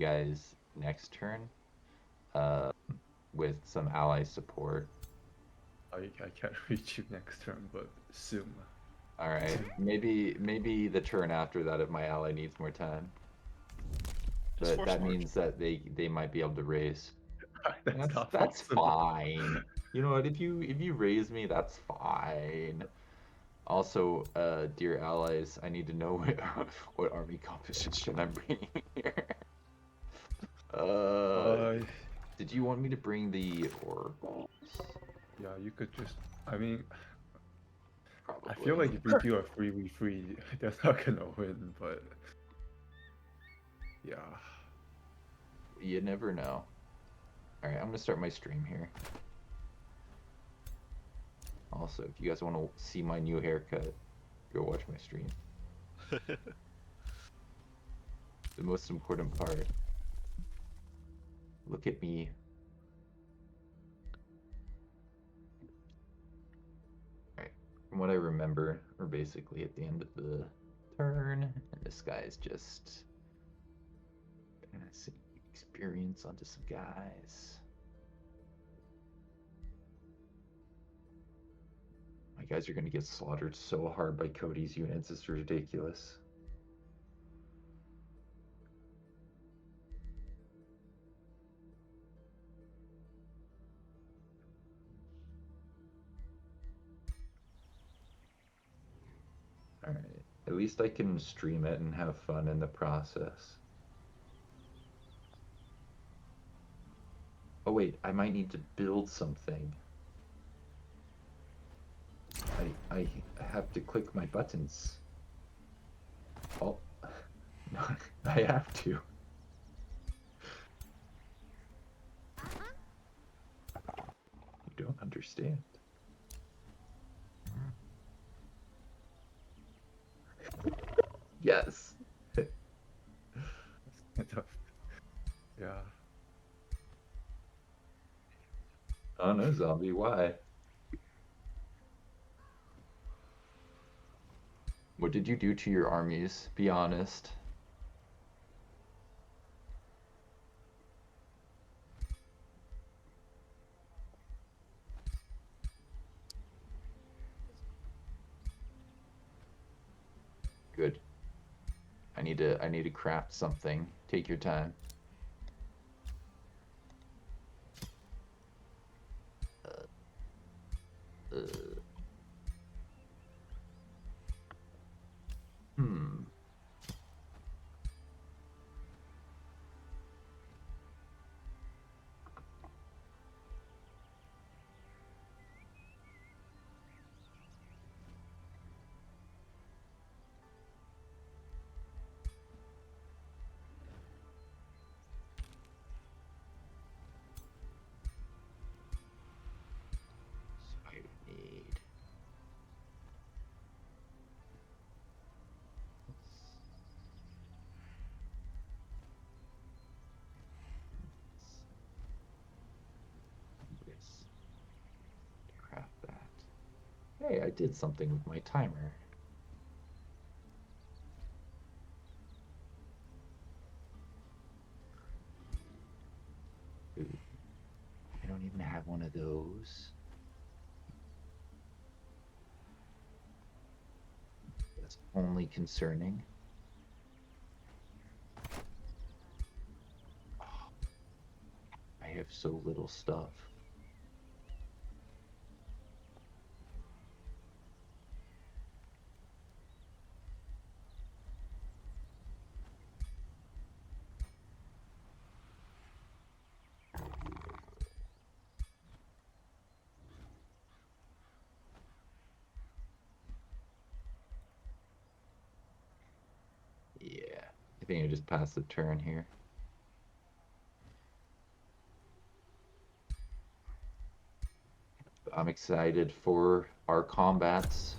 guys next turn uh, with some ally support. I can't reach you next turn, but soon. All right, maybe the turn after that if my ally needs more time. Just But force that march. means that they might be able to raise. That's not That's possible. fine. You know what? If you raise me, that's fine. Also, dear allies, I need to know what army composition I'm bringing here. Did you want me to bring the oracles? Yeah, you could just. I mean, Probably. I feel like if we do a 3v3, they're not gonna win, but yeah. You never know. All right, I'm gonna start my stream here. Also, if you guys want to see my new haircut, go watch my stream. The most important part. Look at me. Alright, from what I remember, we're basically at the end of the turn, and this guy is just gonna see experience onto some guys. My guys are gonna get slaughtered so hard by Cody's units, it's ridiculous. Alright, at least I can stream it and have fun in the process. Oh wait, I might need to build something. I have to click my buttons. Oh, no, I have to. You don't understand. Yes. Yeah. Oh no, zombie, why? What did you do to your armies? Be honest. Good. I need to craft something. Take your time. Hmm. So I need. Yes. Craft that. Hey, I did something with my timer. Ooh. I don't even have one of those. That's only concerning. Oh, I have so little stuff. Yeah, I think I just passed the turn here. I'm excited for our combats.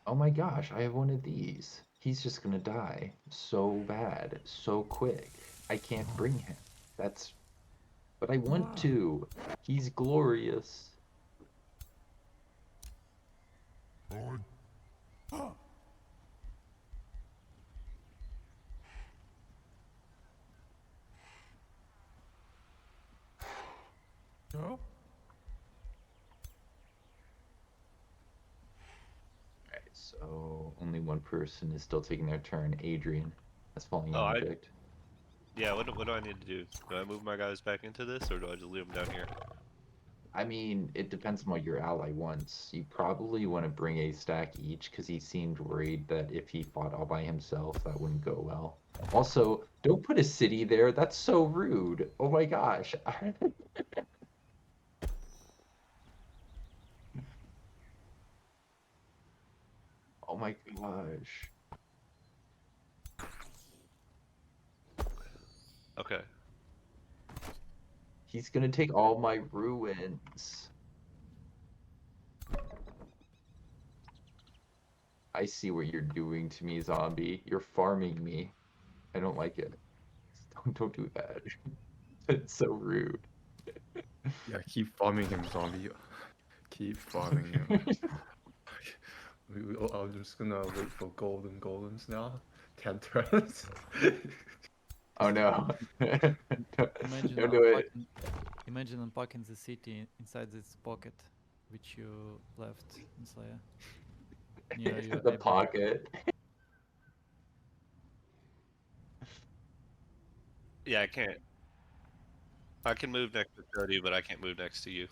Oh my gosh, I have one of these. He's just gonna die so bad, so quick. I can't bring him. But I want to. He's glorious. No? Alright, so only one person is still taking their turn. Adrian, that's falling Oh, object. Yeah, what do I need to do? Do I move my guys back into this, or do I just leave them down here? I mean, it depends on what your ally wants. You probably want to bring a stack each, because he seemed worried that if he fought all by himself, that wouldn't go well. Also, don't put a city there. That's so rude. Oh my gosh. Oh my gosh. Okay. He's gonna take all my ruins. I see what you're doing to me, zombie. You're farming me. I don't like it. Don't do that. It's so rude. Yeah, keep farming him, zombie. Keep farming him. I'm just gonna wait for golden golems now. 10 turns. Oh no. Imagine Don't do it. Imagine unpacking the city inside this pocket, which you left in Slayer. Near your The neighbor. pocket. Yeah, I can't. I can move next to Cody, but I can't move next to you.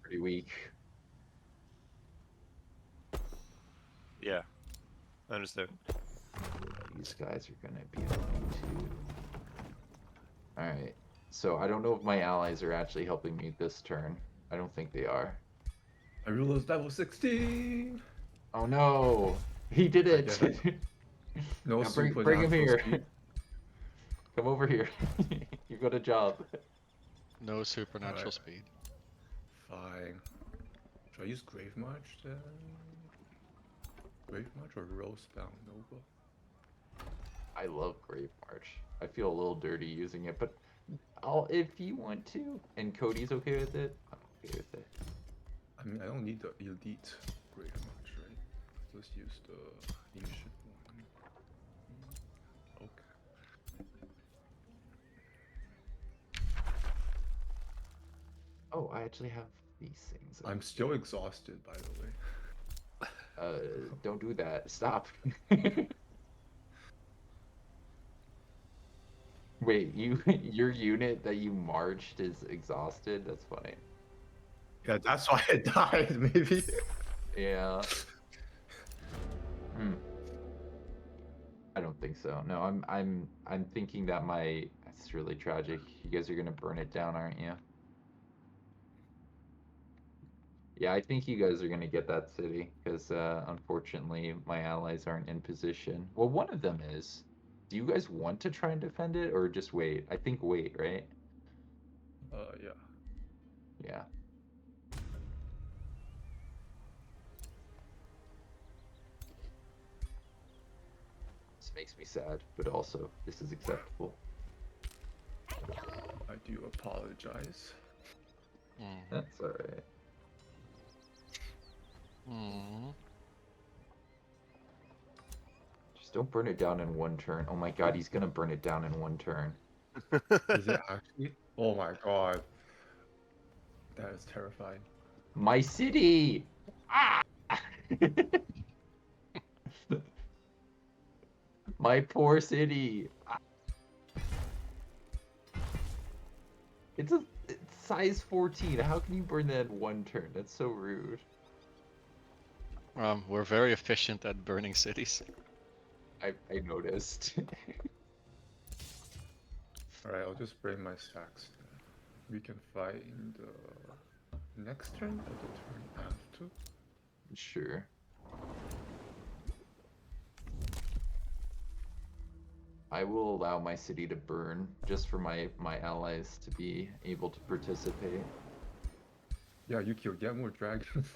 Pretty weak. Yeah, I understand. These guys are gonna be helping too. Alright. So I don't know if my allies are actually helping me this turn. I don't think they are. I realized level 16. Oh no! He did I it! get it. No Now bring him supernatural here. speed. Come over here. You got a job. No supernatural Alright. speed. Fine. Should I use Grave March then? Grave March or Rosebound Nova? I love Grave March. I feel a little dirty using it, but if you want to, and Cody's okay with it, I'm okay with it. I mean, I don't need the elite Grave March, right? Let's use the ancient one. Okay. Oh, I actually have these things. I'm still exhausted, by the way. Don't do that. Stop. Wait, your unit that you marched is exhausted? That's funny. Yeah, that's why I died, maybe. Yeah. I don't think so. No, I'm thinking that that's really tragic. You guys are gonna burn it down, aren't you? Yeah, I think you guys are gonna get that city, because unfortunately my allies aren't in position. Well, one of them is. Do you guys want to try and defend it, or just wait? I think wait, right? Yeah. Yeah. This makes me sad, but also this is acceptable. I do apologize. That's alright. Just don't burn it down in one turn. Oh my god, he's gonna burn it down in one turn. Is it actually? Oh my god. That is terrifying. My city! Ah! My poor city. Ah. It's size 14. How can you burn that in one turn? That's so rude. We're very efficient at burning cities. Mm. I noticed. Alright, I'll just bring my stacks. We can fight in the next turn or the turn after. Sure. I will allow my city to burn just for my allies to be able to participate. Yeah, Yukio, get more dragons.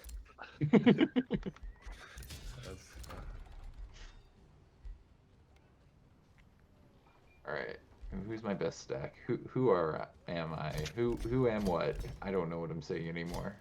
Alright. Who's my best stack? Am I? Who am what? I don't know what I'm saying anymore.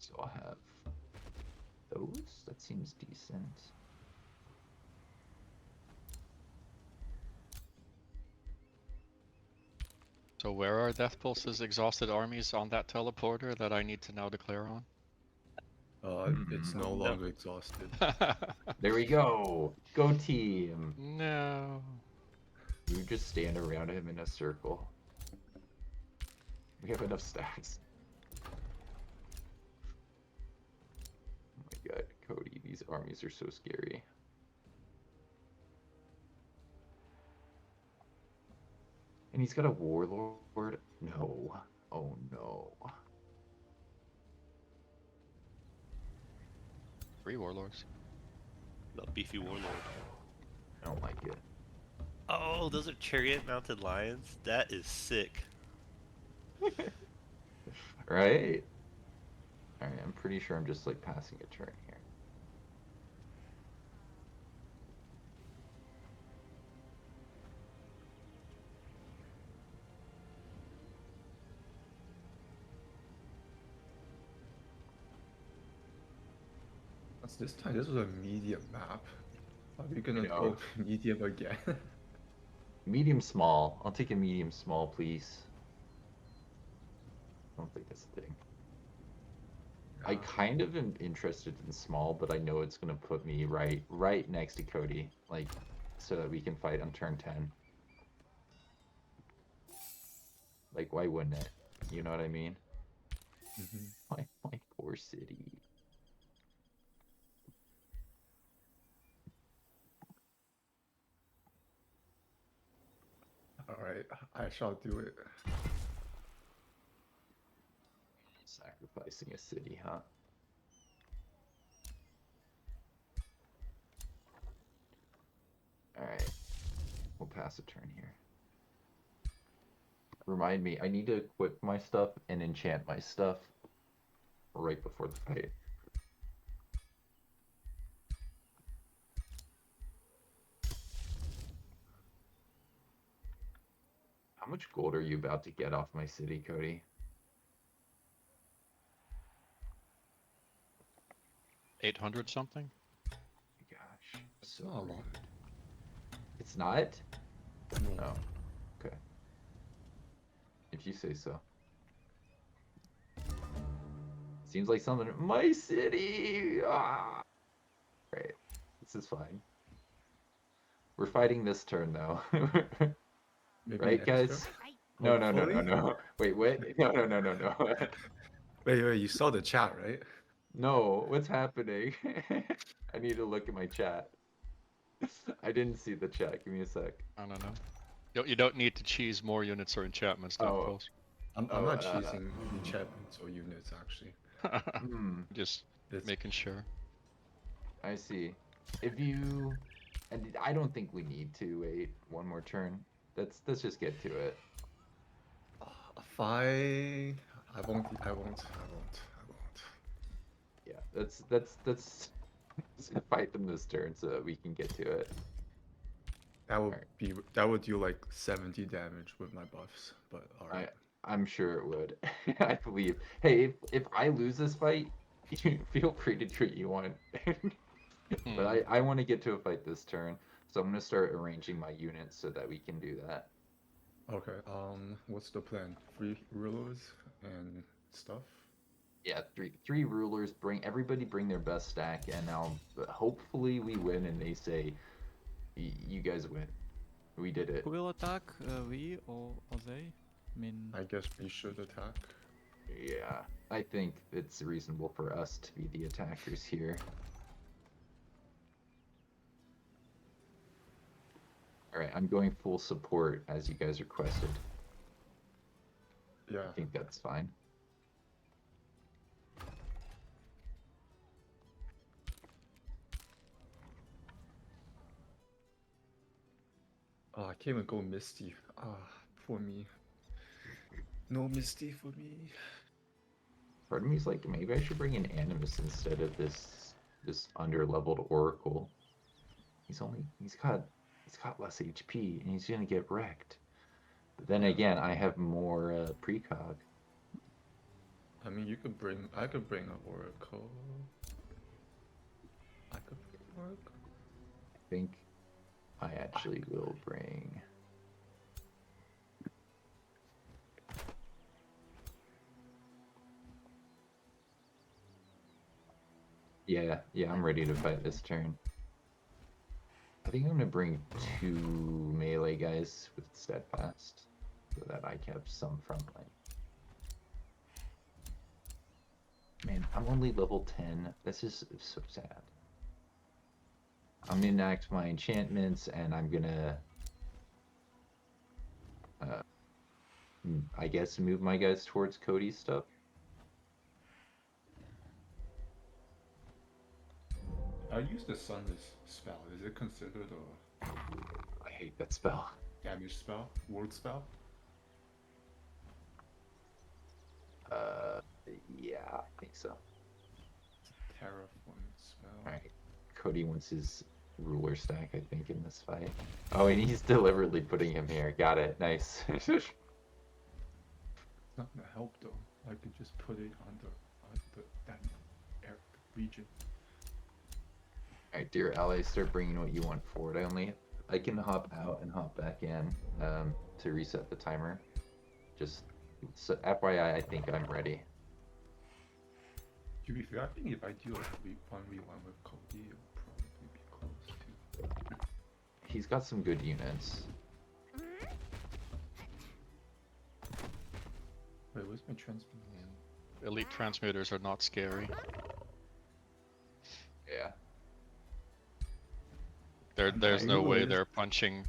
So I'll have those. That seems decent. So where are Death Pulse's exhausted armies on that teleporter that I need to now declare on? It's no longer exhausted. There we go. Go team. No. We just stand around him in a circle. We have enough stacks. Oh my god, Cody, these armies are so scary. And he's got a warlord? No. Oh no. 3 warlords. The beefy warlord. I don't like it. Oh, those are chariot mounted lions? That is sick. Right? Alright, I'm pretty sure I'm just like passing a turn here. This time, this was a medium map. Are we gonna know. go medium again? Medium small. I'll take a medium small, please. I don't think that's a thing. I kind of am interested in small, but I know it's gonna put me right next to Cody, like, so that we can fight on turn 10. Like, why wouldn't it? You know what I mean? My poor city. Alright, I shall do it. Sacrificing a city, huh? Alright. We'll pass a turn here. Remind me, I need to equip my stuff and enchant my stuff right before the fight. How much gold are you about to get off my city, Cody? 800 something? Gosh, It's not a lot. it's not? No. Oh, okay. If you say so. Seems like something. My city! Ah! Great. This is fine. We're fighting this turn, though. Maybe Right, next guys? turn? No. Hopefully? Wait, what? No. Wait, you saw the chat, right? No, what's happening? I need to look at my chat. I didn't see the chat. Give me a sec. I don't know. You don't need to cheese more units or enchantments, Death Oh. Pulse. I'm Oh, not choosing enchantments or units, actually. Just It's making sure. I see. If you, and I don't think we need to wait one more turn. Let's just get to it. fine. I won't. Yeah, let's fight them this turn so that we can get to it. That would do like 70 damage with my buffs, but alright. I'm sure it would. I believe. Hey, if I lose this fight, feel free to do what you want. But I want to get to a fight this turn, so I'm gonna start arranging my units so that we can do that. Okay, what's the plan? 3 rulers and stuff? Yeah, three rulers. Everybody bring their best stack, and now hopefully we win, and they say, "You guys win. We did it." Who will attack? We or they? I mean, I guess we should attack. Yeah, I think it's reasonable for us to be the attackers here. Alright, I'm going full support as you guys requested. Yeah. I think that's fine. Oh, I can't even go Misty. Ah, poor me. No Misty for me. Part of me's like, maybe I should bring in Animus instead of this under-leveled Oracle. He's got less HP and he's gonna get wrecked. But then again, I have more precog. I mean, I could bring an Oracle. I could bring an Oracle. I think I actually will bring. Yeah, I'm ready to fight this turn. I think I'm gonna bring 2 melee guys with steadfast, so that I can have some frontline. Man, I'm only level 10. This is so sad. I'm gonna enact my enchantments, and I'm gonna, I guess, move my guys towards Cody's stuff. I use the Sunless spell. Is it considered a I hate that spell. damage spell? Ward spell? Yeah, I think so. Terraforming spell. Alright, Cody wants his ruler stack, I think, in this fight. Oh, and he's deliberately putting him here. Got it. Nice. It's not gonna help though. I could just put it on that region. Alright, dear allies, start bringing what you want forward. I can hop out and hop back in to reset the timer. Just so FYI, I think I'm ready. To be fair, I think if I do a 1v1 with Cody, it'll probably be close to. He's got some good units. Wait, where's my transmitter? Elite transmitters are not scary. Yeah. There's no way they're punching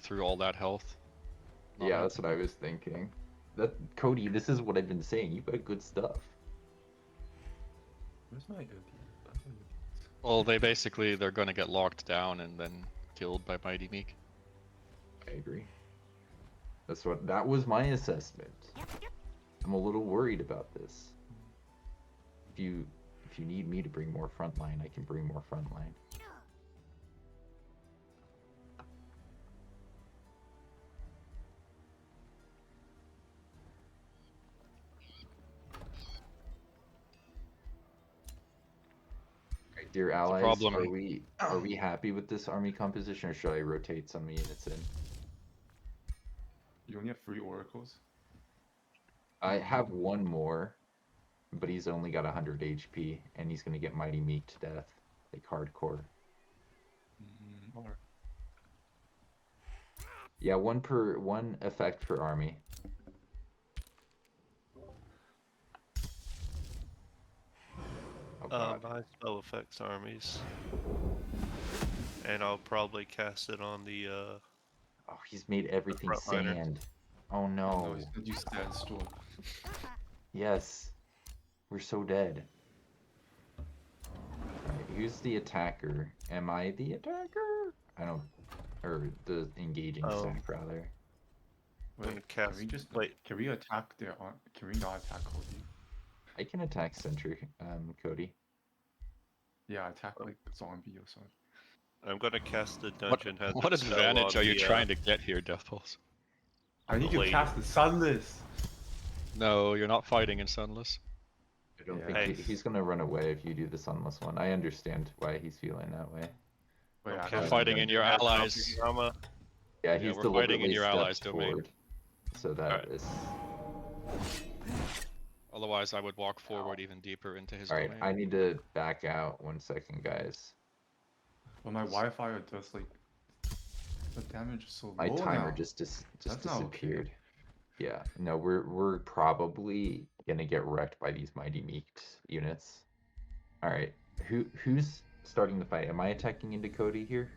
through all that health. Yeah, that's what I was thinking. Cody, this is what I've been saying. You've got good stuff. Where's my elite? Well, they're gonna get locked down and then killed by Mighty Meek. I agree. That was my assessment. I'm a little worried about this. If you need me to bring more frontline, I can bring more frontline. Dear allies, problem. are we happy with this army composition, or should I rotate some units in? You only have 3 oracles? I have one more, but he's only got 100 HP, and he's gonna get Mighty Meek to death, like hardcore. Alright. Yeah, one effect per army. Oh, God. My spell affects armies, and I'll probably cast it on the. Oh, he's made everything frontliner. sand. Oh No, no. he's gonna do standstill. Yes. We're so dead. Alright, who's the attacker? Am I the attacker? I don't... Or the engaging Oh. stack, rather. I'm gonna Wait, cast. can we just Wait, can we attack their can we not attack Cody? I can attack Sentry, Cody. Yeah, attack like zombie or something. I'm gonna cast the What, dungeon hazard what spell advantage on are you the, trying to get here, Death Pulse? I need to Wait. cast the Sunless! No, you're not fighting in Sunless. I don't Yeah. think Hey. he's gonna run away if you do the Sunless one. I understand why he's feeling that way. Wait, Okay. I We're don't fighting know. in your allies. Drama. Yeah, Yeah, he's we're fighting in deliberately your stepped allies' domain. forward, so that Alright. is... Otherwise, I would walk forward even deeper into his Alright, domain. I need to back out 1 second, guys. Well, my Wi-Fi does like the damage is so My low timer now. just That's not okay. disappeared. Yeah, no, we're probably gonna get wrecked by these Mighty Meek units. Alright, who's starting the fight? Am I attacking into Cody here?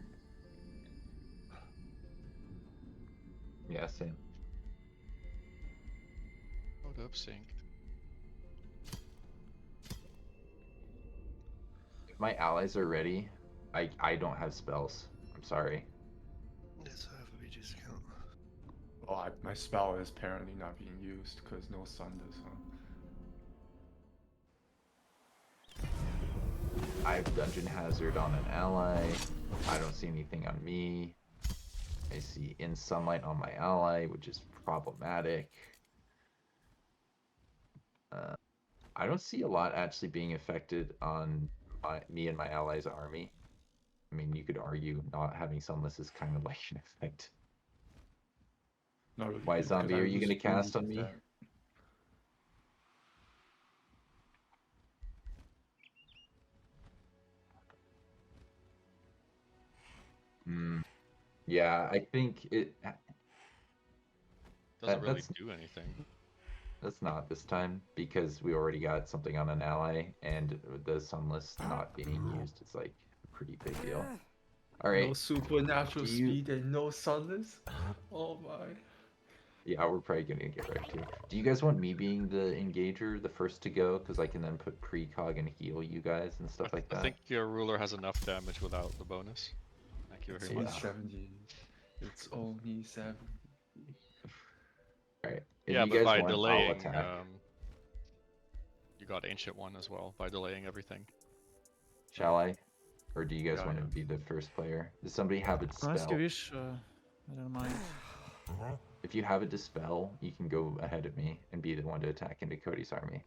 Yeah, same. What up, Sync? If my allies are ready, I don't have spells. I'm sorry. Yes, I have a BG account. Oh, my spell is apparently not being used because no sunders, huh? I have Dungeon Hazard on an ally. I don't see anything on me. I see In Sunlight on my ally, which is problematic. I don't see a lot actually being affected on me and my allies' army. I mean, you could argue not having Sunless is kind of like an effect. Not really, Why, because Zombie, I are you was gonna cast on me? that. Yeah, I think it. Doesn't really that's do anything. that's not this time because we already got something on an ally, and the Sunless not being used is like a pretty big deal. All right. No supernatural Do you- speed and no sunders? Oh my. Yeah, we're probably gonna get wrecked here. Do you guys want me being the engager, the first to go? Because I can then put precog and heal you guys and stuff like I that. think your ruler has enough damage without the bonus. Thank you It's very only much. 70. It's only 70. All right. If Yeah, you but guys by want, I'll delaying, attack. you got Ancient One as well by delaying everything. Shall I? Or do you guys Yeah, want to yeah. be the first player? Does somebody have a Ask your dispel? wish. I don't mind. If you have a dispel, you can go ahead of me and be the one to attack into Cody's army.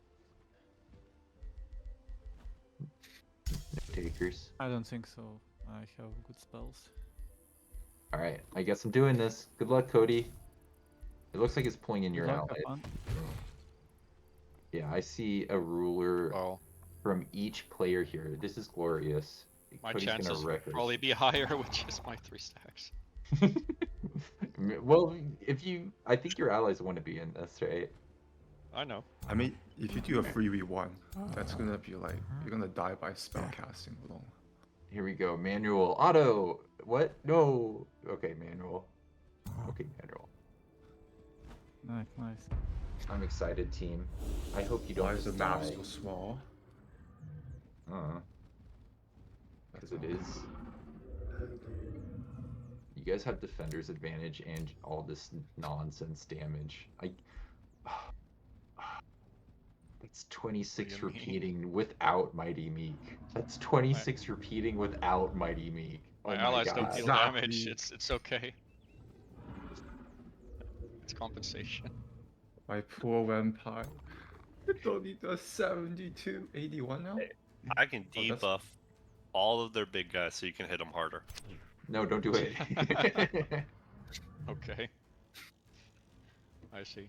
No takers. I don't think so. I have good spells. All right, I guess I'm doing this. Good luck, Cody. It looks like it's pulling in Good your luck, ally. have fun. Yeah, I see a ruler Well, from each player here. This is glorious. my Cody's gonna chances wreck would us. probably be higher with just my 3 stacks. Well, I think your allies want to be in this, right? I know. I mean, if you do a 3v1, that's gonna be like, you're gonna die by spell casting alone. Here we go. Manual. Auto. What? No. Okay, manual. Okay, manual. Nice, nice. I'm excited, team. I hope you don't Why is the just map die. so small? Because it is. You guys have defender's advantage and all this nonsense damage. That's 26 What do you mean? repeating without Mighty Meek. That's 26 repeating without Mighty Meek. Oh My my allies god. don't deal Exactly. damage. It's okay. It's compensation. My poor vampire. It only does 72, 81 now? I can Oh, that's- debuff all of their big guys so you can hit them harder. No, don't do it. Okay. I see.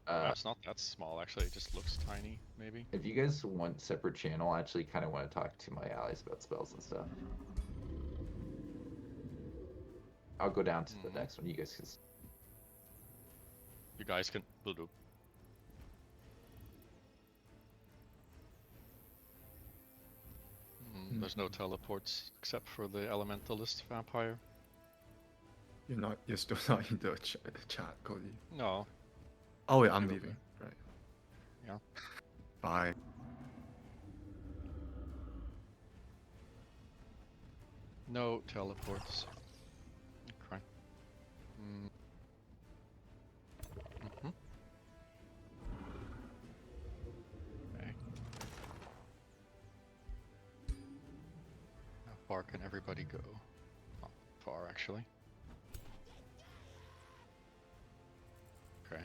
uh, It's not that small actually. It just looks tiny, maybe. if you guys want separate channel, I actually kind of want to talk to my allies about spells and stuff. I'll go down to the next one. You guys can. You guys can. Will do. There's no teleports except for the elementalist vampire. You're still not in the chat, Cody. No. Oh wait, I'm You're leaving. Right. Yeah. Bye. No teleports. Okay. Okay. How far can everybody go? Not far, actually. Okay.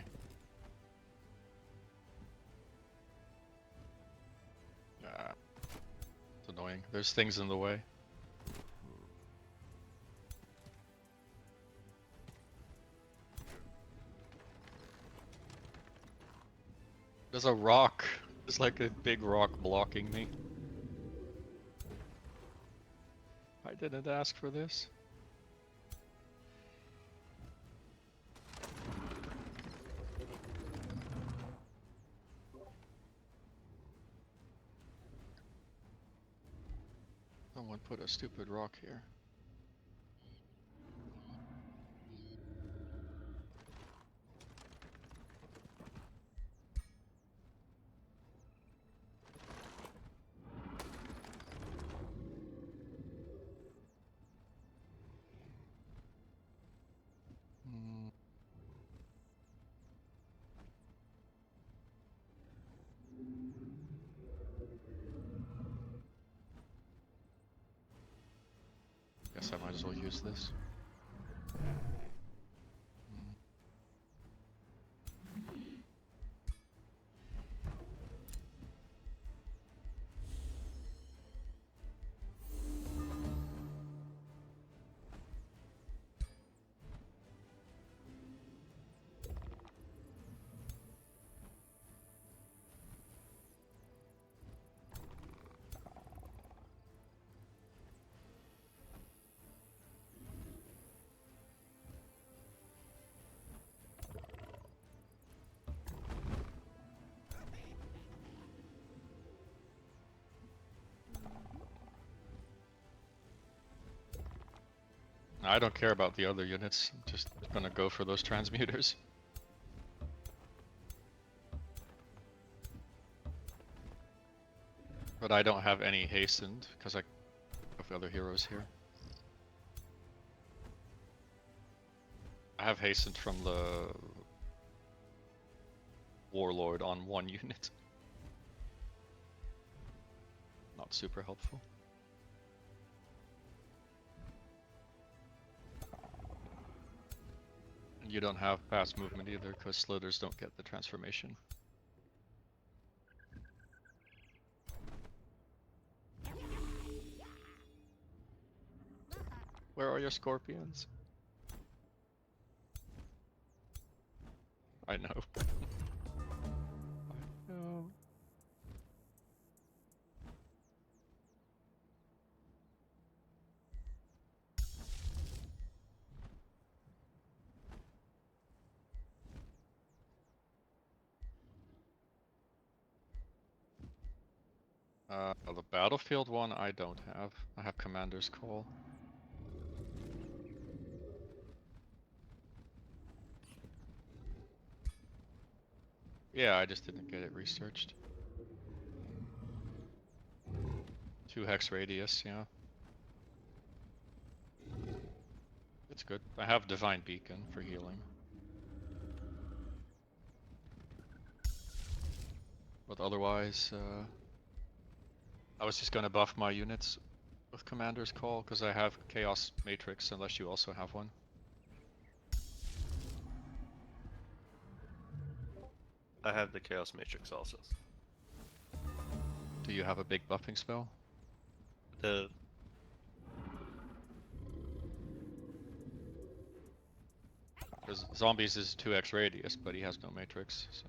It's annoying. There's things in the way. There's a rock. There's like a big rock blocking me. I didn't ask for this. Someone put a stupid rock here. guess I might as well use this. I don't care about the other units, I'm just gonna go for those transmuters. But I don't have any hastened, because I have other heroes here. I have hastened from the Warlord on one unit. Not super helpful. You don't have fast movement either, because slithers don't get the transformation. Where are your scorpions? I know. I know. The battlefield one I don't have. I have Commander's Call. Yeah, I just didn't get it researched. 2 hex radius, yeah. It's good. I have Divine Beacon for healing. But otherwise, I was just gonna buff my units with Commander's Call, because I have Chaos Matrix, unless you also have one. I have the Chaos Matrix also. Do you have a big buffing spell? The Because Zombies is 2x radius, but he has no Matrix, so...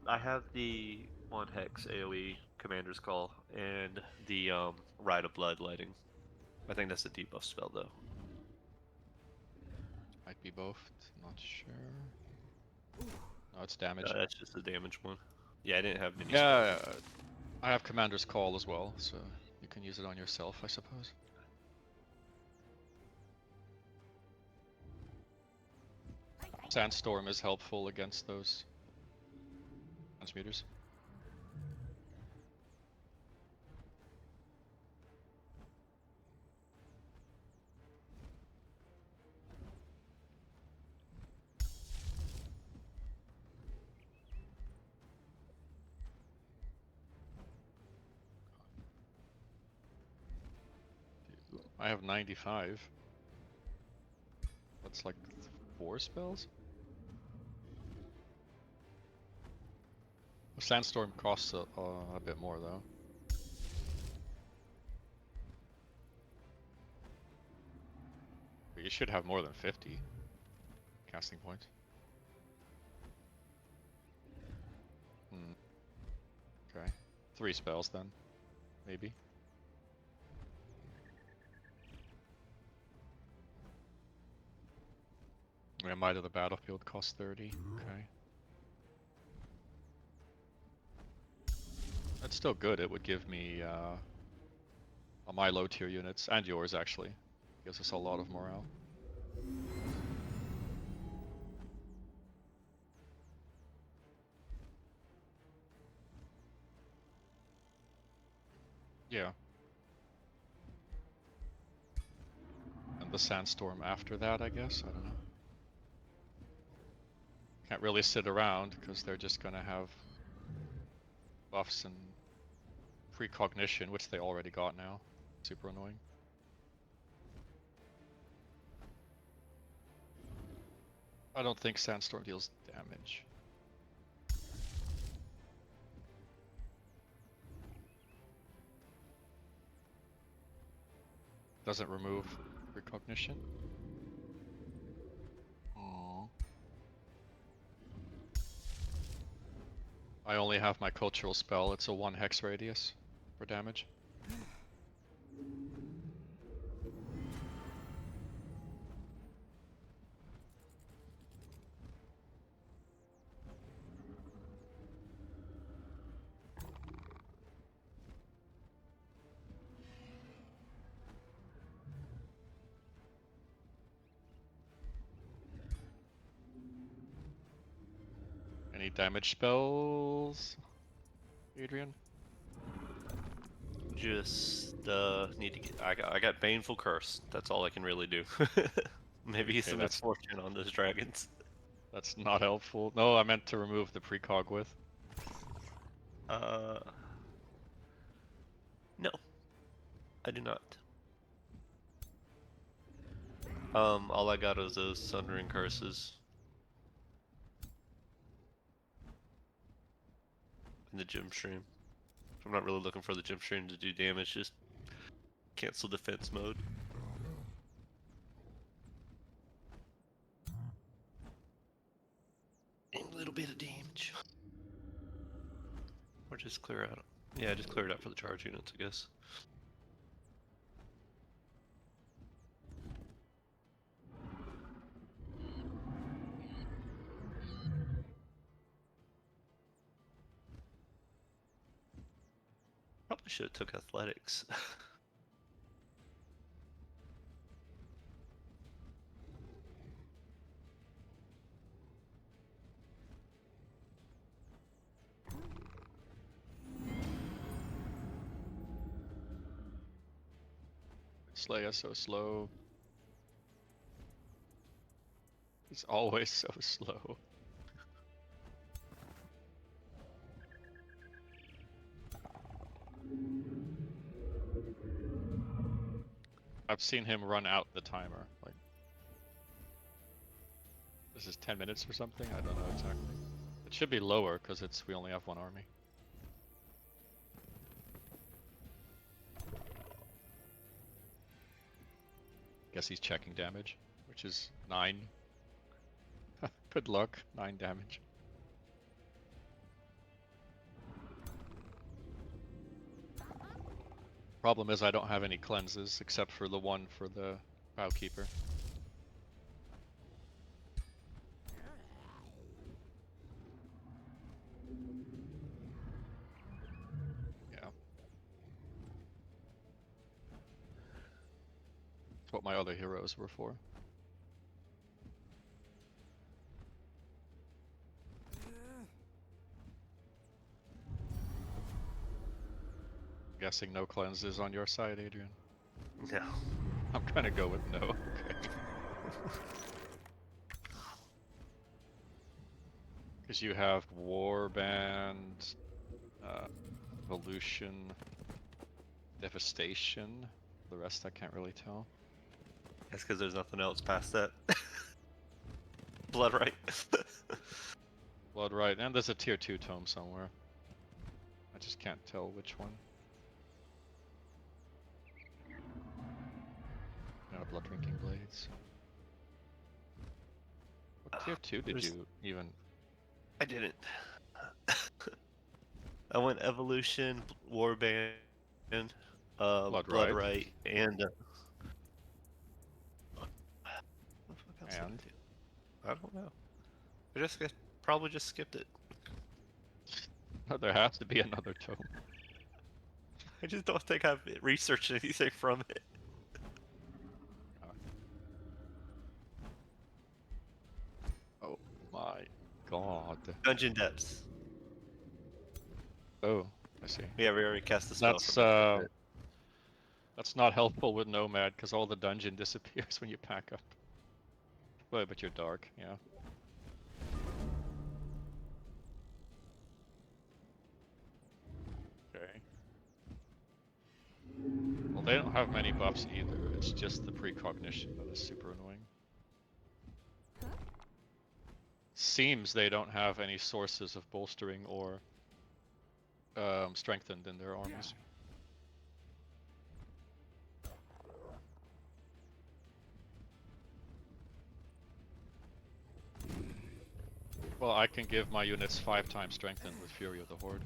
I have the 1 hex AoE Commander's Call and the Rite of Blood lighting. I think that's a debuff spell though. Might be both, not sure. No, it's damage. That's just the damage one. Yeah, I didn't have many. Yeah, I have Commander's Call as well, so you can use it on yourself, I suppose. Sandstorm is helpful against those transmuters. I have 95. That's like 4 spells? Sandstorm costs a bit more though. But you should have more than 50 casting points. Okay. 3 spells then, maybe. Yeah, Might of the Battlefield costs 30. Okay. That's still good. It would give me my low tier units, and yours actually. Gives us a lot of morale. Yeah. And the sandstorm after that, I guess? I don't know. Can't really sit around because they're just gonna have buffs and precognition, which they already got now. Super annoying. I don't think sandstorm deals damage. Doesn't remove precognition. Aww. I only have my cultural spell. It's a 1 hex radius for damage. Any damage spells, Adrian? Just need to get. I got Baneful Curse. That's all I can really do. Maybe Okay, some that's- misfortune on those dragons. That's not helpful. No, I meant to remove the precog with. No, I do not. All I got is those Sundering Curses. In the gym stream. I'm not really looking for the gym stream to do damage, just cancel defense mode. A little bit of damage. Or just clear out. Yeah, just clear it out for the charge units, I guess. Probably should have took athletics. Slayer so slow. He's always so slow. I've seen him run out the timer. Like, this is 10 minutes or something? I don't know exactly. It should be lower because we only have 1 army. Guess he's checking damage, which is 9. Good luck, 9 damage. Problem is I don't have any cleanses except for the one for the Bowkeeper. Yeah. That's what my other heroes were for. Guessing no cleanses on your side, Adrian. No. I'm gonna go with no. Okay. Because you have Warband, Evolution, Devastation. The rest I can't really tell. That's because there's nothing else past that. Blood right. Blood right, and there's a tier 2 tome somewhere. I just can't tell which one. No, Blood Drinking Blades. What tier 2 did you even... I didn't. I went Evolution, Warband, Blood Right, and what the fuck else did I And? do? I don't know. Probably just skipped it. There has to be another tome. I just don't think I've researched anything from it. Oh my god. Dungeon Depths. Oh, I see. Yeah, we already cast the spell. That's from it. That's not helpful with Nomad, because all the dungeon disappears when you pack up. Well, but you're dark, yeah. Okay. Well, they don't have many buffs either, it's just the precognition that is super annoying. Seems they don't have any sources of bolstering or strengthened in their armies. Well, I can give my units 5 times strengthened with Fury of the Horde,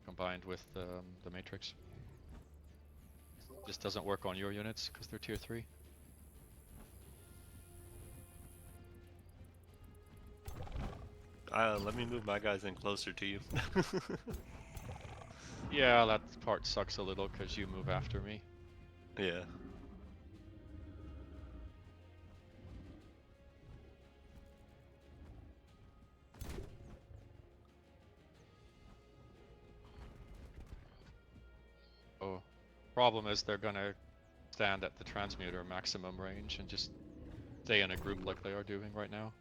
combined with the Matrix. This doesn't work on your units because they're tier 3. Let me move my guys in closer to you. Yeah, that part sucks a little because you move after me. Yeah. Oh, problem is they're gonna stand at the transmuter maximum range and just stay in a group like they are doing right now.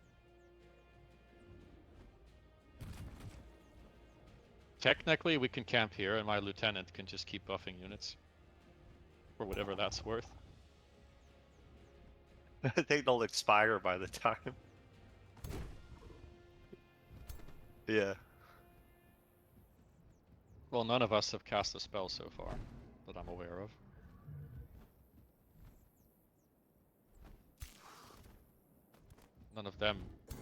Technically, we can camp here and my lieutenant can just keep buffing units. For whatever that's worth. I think they'll expire by the time. Yeah. Well, none of us have cast a spell so far, that I'm aware of. None of them,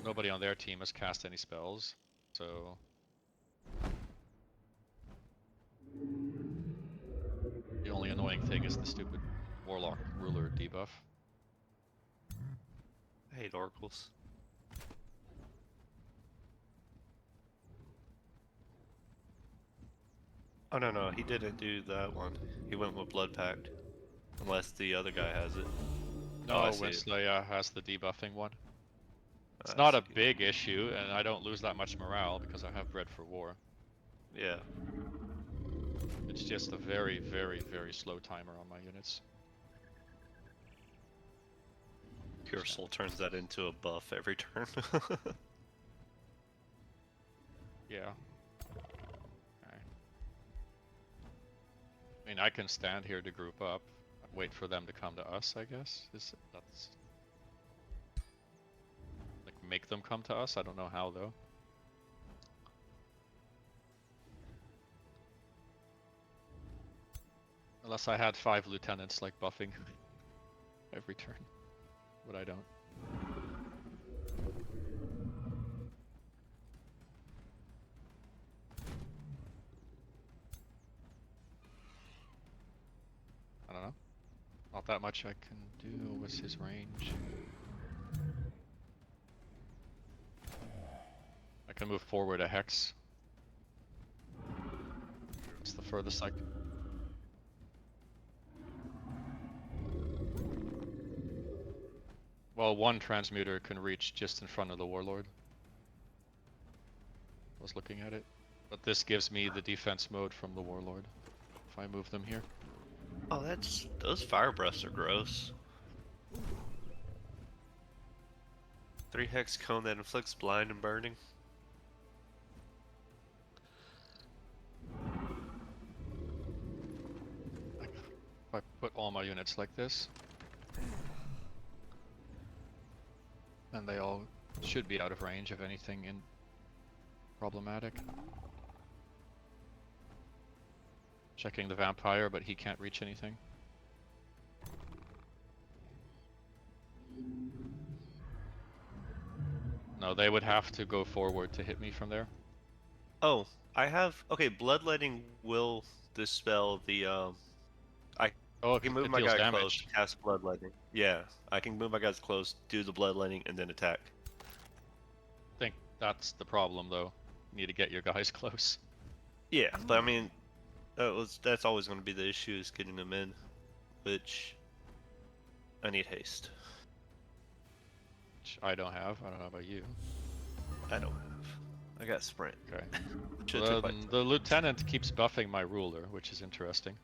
nobody on their team has cast any spells, so... The only annoying thing is the stupid Warlock Ruler debuff. I hate oracles. Oh no, he didn't do that one. He went with Blood Pact. Unless the other guy has it. No, I see it. Winsley has the debuffing one. It's I not a see. big issue, and I don't lose that much morale because I have Bread for War. Yeah. It's just a very, very, very slow timer on my units. Pure Soul turns that into a buff every turn. Yeah. Okay. I mean, I can stand here to group up, wait for them to come to us, I guess. That's... Like, make them come to us? I don't know how, though. Unless I had 5 lieutenants, like, buffing every turn. But I don't. I don't know. Not that much I can do. What's his range? I can move forward a hex. That's the furthest I can. Well, one transmuter can reach just in front of the Warlord. I was looking at it. But this gives me the defense mode from the Warlord. If I move them here. Oh, those fire breaths are gross. 3 hex cone that inflicts blind and burning. Like, if I put all my units like this, then they all should be out of range of anything problematic. Checking the vampire, but he can't reach anything. No, they would have to go forward to hit me from there. Oh, I have... Okay, Bloodletting will dispel the, Oh, I can move it my deals guy damage. close, cast Bloodletting. Yeah, I can move my guys close, do the Bloodletting, and then attack. I think that's the problem, though. You need to get your guys close. Yeah, but I mean, that's always going to be the issue, is getting them in. Which... I need haste. Which I don't have. I don't know about you. I don't have. I got sprint. Okay. Should've took my The lieutenant keeps buffing my ruler, which is interesting.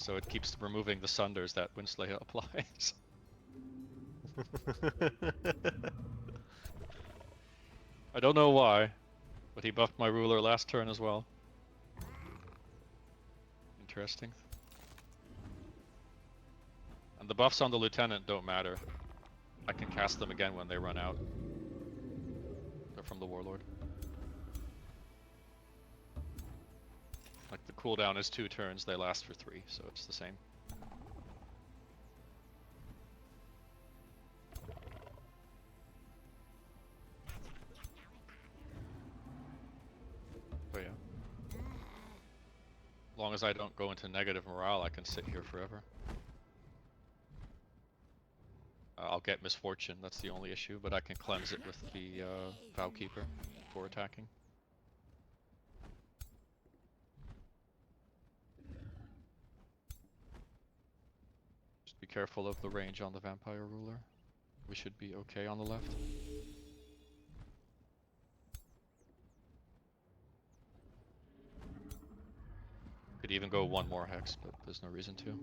So it keeps removing the sunders that Winslayer applies. I don't know why, but he buffed my ruler last turn as well. Interesting. And the buffs on the lieutenant don't matter. I can cast them again when they run out. They're from the warlord. Like the cooldown is 2 turns, they last for 3, so it's the same. But yeah. As long as I don't go into negative morale, I can sit here forever. I'll get misfortune, that's the only issue, but I can cleanse it with the Vowkeeper before attacking. Just be careful of the range on the Vampire Ruler. We should be okay on the left. Could even go 1 more Hex, but there's no reason to.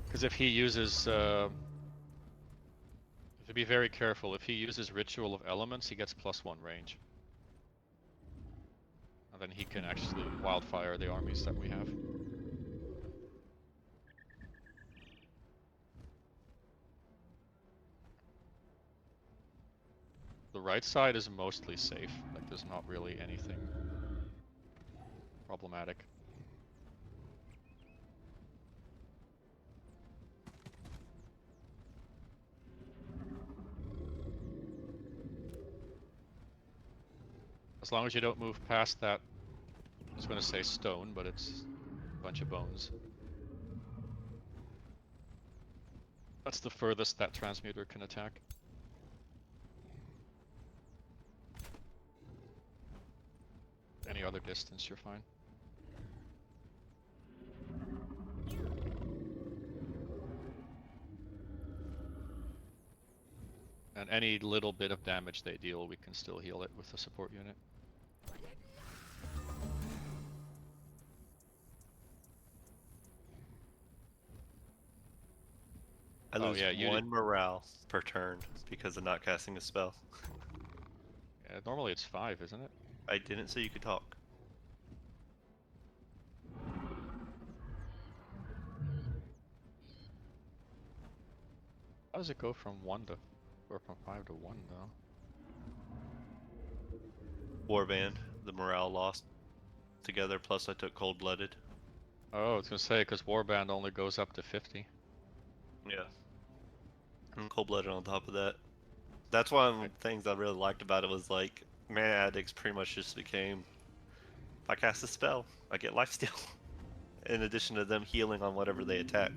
Because if he uses, to be very careful, if he uses Ritual of Elements, he gets +1 range. And then he can actually wildfire the armies that we have. The right side is mostly safe, like there's not really anything problematic. As long as you don't move past that, I was going to say stone, but it's a bunch of bones. That's the furthest that transmuter can attack. Any other distance, you're fine. And any little bit of damage they deal, we can still heal it with the support unit. I lose yeah, you 1 morale per turn because of not casting a spell. Yeah, normally it's 5, isn't it? I didn't say you could talk. How does it go from 1 to, or from 5 to 1 though? Warband, the morale lost together, plus I took cold-blooded. Oh, I was gonna say, because Warband only goes up to 50. Yeah. And cold-blooded on top of that. That's one of the things I really liked about it was like, Mana Addicts pretty much just became, if I cast a spell, I get lifesteal. In addition to them healing on whatever they attack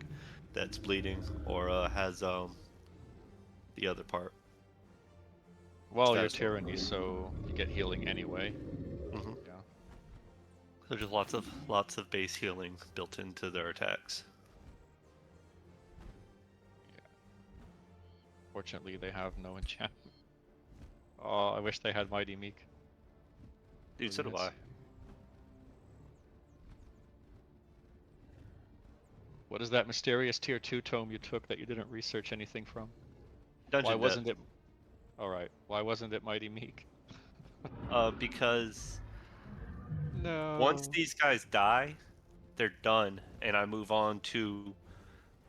that's bleeding or has the other part. Well, you're Status Tyranny, so you get healing anyway. Mm-hmm. Yeah. There's just lots of base healing built into their attacks. Fortunately, they have no enchantment. Oh, I wish they had Mighty Meek. Dude, so do I. What is that mysterious tier 2 tome you took that you didn't research anything from? Dungeon Why wasn't Depth. it? Alright, why wasn't it Mighty Meek? Because No. once these guys die, they're done, and I move on to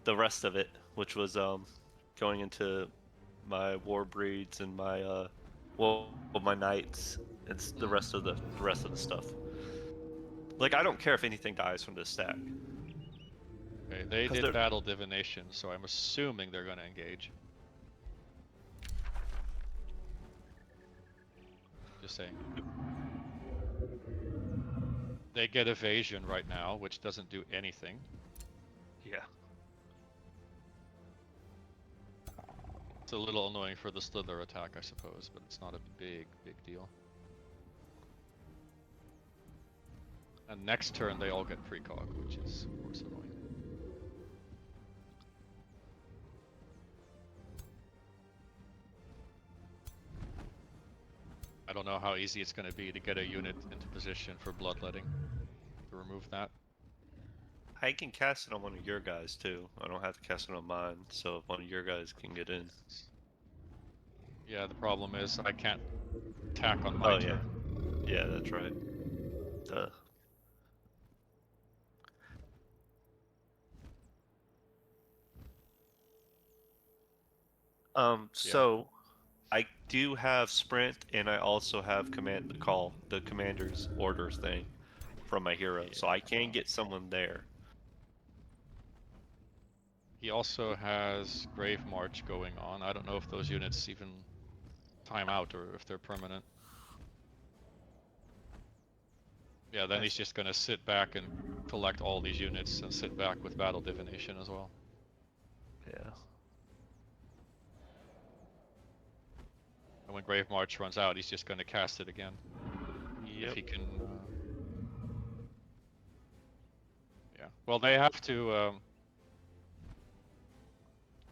the rest of it, which was going into my war breeds and my my knights. It's the rest of the stuff. Like I don't care if anything dies from this stack. Okay, they 'Cause did they're- battle divination, so I'm assuming they're gonna engage. Just saying. They get evasion right now, which doesn't do anything. Yeah. It's a little annoying for the Slither attack, I suppose, but it's not a big deal. And next turn they all get precog, which is of course annoying. I don't know how easy it's going to be to get a unit into position for bloodletting to remove that. I can cast it on one of your guys too. I don't have to cast it on mine, so if one of your guys can get in. Yeah, the problem is I can't attack on my Oh, yeah. turn. Yeah, that's right. Duh. So I do have sprint, and I also have command the commander's orders thing from my hero, so I can get someone there. He also has Grave March going on. I don't know if those units even time out or if they're permanent. Yeah, then he's just gonna sit back and collect all these units and sit back with Battle Divination as well. Yeah. And when Grave March runs out, he's just gonna cast it again. Yep. If he can... Yeah. Well, they have to...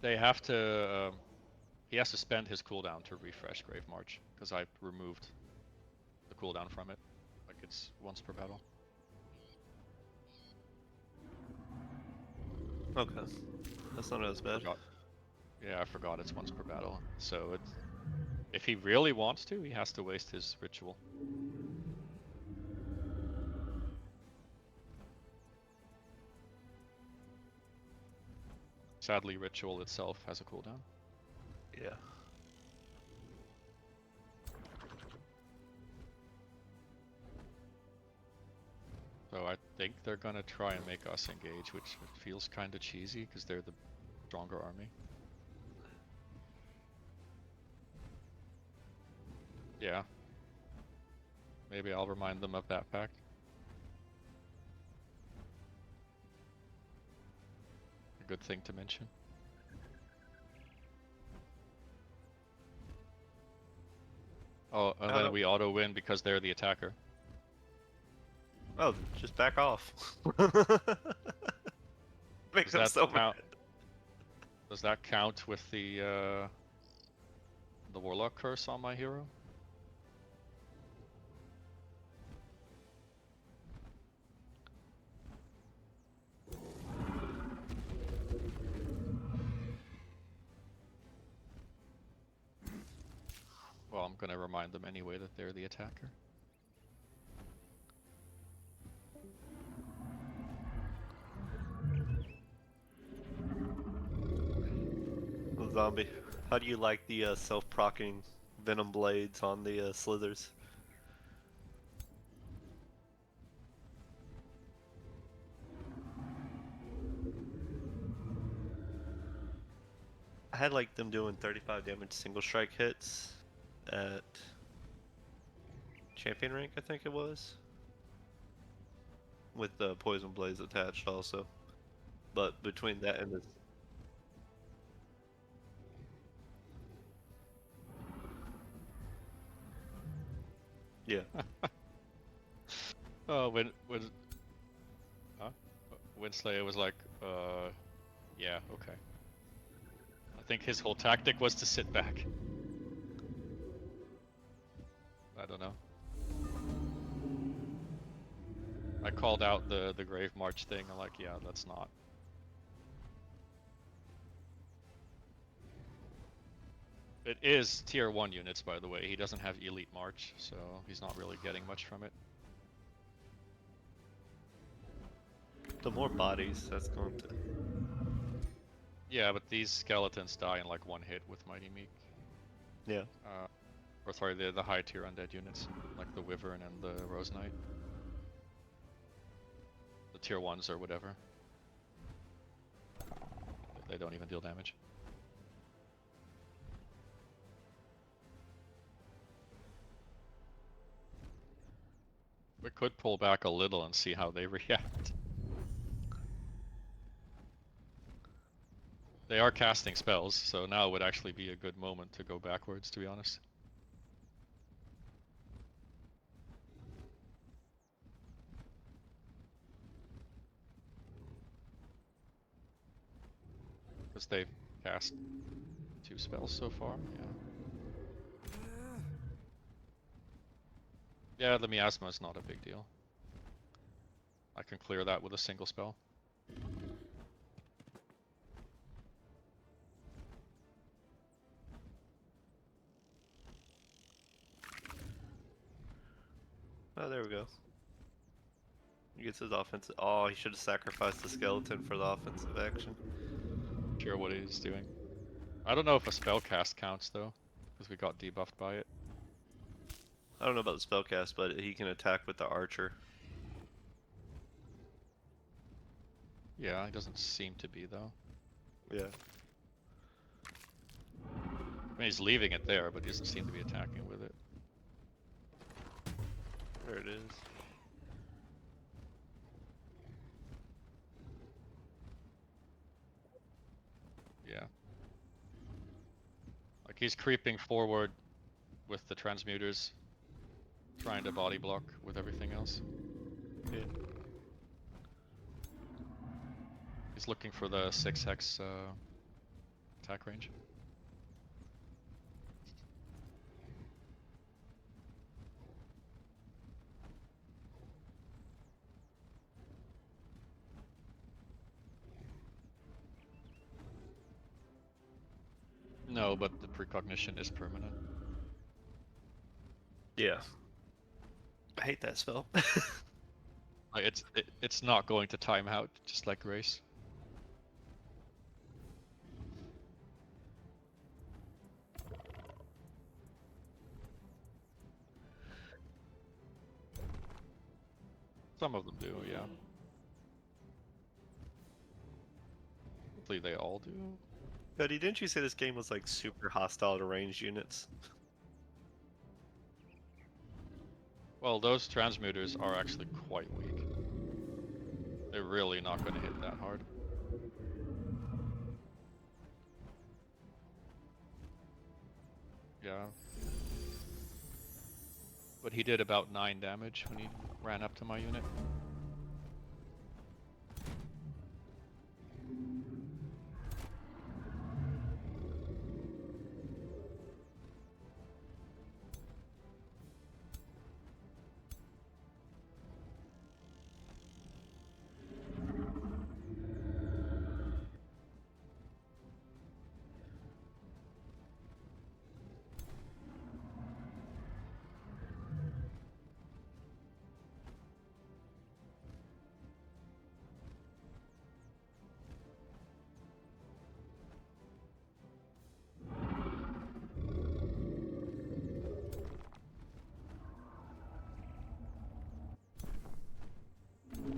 he has to spend his cooldown to refresh Grave March, because I removed the cooldown from it. Like it's once per battle. Okay. That's not as bad. Yeah, I forgot it's once per battle. So it's... If he really wants to, he has to waste his ritual. Sadly, ritual itself has a cooldown. Yeah. So I think they're gonna try and make us engage, which feels kinda cheesy, because they're the stronger army. Yeah. Maybe I'll remind them of that fact. A good thing to mention. Oh, and then we auto win because they're the attacker. Oh, just back off. Make them Does so that mad. Does that count with the Warlock curse on my hero? Well, I'm gonna remind them anyway that they're the attacker. Well, Zombie, how do you like the self-proccing venom blades on the slithers? I had like them doing 35 damage single strike hits at champion rank, I think it was, with the poison blades attached also. But between that and this, yeah. Oh, when Slayer was like, yeah, okay. I think his whole tactic was to sit back. I don't know. I called out the Grave March thing. I'm like, yeah, that's not. It is tier 1 units, by the way. He doesn't have Elite March, so he's not really getting much from it. The more bodies, that's going to... Yeah, but these skeletons die in like one hit with Mighty Meek. Yeah. Or sorry, the high tier undead units, like the Wyvern and the Rose Knight. The tier 1s or whatever. They don't even deal damage. We could pull back a little and see how they react. They are casting spells, so now would actually be a good moment to go backwards, to be honest. Because they've cast 2 spells so far, yeah. Yeah, the miasma is not a big deal. I can clear that with a single spell. Oh, there we go. He gets his offensive. Oh, he should have sacrificed the skeleton for the offensive action. Sure what he's doing. I don't know if a spell cast counts though, because we got debuffed by it. I don't know about the spellcast, but he can attack with the archer. Yeah, it doesn't seem to be though. Yeah. I mean, he's leaving it there, but he doesn't seem to be attacking with it. There it is. Yeah. Like he's creeping forward with the transmuters, trying to body block with everything else. Yeah. He's looking for the 6 hex attack range. No, but the precognition is permanent. Yeah. I hate that spell. Like it's not going to time out, just like Grace. Some of them do, yeah. Hopefully they all do. Cody, didn't you say this game was like super hostile to ranged units? Well, those transmuters are actually quite weak. They're really not going to hit that hard. Yeah. But he did about 9 damage when he ran up to my unit.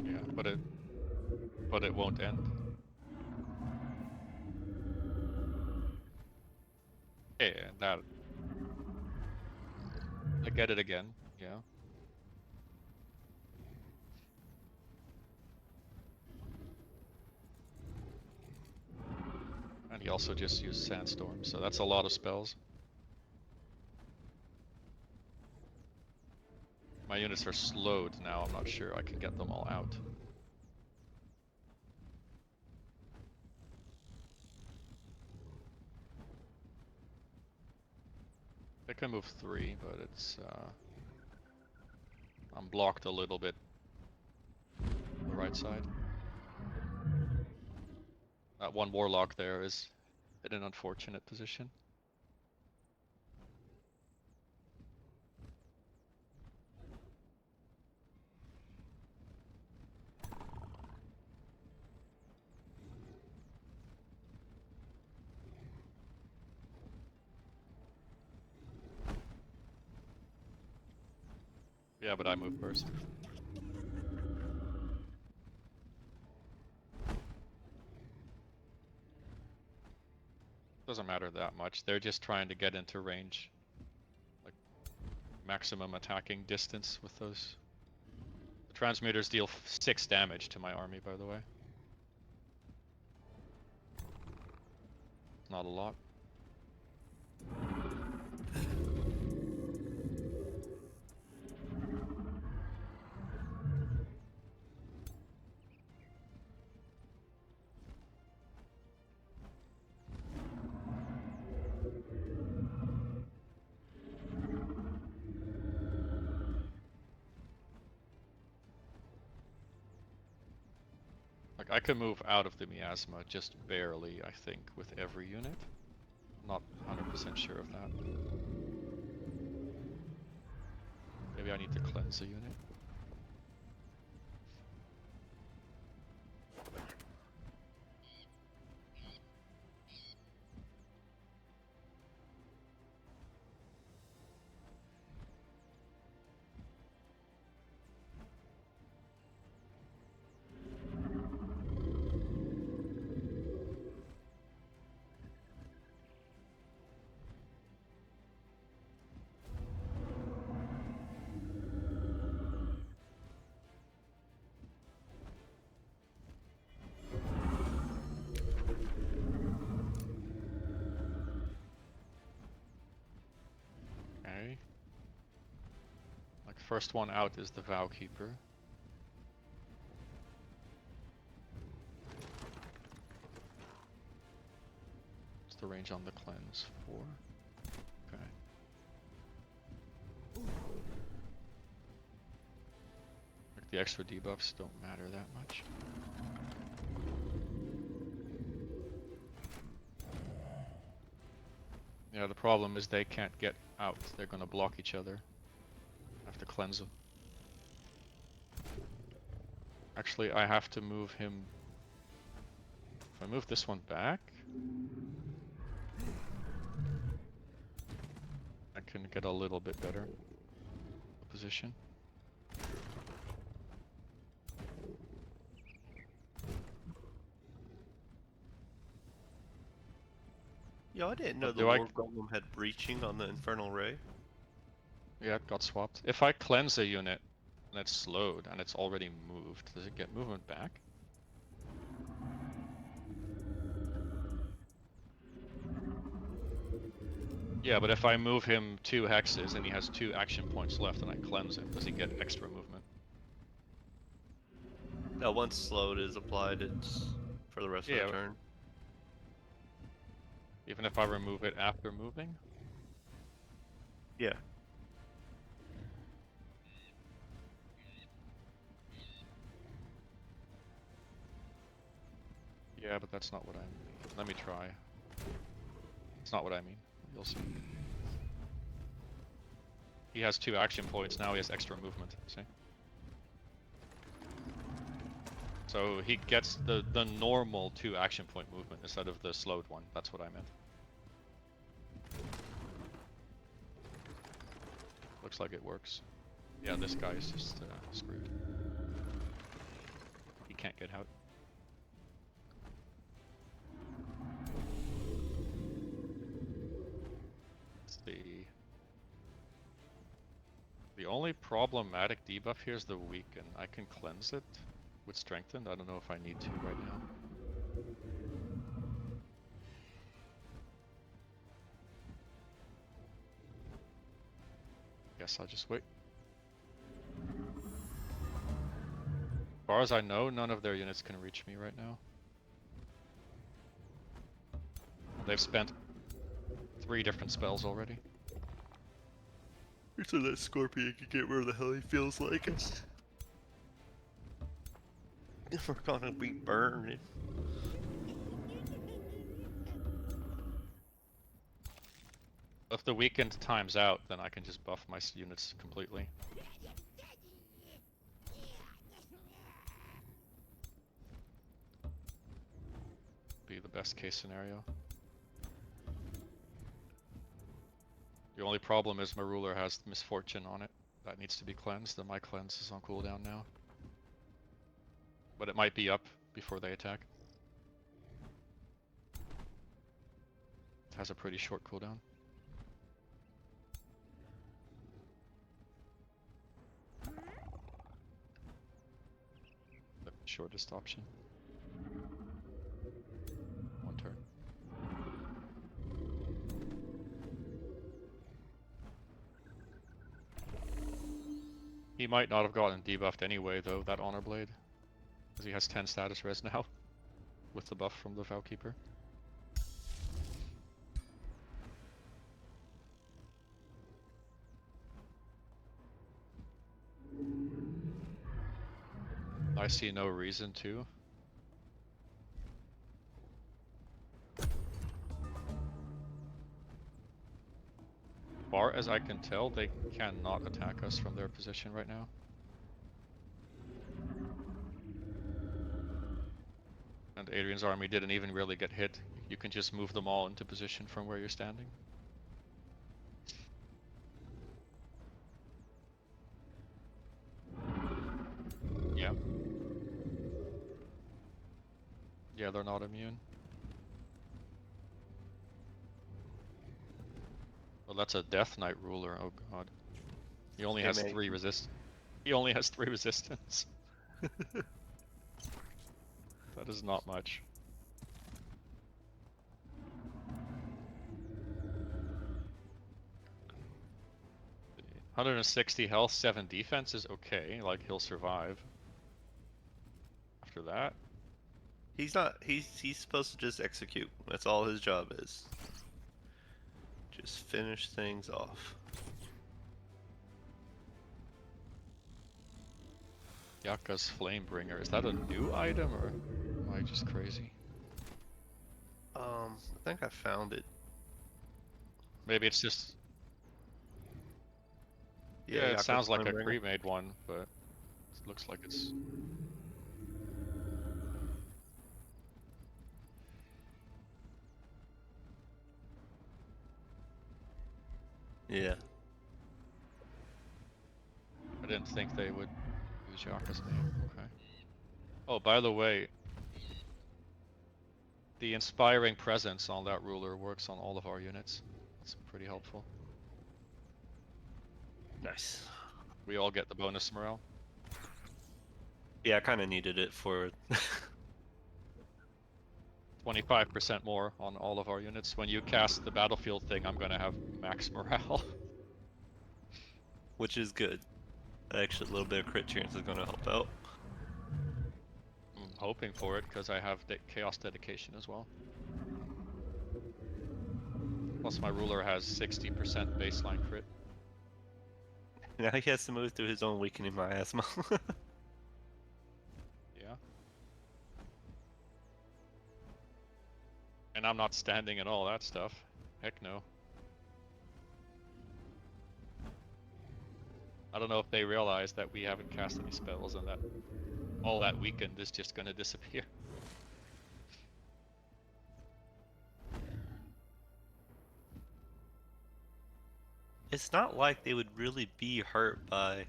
Yeah, but it won't end. Yeah, that I get it again, yeah. And he also just used Sandstorm, so that's a lot of spells. My units are slowed now, I'm not sure I can get them all out. I can move 3, but it's I'm blocked a little bit on the right side. That one warlock there is in an unfortunate position. Yeah, but I move first. Doesn't matter that much. They're just trying to get into range. Like maximum attacking distance with those. The transmuters deal 6 damage to my army, by the way. Not a lot. Like, I can move out of the miasma just barely, I think, with every unit. Not 100% sure of that. Maybe I need to cleanse a unit. Okay. Like, first one out is the Vow Keeper. What's the range on the cleanse? 4. Okay. Like, the extra debuffs don't matter that much. Yeah, the problem is they can't get out. They're gonna block each other. I have to cleanse them. Actually, I have to move him. If I move this one back, I can get a little bit better position. Yo, I didn't know But the do I- Lord Golem had breaching on the Infernal Ray. Yeah, it got swapped. If I cleanse a unit and it's slowed and it's already moved, does it get movement back? Yeah, but if I move him 2 hexes and he has 2 action points left and I cleanse him, does he get extra movement? Now, once slowed is applied, it's for the rest of Yeah. the turn. Even if I remove it after moving? Yeah. Yeah, but that's not what I mean. Let me try. It's not what I mean. You'll see. He has 2 action points, now he has extra movement, see? So he gets the normal 2 action point movement instead of the slowed one. That's what I meant. Looks like it works. Yeah, this guy is just screwed. He can't get out. Let's see. The only problematic debuff here is the weaken. I can cleanse it with strengthened. I don't know if I need to right now. Guess I'll just wait. As far as I know, none of their units can reach me right now. They've spent 3 different spells already. So that Scorpion can get where the hell he feels like it's. We're gonna be burning. If the weekend times out, then I can just buff my units completely. Be the best case scenario. The only problem is my ruler has misfortune on it. That needs to be cleansed, and my cleanse is on cooldown now. But it might be up before they attack. It has a pretty short cooldown. The shortest option. 1 turn. He might not have gotten debuffed anyway, though, that Honor Blade. Because he has 10 status res now. With the buff from the Vow Keeper. I see no reason to. far as I can tell, they cannot attack us from their position right now. And Adrian's army didn't even really get hit. You can just move them all into position from where you're standing. Yeah. Yeah, they're not immune. Well, that's a Death Knight ruler. Oh god. He only has mate. 3 resist. He only has 3 resistance. That is not much. – 160 health, 7 defense is okay. Like, he'll survive. After that, He's not. He's supposed to just execute. That's all his job is. Just finish things off. Yaka's Flamebringer. Is that a new item or am I just crazy? I think I found it. Maybe it's just. Yeah, it Yakuza sounds like a Flamebringer. pre-made one, but it looks like it's. Yeah. I didn't think they would use Yaka's name. Okay. Oh, by the way, the inspiring presence on that ruler works on all of our units. That's pretty helpful. Nice. We all get the bonus morale. Yeah, I kind of needed it for. 25% more on all of our units. When you cast the battlefield thing, I'm gonna have max morale. Which is good. Actually, a little bit of crit chance is gonna help out. I'm hoping for it because I have chaos dedication as well. Plus my ruler has 60% baseline crit. Now he has to move through his own weakening miasma. Yeah. And I'm not standing in all that stuff. Heck no. I don't know if they realize that we haven't cast any spells and that all that weakened is just gonna disappear. It's not like they would really be hurt by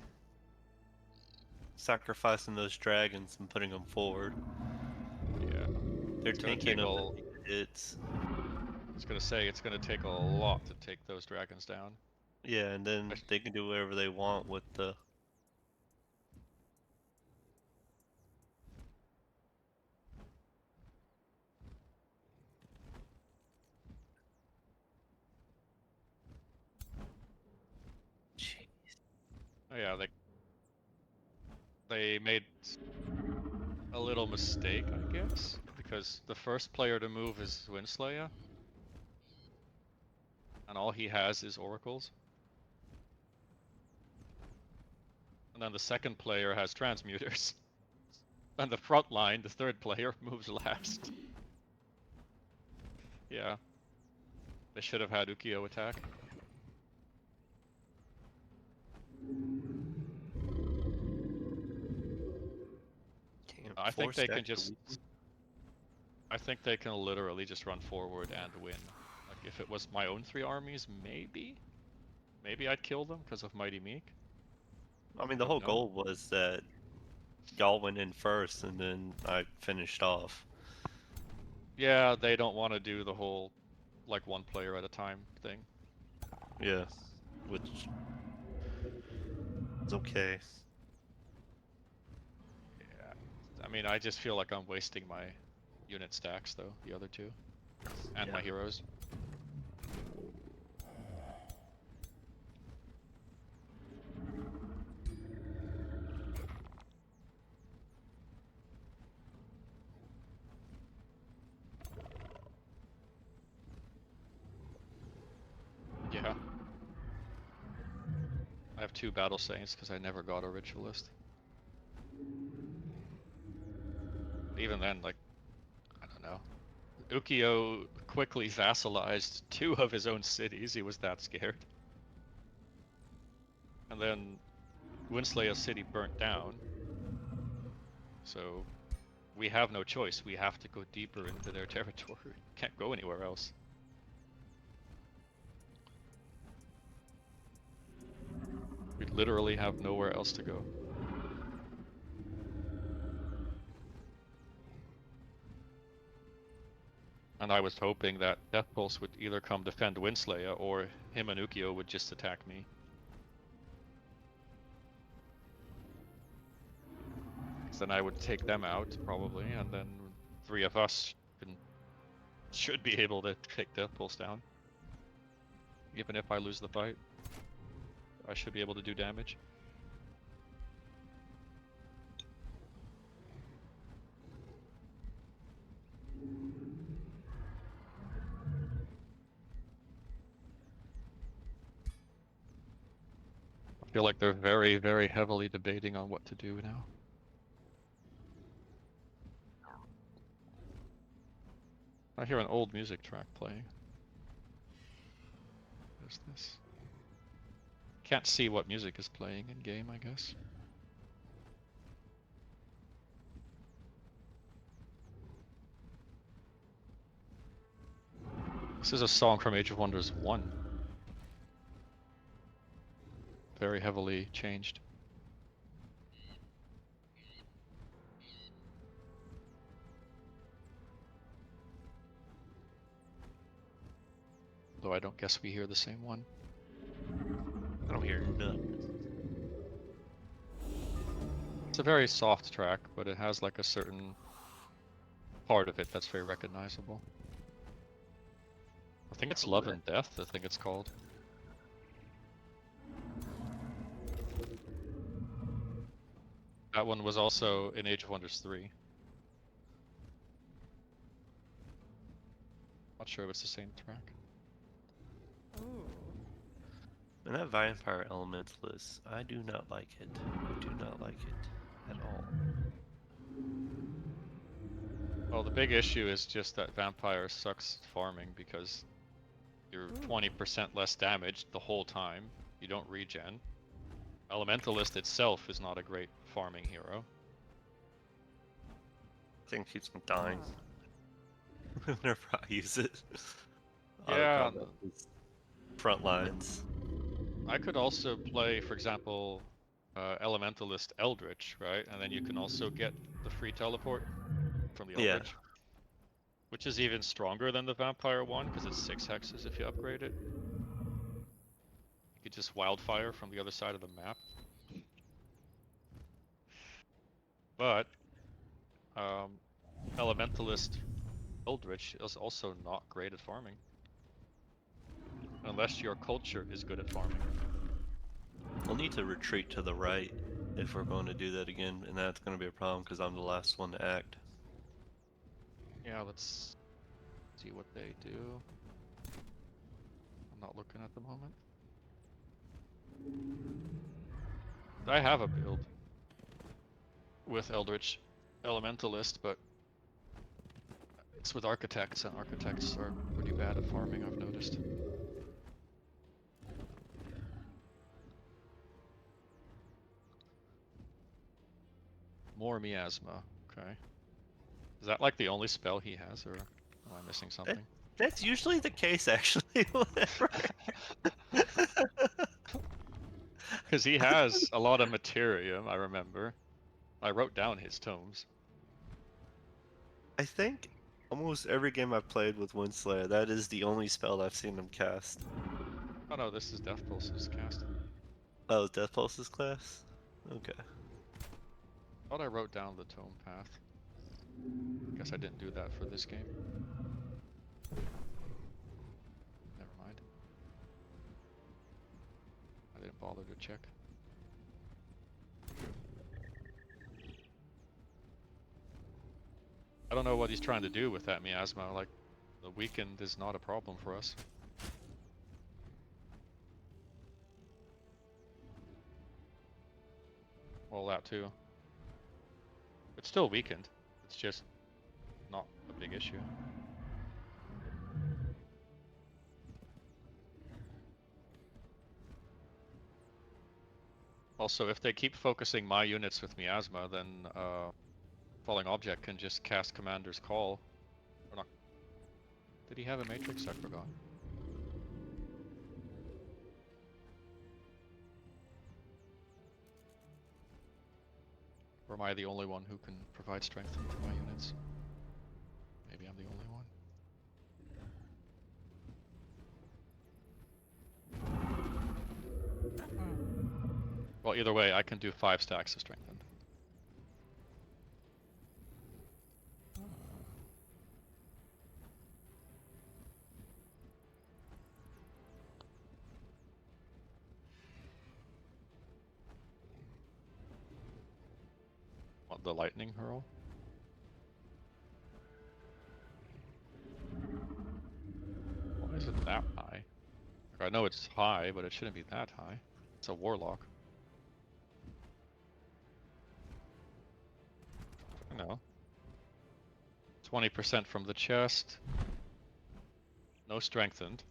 sacrificing those dragons and putting them forward. Yeah. They're It's gonna taking take them hits. I was gonna say, it's gonna take a lot to take those dragons down. Yeah, and then they can do whatever they want with the. Jeez. Oh yeah, they made a little mistake, I guess, because the first player to move is Winslayer, and all he has is oracles. And then the second player has transmuters. And the front line, the third player, moves last. Yeah. They should have had Ukiyo attack. Can't I think force they that can to just. weaken. I think they can literally just run forward and win. Like, if it was my own 3 armies, maybe? Maybe I'd kill them because of Mighty Meek. I mean, the But whole no. goal was that y'all went in first and then I finished off. Yeah, they don't want to do the whole, like, 1 player at a time thing. Yeah, which is okay. Yeah. I mean, I just feel like I'm wasting my unit stacks, though, the other 2. And my Yeah. heroes. Yeah. I have 2 Battle Saints because I never got a Ritualist. Even then, like, I don't know. Ukiyo quickly vassalized 2 of his own cities, he was that scared. And then Winslayer City burnt down. So we have no choice. We have to go deeper into their territory. Can't go anywhere else. We literally have nowhere else to go. And I was hoping that Death Pulse would either come defend Winslayer or him and Ukio would just attack me. Then I would take them out, probably, and then 3 of us should be able to take Death Pulse down. Even if I lose the fight, I should be able to do damage. I feel like they're very, very heavily debating on what to do now. I hear an old music track playing. What's this? Can't see what music is playing in game, I guess. This is a song from Age of Wonders 1. Very heavily changed. Though I don't guess we hear the same one. I don't hear nothing. It's a very soft track, but it has like a certain part of it that's very recognizable. I think it's Love and Death, I think it's called. That one was also in Age of Wonders 3. Not sure if it's the same track. Ooh. And that vampire elementalist, I do not like it. I do not like it at all. Well, the big issue is just that vampire sucks farming because you're 20% less damaged the whole time. You don't regen. Elementalist itself is not a great farming hero. I think keeps me dying whenever I use it. Yeah. Auto-combat is front lines. I could also play, for example, Elementalist Eldritch, right? And then you can also get the free teleport from the Yeah. Eldritch. Which is even stronger than the Vampire one, because it's 6 hexes if you upgrade it. You could just wildfire from the other side of the map. But Elementalist Eldritch is also not great at farming. Unless your culture is good at farming. We'll need to retreat to the right if we're going to do that again, and that's going to be a problem because I'm the last one to act. Yeah, let's see what they do. I'm not looking at the moment. I have a build with Eldritch Elementalist, but it's with Architects, and Architects are pretty bad at farming, I've noticed. More Miasma, okay. Is that like the only spell he has, or am I missing something? That's usually the case, actually. Whenever. Because he has a lot of Materium, I remember. I wrote down his tomes. I think almost every game I've played with Windslayer, that is the only spell I've seen him cast. Oh no, this is Death Pulse's cast. Oh, Death Pulse's class? Okay. Thought I wrote down the tome path. Guess I didn't do that for this game. Never mind. I didn't bother to check. I don't know what he's trying to do with that miasma. Like, the weekend is not a problem for us. Well, that too. It's still weakened. It's just not a big issue. Also, if they keep focusing my units with miasma, then falling object can just cast Commander's Call. Or not. Did he have a matrix? I forgot. Or am I the only one who can provide strength to my units? Maybe I'm the only one. Well, either way, I can do 5 stacks of strengthened. What, the lightning hurl? Why is it that high? Like, I know it's high, but it shouldn't be that high. It's a warlock. No. 20% from the chest. No strengthened.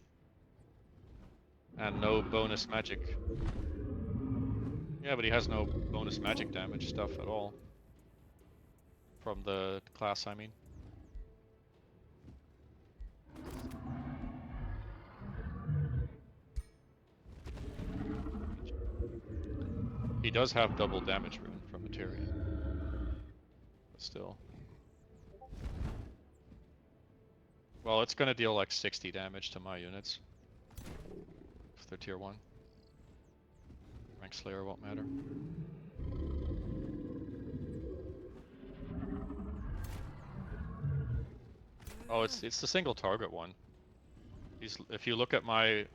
And no bonus magic. Yeah, but he has no bonus magic damage stuff at all. From the class, I mean. He does have double damage rune from Materia. But still. Well, it's gonna deal like 60 damage to my units. If they're tier 1. Rank Slayer won't matter. Oh, it's the single target one. If you look at my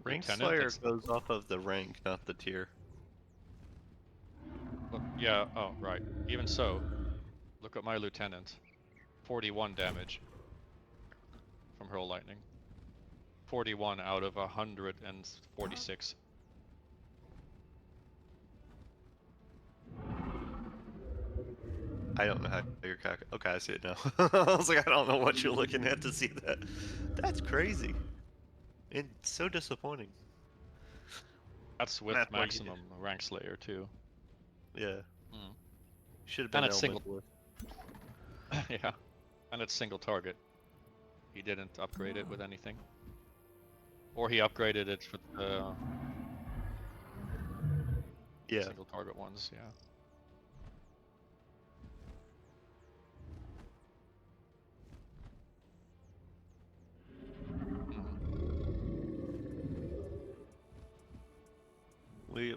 Rank lieutenant, Slayer it's- goes off of the rank, not the tier. Look, yeah, oh, right. Even so, look at my lieutenant. 41 damage from Hurl Lightning. 41 out of 146. I don't know how you're calculating. Okay, I see it now. I was like, I don't know what you're looking at to see that. That's crazy. And so disappointing. That's with That's why you maximum rank slayer too. Yeah. Hmm. Should have been And it's single. elementalist. Yeah. And it's single target. He didn't upgrade it with anything. Or he upgraded it with the Yeah. single target ones, yeah. We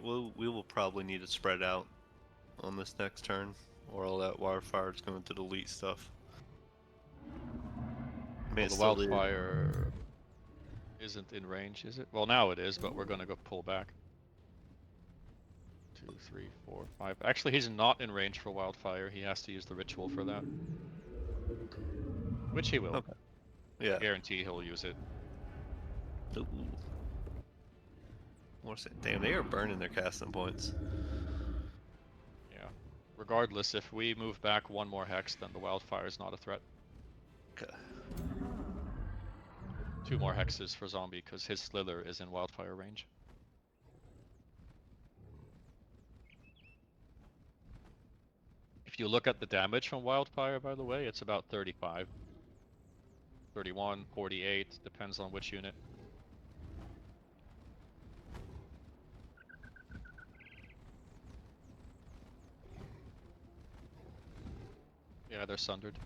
will probably need to spread out on this next turn, or all that wildfire is going to delete stuff. I mean, Well, it's the still there. wildfire isn't in range, is it? Well, now it is, but we're gonna go pull back. 2, 3, 4, 5. Actually, he's not in range for wildfire. He has to use the ritual for that. Which he will. Okay. Yeah. Guarantee he'll use it. Ooh. Damn, they are burning their casting points. Yeah. Regardless, if we move back 1 more hex, then the wildfire is not a threat. Okay. 2 more hexes for zombie, because his slither is in wildfire range. If you look at the damage from wildfire, by the way, it's about 35. 31, 48, depends on which unit. Yeah, they're sundered.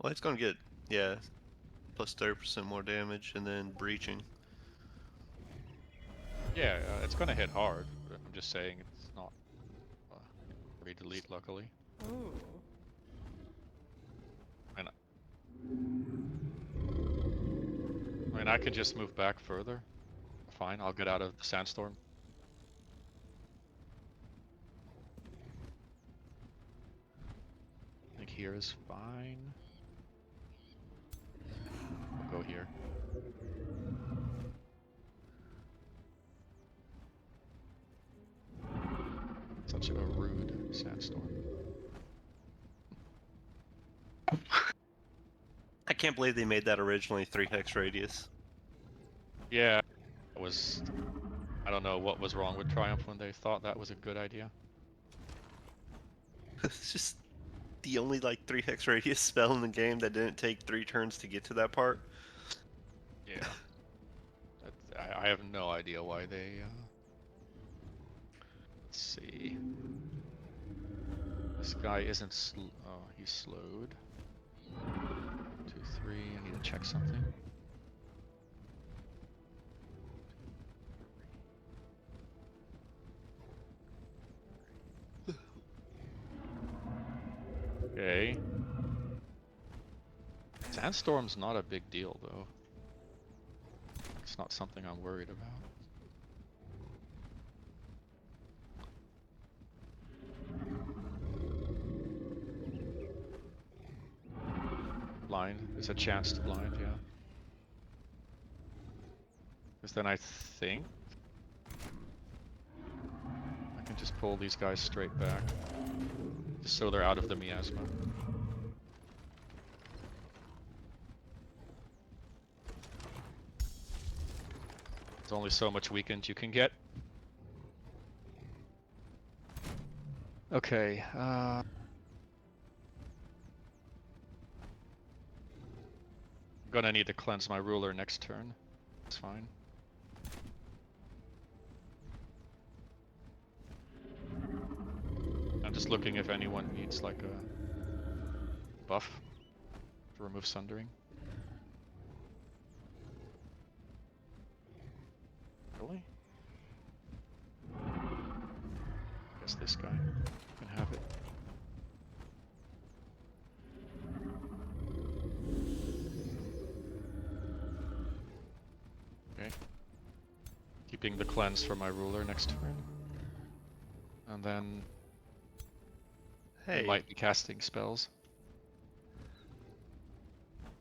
Well, it's going to get, yeah, plus 30% more damage, and then breaching. Yeah, it's gonna hit hard. But I'm just saying it's not re-delete, luckily. Ooh. I mean, I can just move back further. Fine, I'll get out of the sandstorm. I think here is fine. I'll go here. Such a rude sandstorm. I can't believe they made that originally 3 hex radius. Yeah, I don't know what was wrong with Triumph when they thought that was a good idea. It's just the only like 3 hex radius spell in the game that didn't take 3 turns to get to that part. Yeah. I have no idea why they. Let's see. This guy isn't oh, he's slowed. 2, 3. I need to check something. Okay. Sandstorm's not a big deal though. It's not something I'm worried about. Blind. There's a chance to blind, yeah. Because then I think I can just pull these guys straight back. Just so they're out of the miasma. There's only so much weakened you can get. Okay, gonna need to cleanse my ruler next turn. It's fine. I'm just looking if anyone needs like a buff to remove sundering. Really? Guess this guy can have it. Okay. Keeping the cleanse for my ruler next turn. And then Hey, I might be casting spells.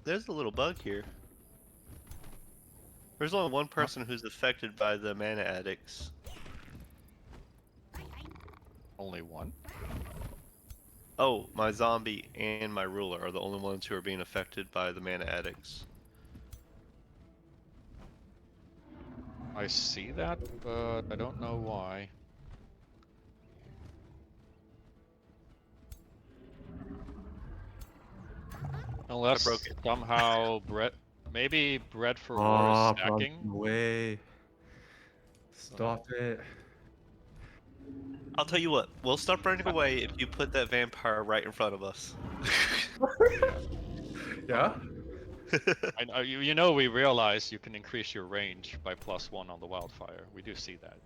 there's a little bug here. There's only one person who's affected by the mana addicts. Only one? Oh, my zombie and my ruler are the only ones who are being affected by the mana addicts. I see that, but I don't know why. Unless broke it. somehow maybe bread for war Oh, is stacking. no way. Stop it. I'll tell you what, we'll stop running away if you put that vampire right in front of us. Yeah? I know you know we realize you can increase your range by +1 on the wildfire. We do see that.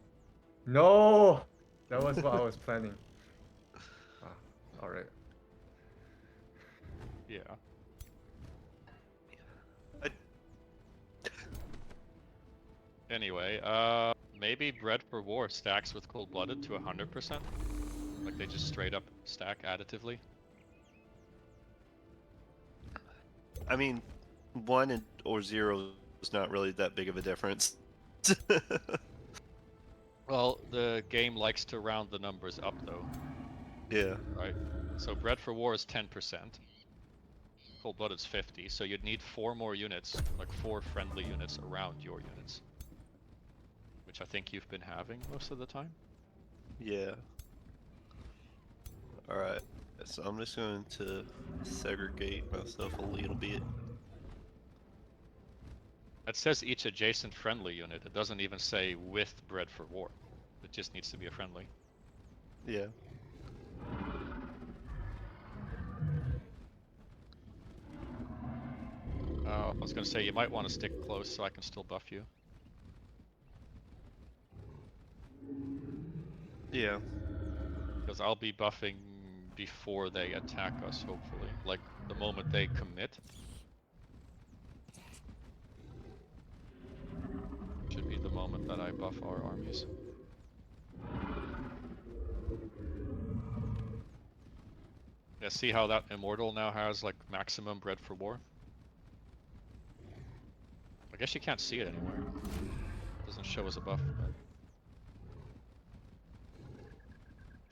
No! That was what I was planning. Ah, alright. Yeah. Anyway, maybe bread for war stacks with cold-blooded to 100%. Like they just straight up stack additively. I mean, 1 or 0 is not really that big of a difference. Well, the game likes to round the numbers up though, Yeah. right? So bread for war is 10%. Cold-blooded's 50, so you'd need 4 more units, like 4 friendly units around your units. Which I think you've been having most of the time. Yeah. Alright, so I'm just going to segregate myself a little bit. It says each adjacent friendly unit. It doesn't even say with bread for war. It just needs to be a friendly. Yeah. I was gonna say you might want to stick close so I can still buff you. Yeah. Because I'll be buffing before they attack us, hopefully. Like, the moment they commit. Should be the moment that I buff our armies. Yeah, see how that Immortal now has, like, maximum bread for war? I guess you can't see it anywhere. It doesn't show as a buff, but...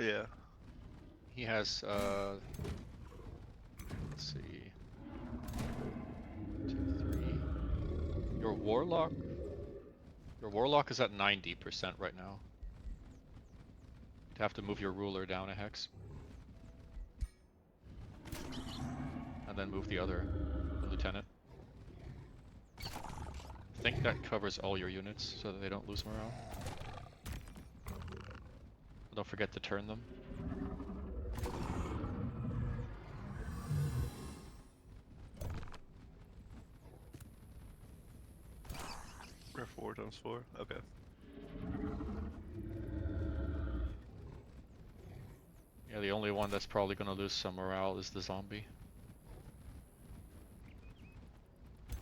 Yeah. He has, let's see, 2, 3. Your warlock Your warlock is at 90% right now. You'd have to move your ruler down a hex. And then move the other, the lieutenant. I think that covers all your units so that they don't lose morale. Don't forget to turn them. Or 4 times 4. Okay. Yeah, the only one that's probably gonna lose some morale is the zombie. I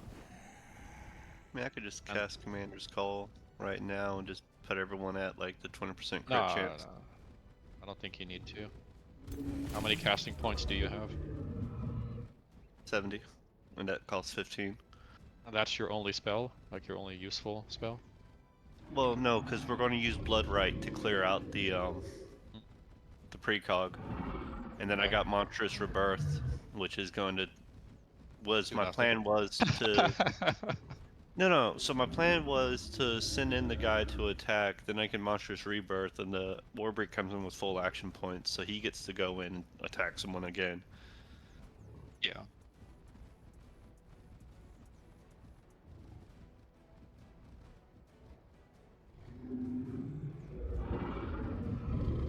mean, I could just cast Commander's Call right now and just put everyone at like the 20% crit No, chance. no. I don't think you need to. How many casting points do you have? 70. And that costs 15. And that's your only spell? Like your only useful spell? Well, no, because we're going to use Blood Right to clear out the precog. And then I Okay. got Monstrous Rebirth, which is going to... Was Do my nothing. plan was to... No, so my plan was to send in the guy to attack, then I can Monstrous Rebirth, and the Warbreak comes in with full action points, so he gets to go in and attack someone again. Yeah.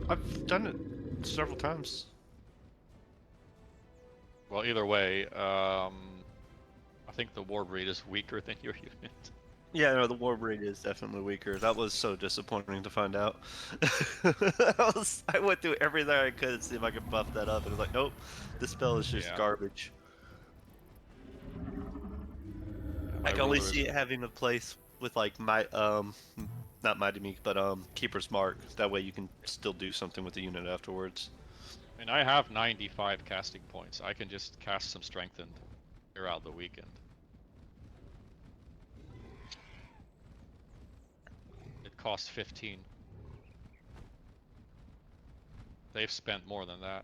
I've done it several times. Well, either way, I think the war breed is weaker than your unit. Yeah, no, the Warbreak is definitely weaker. That was so disappointing to find out. I went through everything I could to see if I could buff that up, and it was like, nope, this spell is just Yeah. garbage. My I can only ruler is- see it having a place with like my not Mighty Meek, but Keeper's Mark. That way you can still do something with the unit afterwards. I mean, I have 95 casting points. I can just cast some Strengthened throughout the weekend. It costs 15. They've spent more than that.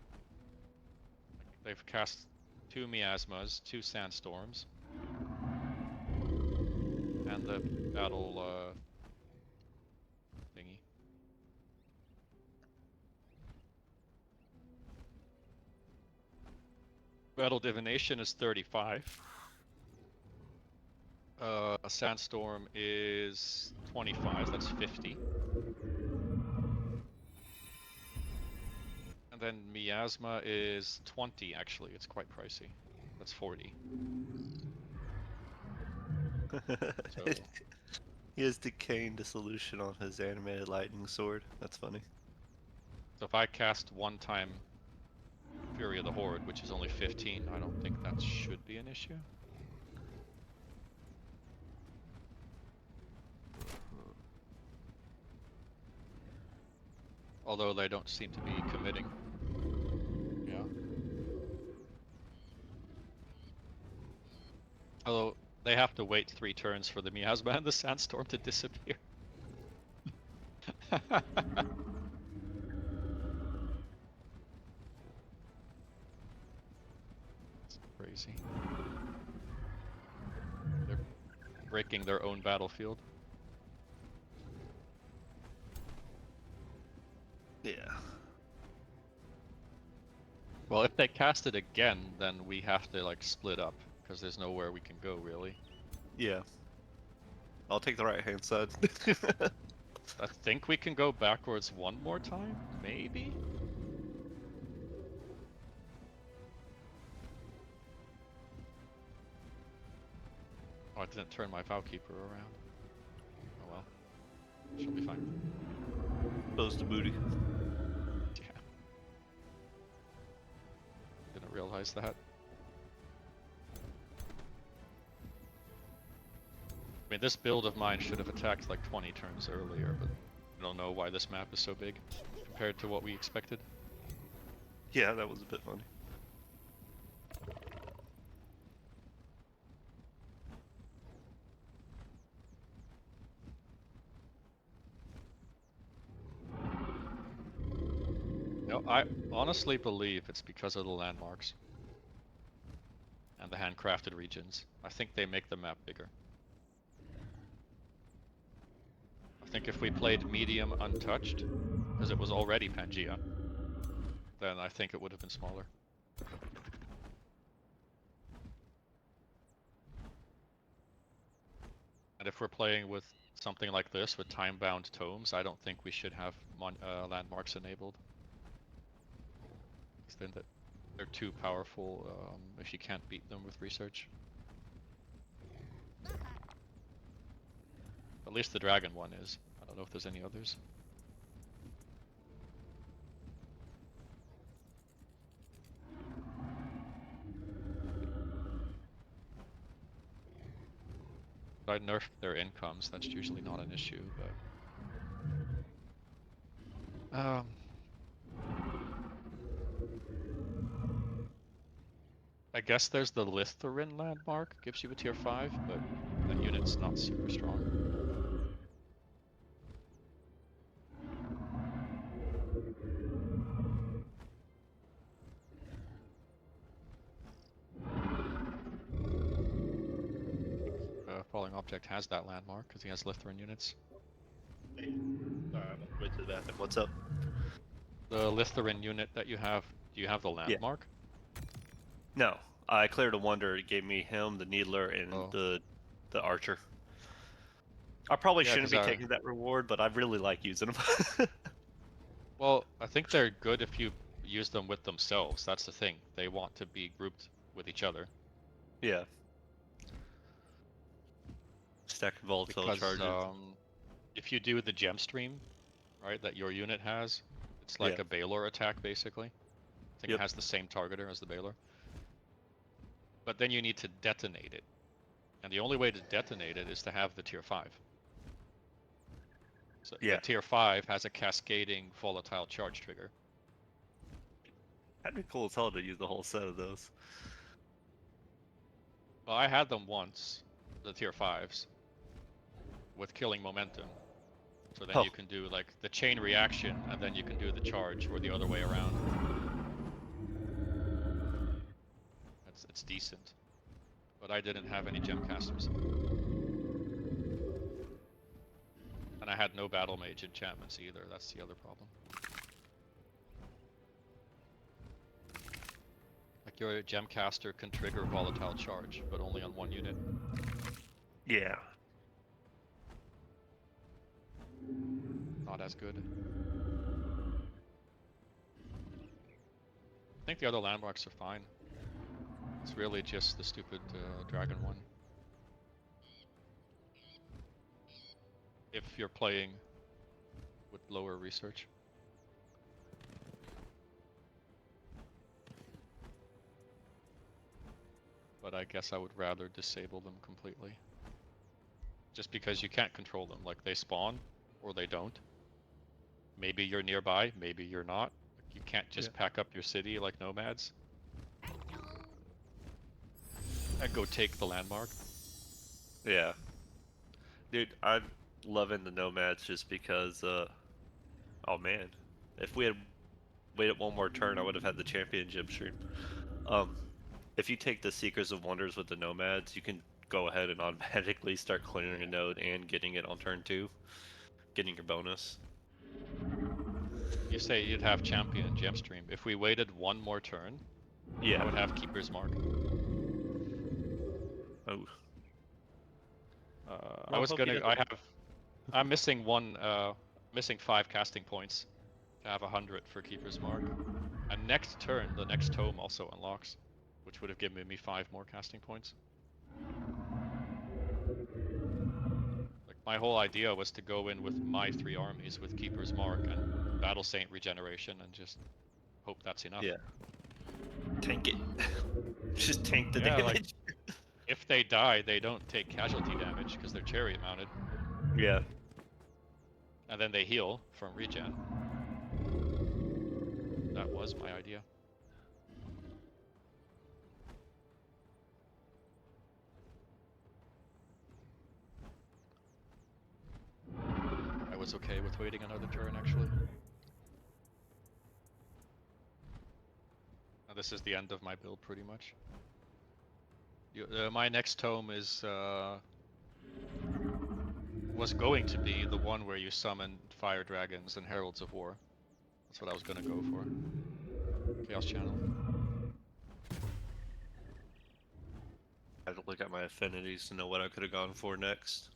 They've cast 2 miasmas, 2 sandstorms, and the battle thingy. Battle divination is 35. A sandstorm is 25. That's 50. And then miasma is 20. Actually, it's quite pricey. That's 40. So He has Decaying Dissolution on his animated lightning sword. That's funny. if I cast one time Fury of the Horde, which is only 15, I don't think that should be an issue. Although they don't seem to be committing. Yeah. Although they have to wait 3 turns for the miasma and the sandstorm to disappear. It's crazy. They're breaking their own battlefield. Yeah. Well, if they cast it again, then we have to like split up because there's nowhere we can go really. Yeah. I'll take the right hand side. I think we can go backwards one more time, maybe? Oh, I didn't turn my Vowkeeper around. Oh well. She'll be fine. Close the booty. Yeah. Didn't realize that. I mean, this build of mine should have attacked like 20 turns earlier, but I don't know why this map is so big compared to what we expected. Yeah, that was a bit funny. No, I honestly believe it's because of the landmarks and the handcrafted regions. I think they make the map bigger. I think if we played medium untouched, because it was already Pangea, then I think it would have been smaller. And if we're playing with something like this, with time-bound tomes, I don't think we should have landmarks enabled. 'Cause then they're too powerful if you can't beat them with research. At least the dragon one is. I don't know if there's any others. If I nerf their incomes, that's usually not an issue, but... I guess there's the Lithuanian landmark, gives you a tier 5, but that unit's not super strong. Falling Object has that landmark because he has Lithuanian units. Sorry, I'm on the way to the bathroom. What's up? The Lithuanian unit that you have, do you have the landmark? No, I cleared a wonder. It gave me him, the Needler, and Oh. the Archer. I probably Yeah, shouldn't 'cause be taking that reward, but I really like using them. Well, I think they're good if you use them with themselves. That's the thing. They want to be grouped with each other. Yeah. Stack of volatile Because charges. if you do the gem stream, right, that your unit has, it's like Yeah. a Baylor attack basically. I think Yep. it has the same targeter as the Baylor. But then you need to detonate it. And the only way to detonate it is to have the tier 5. So Yeah. the tier 5 has a cascading volatile charge trigger. That'd be cool as hell to use the whole set of those. Well, I had them once, the tier 5s, with killing momentum. So then you can do like the chain reaction, and then you can do the charge, or the other way around. It's decent. But I didn't have any gem casters. And I had no battle mage enchantments either, that's the other problem. Like your gem caster can trigger volatile charge, but only on one unit. Yeah. Not as good. I think the other landmarks are fine. It's really just the stupid dragon one. If you're playing with lower research. But I guess I would rather disable them completely. Just because you can't control them, like they spawn or they don't. Maybe you're nearby, maybe you're not. You can't just pack up your city like nomads. And go take the landmark. Yeah. Dude, I'm loving the Nomads just because, oh man. If we had waited one more turn, I would have had the champion gem stream. If you take the Seekers of Wonders with the Nomads, you can go ahead and automatically start clearing a node and getting it on turn 2. Getting your bonus. You say you'd have champion and gem stream. If we waited one more turn, I would have Keeper's Mark. Oh. I was gonna. I'm missing one. Missing 5 casting points to have 100 for Keeper's Mark. And next turn, the next tome also unlocks, which would have given me 5 more casting points. Like my whole idea was to go in with my 3 armies with Keeper's Mark and Battle Saint regeneration and just hope that's enough. Yeah. Tank it. Just tank the Yeah, damage. like, if they die, they don't take casualty damage because they're chariot mounted. Yeah. And then they heal from regen. That was my idea. I was okay with waiting another turn, actually. Now this is the end of my build, pretty much. My next tome is was going to be the one where you summon fire dragons and heralds of war. That's what I was gonna go for. Chaos Channel. I had to look at my affinities to know what I could have gone for next.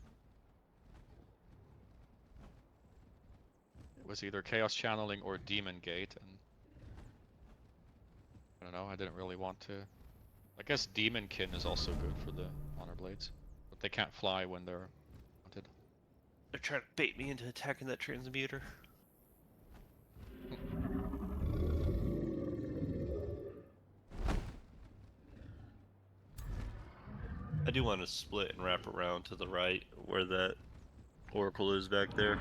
It was either Chaos Channeling or Demon Gate, and I don't know, I didn't really want to. I guess Demonkin is also good for the Honor Blades, but they can't fly when they're wanted. They're trying to bait me into attacking that transmuter. I do want to split and wrap around to the right where that oracle is back there.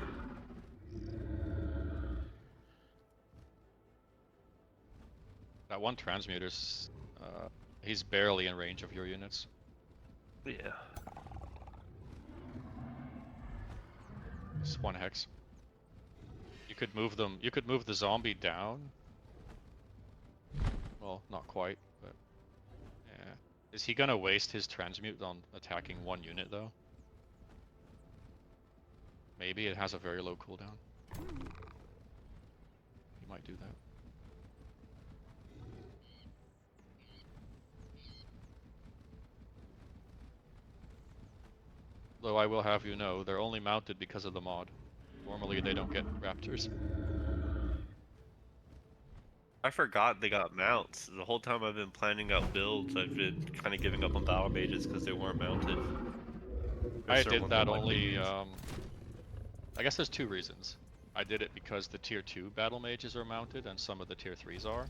That one transmuter's, he's barely in range of your units. Yeah. It's one hex. You could move them. You could move the zombie down. Well, not quite, but yeah. Is he gonna waste his transmute on attacking one unit though? Maybe it has a very low cooldown. He might do that. Though I will have you know, they're only mounted because of the mod. Normally they don't get raptors. I forgot they got mounts. The whole time I've been planning out builds, I've been kind of giving up on battle mages because they weren't mounted. I did that only, I guess there's two reasons. I did it because the tier 2 battle mages are mounted and some of the tier 3s are.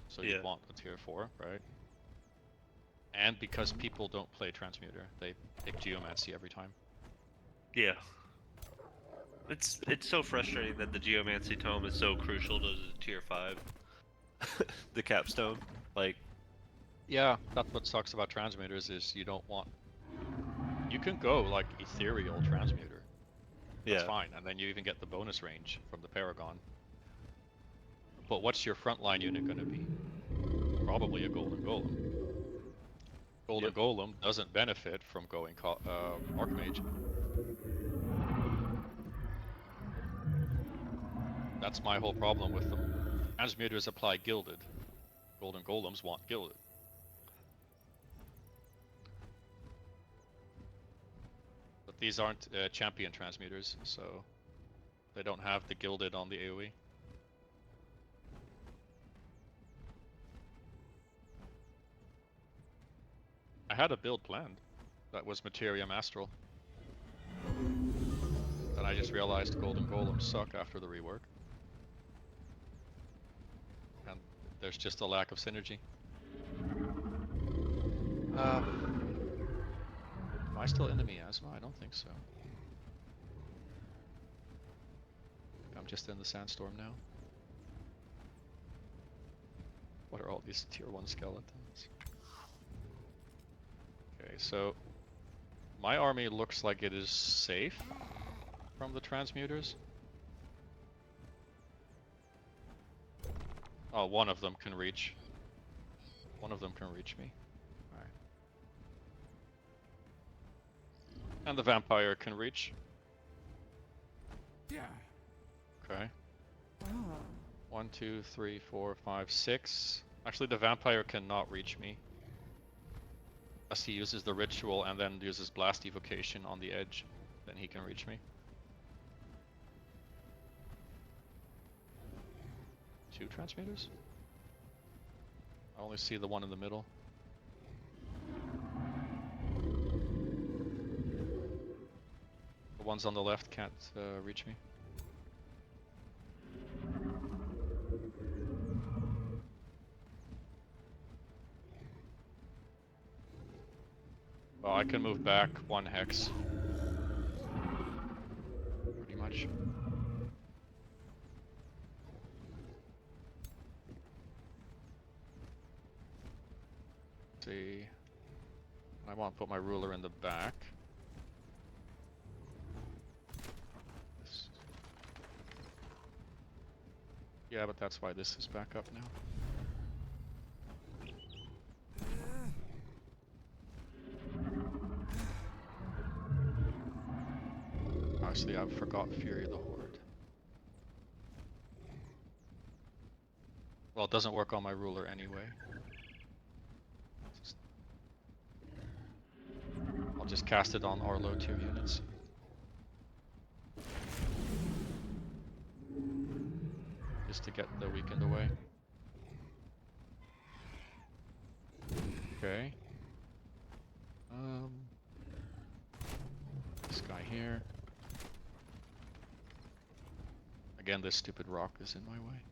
So you want a tier 4, right? And because people don't play Transmuter, they pick Geomancy every time. Yeah. It's so frustrating that the Geomancy tome is so crucial to the tier 5. The capstone. Like, yeah, that's what sucks about Transmuters is you don't want... You can go like Ethereal Transmuter. That's fine, and then you even get the bonus range from the Paragon. But what's your frontline unit gonna be? Probably a Golden Golem. Golden Golem doesn't benefit from going Archmage. That's my whole problem with them. Transmuters apply Gilded. Golden Golems want Gilded. But these aren't champion transmuters, so they don't have the Gilded on the AoE. I had a build planned that was Materium Astral. Then I just realized Golden Golems suck after the rework. And there's just a lack of synergy. Am I still into Miasma? I don't think so. I'm just in the Sandstorm now. What are all these tier 1 skeletons? Okay, so my army looks like it is safe from the transmuters. Oh, one of them can reach. One of them can reach me. Alright. And the vampire can reach. Yeah. Okay. Oh. 1, 2, 3, 4, 5, 6. Actually, the vampire cannot reach me. Unless he uses the ritual and then uses Blast Evocation on the edge, then he can reach me. 2 transmuters? I only see the one in the middle. The ones on the left can't reach me. Well, I can move back 1 hex. Pretty much. Let's see. I want to put my ruler in the back. Yeah, but that's why this is back up now. actually, I forgot Fury of the Horde. Well, it doesn't work on my ruler anyway. I'll just cast it on our low tier units. Just to get the weakened away. Okay. This guy here. Again, this stupid rock is in my way.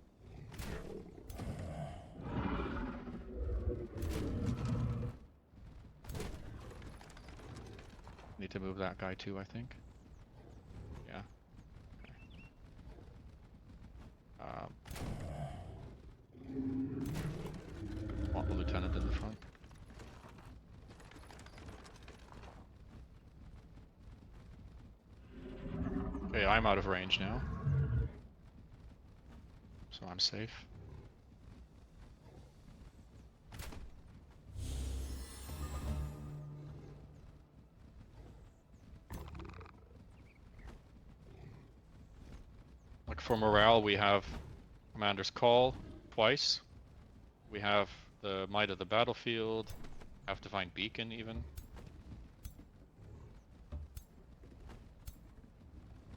Need to move that guy too, I think. Yeah. Okay. Want the lieutenant in the front. Okay, I'm out of range now. So I'm safe. Like for morale, we have Commander's Call twice. We have the Might of the Battlefield, have Divine Beacon even.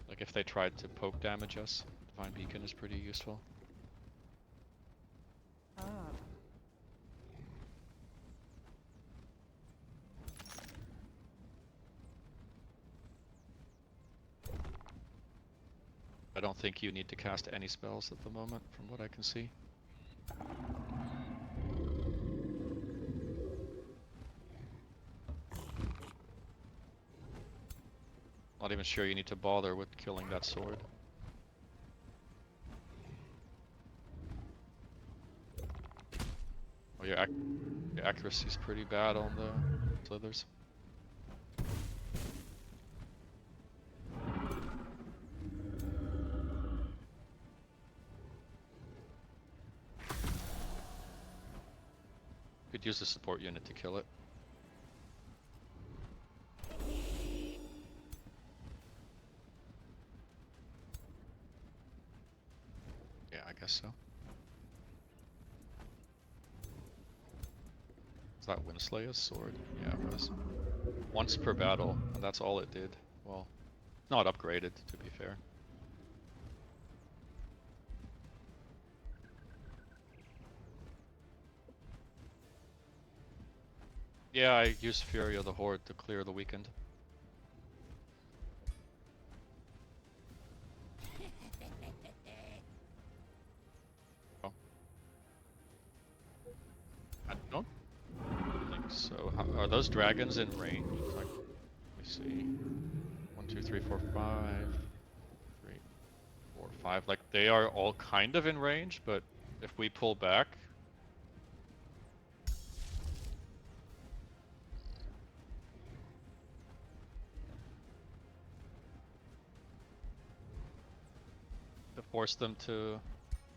Like if they tried to poke damage us, Divine Beacon is pretty useful. Ah. I don't think you need to cast any spells at the moment, from what I can see. Not even sure you need to bother with killing that sword. Oh, your accuracy is pretty bad on the slithers. Could use the support unit to kill it. Yeah, I guess so. Is that Winslayer's sword? Yeah, it was. Once per battle, and that's all it did. Well, not upgraded, to be fair. Yeah, I used Fury of the Horde to clear the weakened. Oh. I don't think so. Are those dragons in range? Like, let me see. 1, 2, 3, 4, 5. 3, 4, 5. Like, they are all kind of in range, but if we pull back, to force them to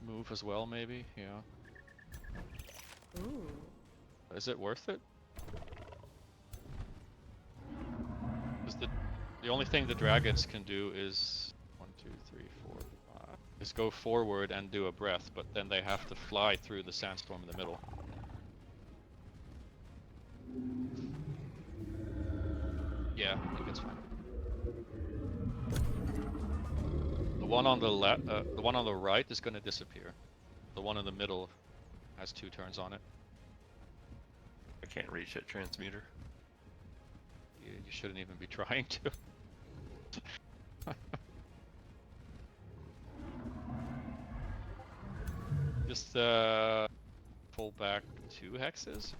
move as well, maybe? Yeah. Ooh. Is it worth it? Because the only thing the dragons can do is 1, 2, 3, 4, 5. Is go forward and do a breath, but then they have to fly through the sandstorm in the middle. Yeah, I think it's fine. The one on the the one on the right is going to disappear. The one in the middle has 2 turns on it. I can't reach that transmuter. You shouldn't even be trying to. Just pull back 2 hexes.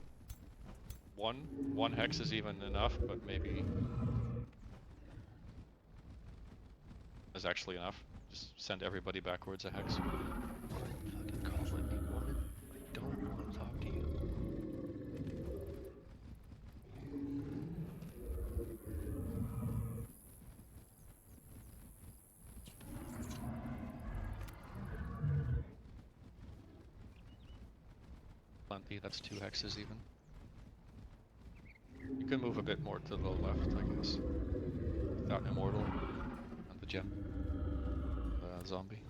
One hex is even enough, but maybe is actually enough. Just send everybody backwards a hex. Fucking calling me, woman. I don't want to talk to you. Plenty, that's 2 hexes even. You can move a bit more to the left, I guess. Without Immortal and the gem. Zombie.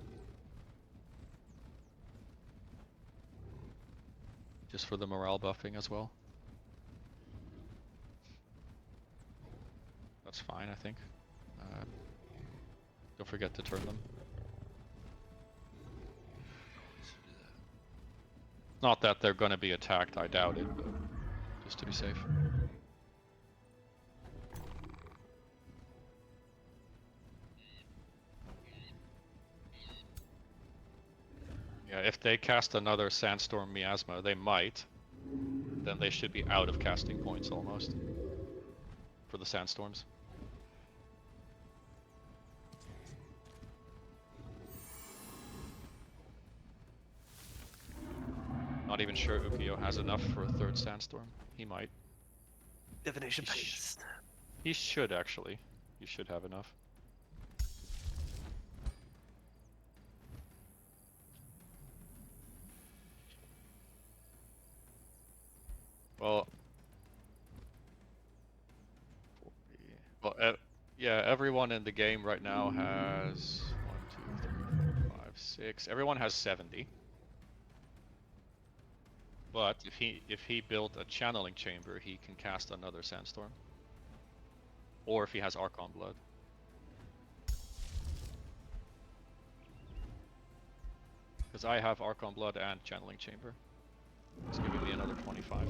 Just for the morale buffing as well. That's fine, I think. Don't forget to turn them. Not that they're gonna be attacked, I doubt it, but just to be safe. Yeah, if they cast another Sandstorm Miasma, they might. Then they should be out of casting points almost. For the Sandstorms. Not even sure Ukio has enough for a third Sandstorm. He might. Divination He paste. He should actually. He should have enough. Well, yeah, everyone in the game right now has 1, 2, 3, 4, 5, 6. Everyone has 70. But if he built a channeling chamber, he can cast another Sandstorm. Or if he has Archon Blood. Because I have Archon Blood and channeling chamber. It's giving me another 25.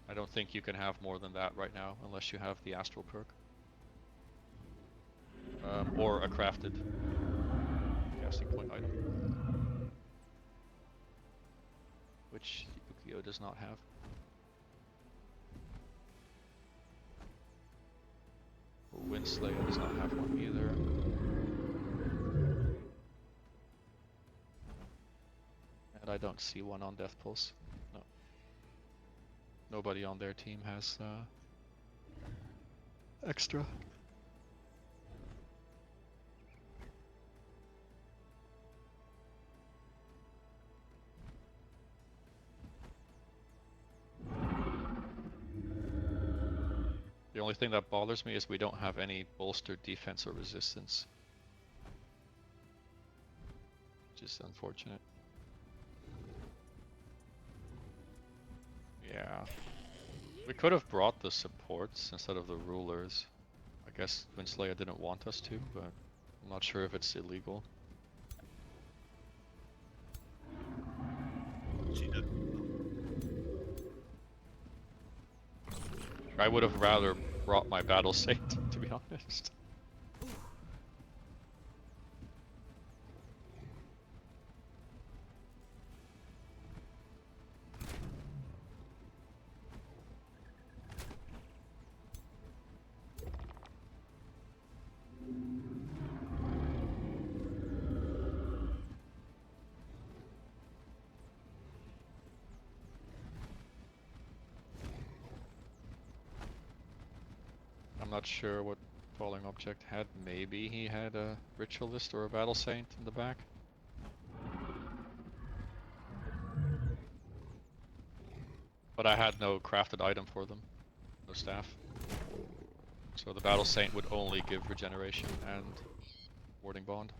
I don't think you can have more than that right now, unless you have the Astral perk. Or a crafted casting point item. Which Ukio does not have. Windslayer does not have one either. And I don't see one on Death Pulse. No. Nobody on their team has extra. The only thing that bothers me is we don't have any bolstered defense or resistance. Which is unfortunate. Yeah. We could have brought the supports instead of the rulers. I guess Windslayer didn't want us to, but I'm not sure if it's illegal. She did. I would have rather brought my battle saint, to be honest. I'm not sure what falling object had. Maybe he had a ritualist or a battle saint in the back. But I had no crafted item for them. No staff. So the battle saint would only give regeneration and warding bond.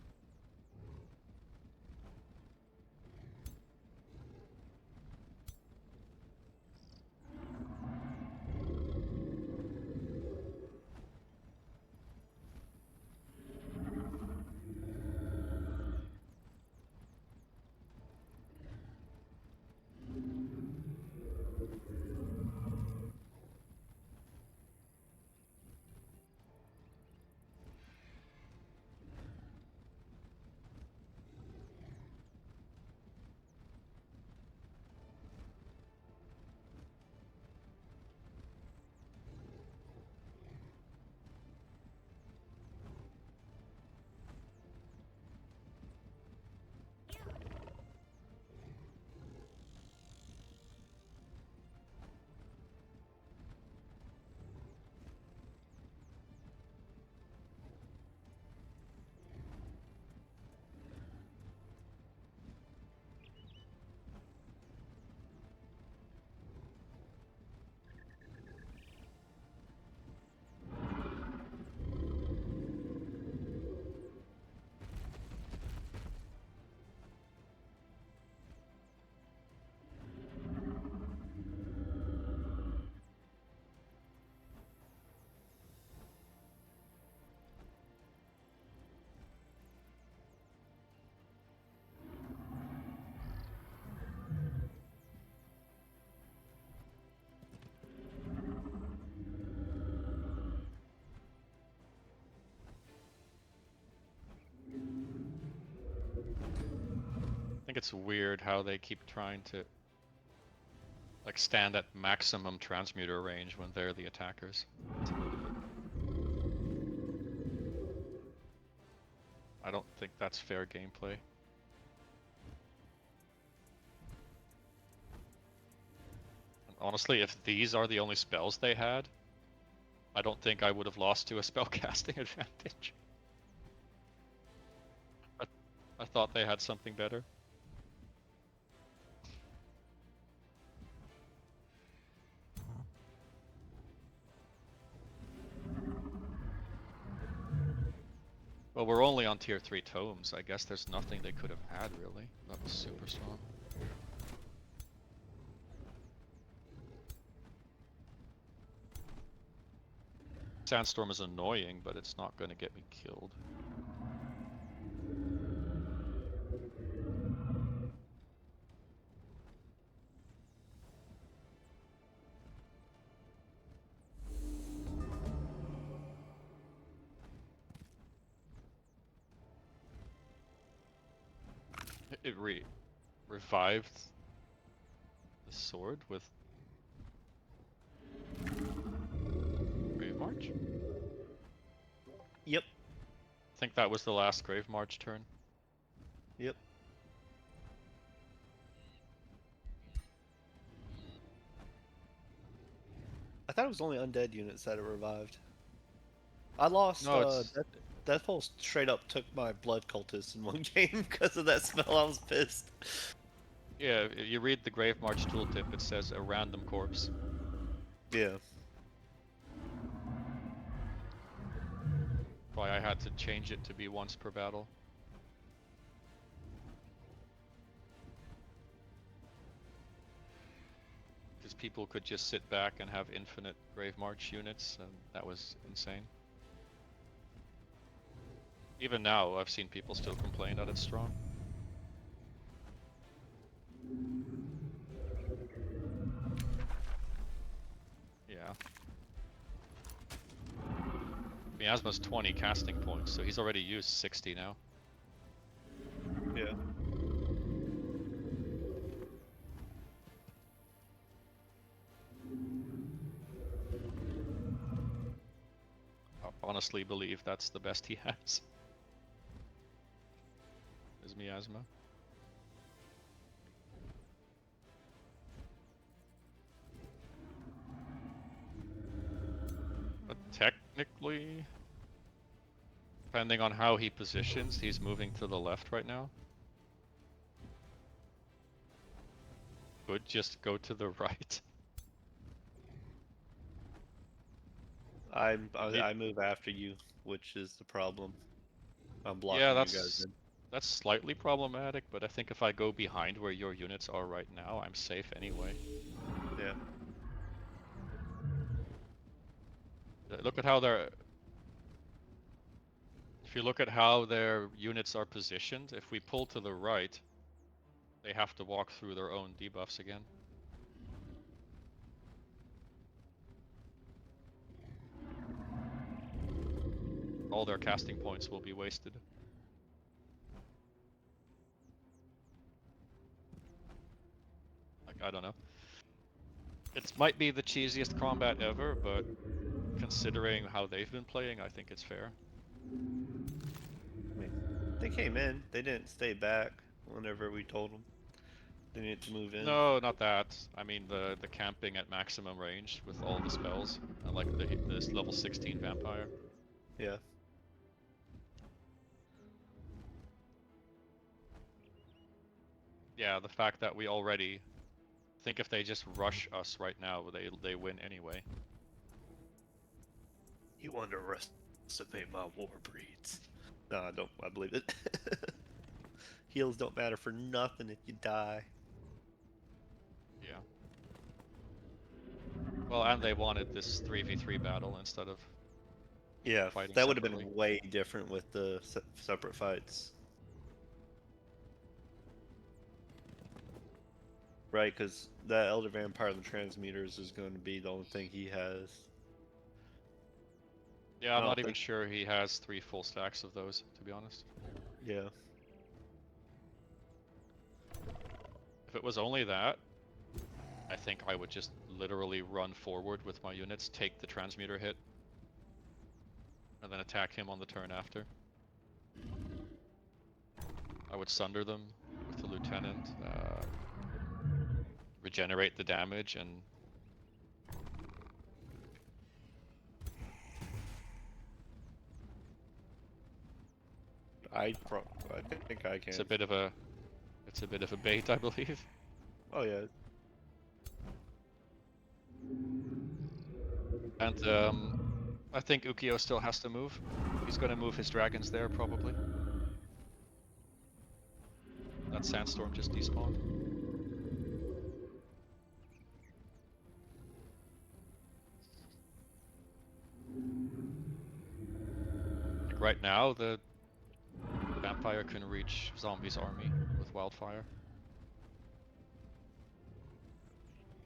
think it's weird how they keep trying to like stand at maximum transmuter range when they're the attackers. I don't think that's fair gameplay. And honestly, if these are the only spells they had, I don't think I would have lost to a spellcasting advantage. I thought they had something better. Well, we're only on tier 3 tomes. I guess there's nothing they could have had, really. That was super strong. Sandstorm is annoying, but it's not going to get me killed. It revived the sword with Grave March? Yep. I think that was the last Grave March turn. Yep. I thought it was only undead units that it revived. I lost. No, it's That Pulse straight up took my blood cultist in one game because of that spell. I was pissed. yeah. You read the Grave March tooltip. It says a random corpse. Yeah. Why I had to change it to be once per battle. Because people could just sit back and have infinite Grave March units, and that was insane. Even now, I've seen people still complain that it's strong. Yeah. Miasma's 20 casting points, so he's already used 60 now. Yeah. I honestly believe that's the best he has. Is Miasma. But technically, depending on how he positions, he's moving to the left right now. Could just go to the right. I move after you, which is the problem. I'm blocking Yeah, you guys in. that's slightly problematic, but I think if I go behind where your units are right now, I'm safe anyway. Yeah. Look at how they're... If you look at how their units are positioned, if we pull to the right, they have to walk through their own debuffs again. All their casting points will be wasted. Like, I don't know. It might be the cheesiest combat ever, but considering how they've been playing, I think it's fair. I mean, they came in. They didn't stay back whenever we told them. They needed to move in. No, not that. I mean the camping at maximum range with all the spells, and like this level 16 vampire. Yeah. Yeah, the fact that we already think if they just rush us right now, they win anyway. You underestimate my war breeds. No, I don't. I believe it. Heals don't matter for nothing if you die. Yeah. Well, and they wanted this 3v3 battle instead of Yeah, fighting that would have separately. been way different with the separate fights. Right, because that Elder Vampire of the Transmuters is going to be the only thing he has. Yeah, I I'm don't not even think- sure he has 3 full stacks of those, to be honest. Yeah. If it was only that, I think I would just literally run forward with my units, take the transmuter hit, and then attack him on the turn after. I would sunder them with the lieutenant, regenerate the damage, and I think I can. it's a bit of a bait, I believe. Oh yeah. And I think Ukio still has to move. He's gonna move his dragons there probably. That sandstorm just despawned. Like right now, the vampire can reach Zombie's army with wildfire.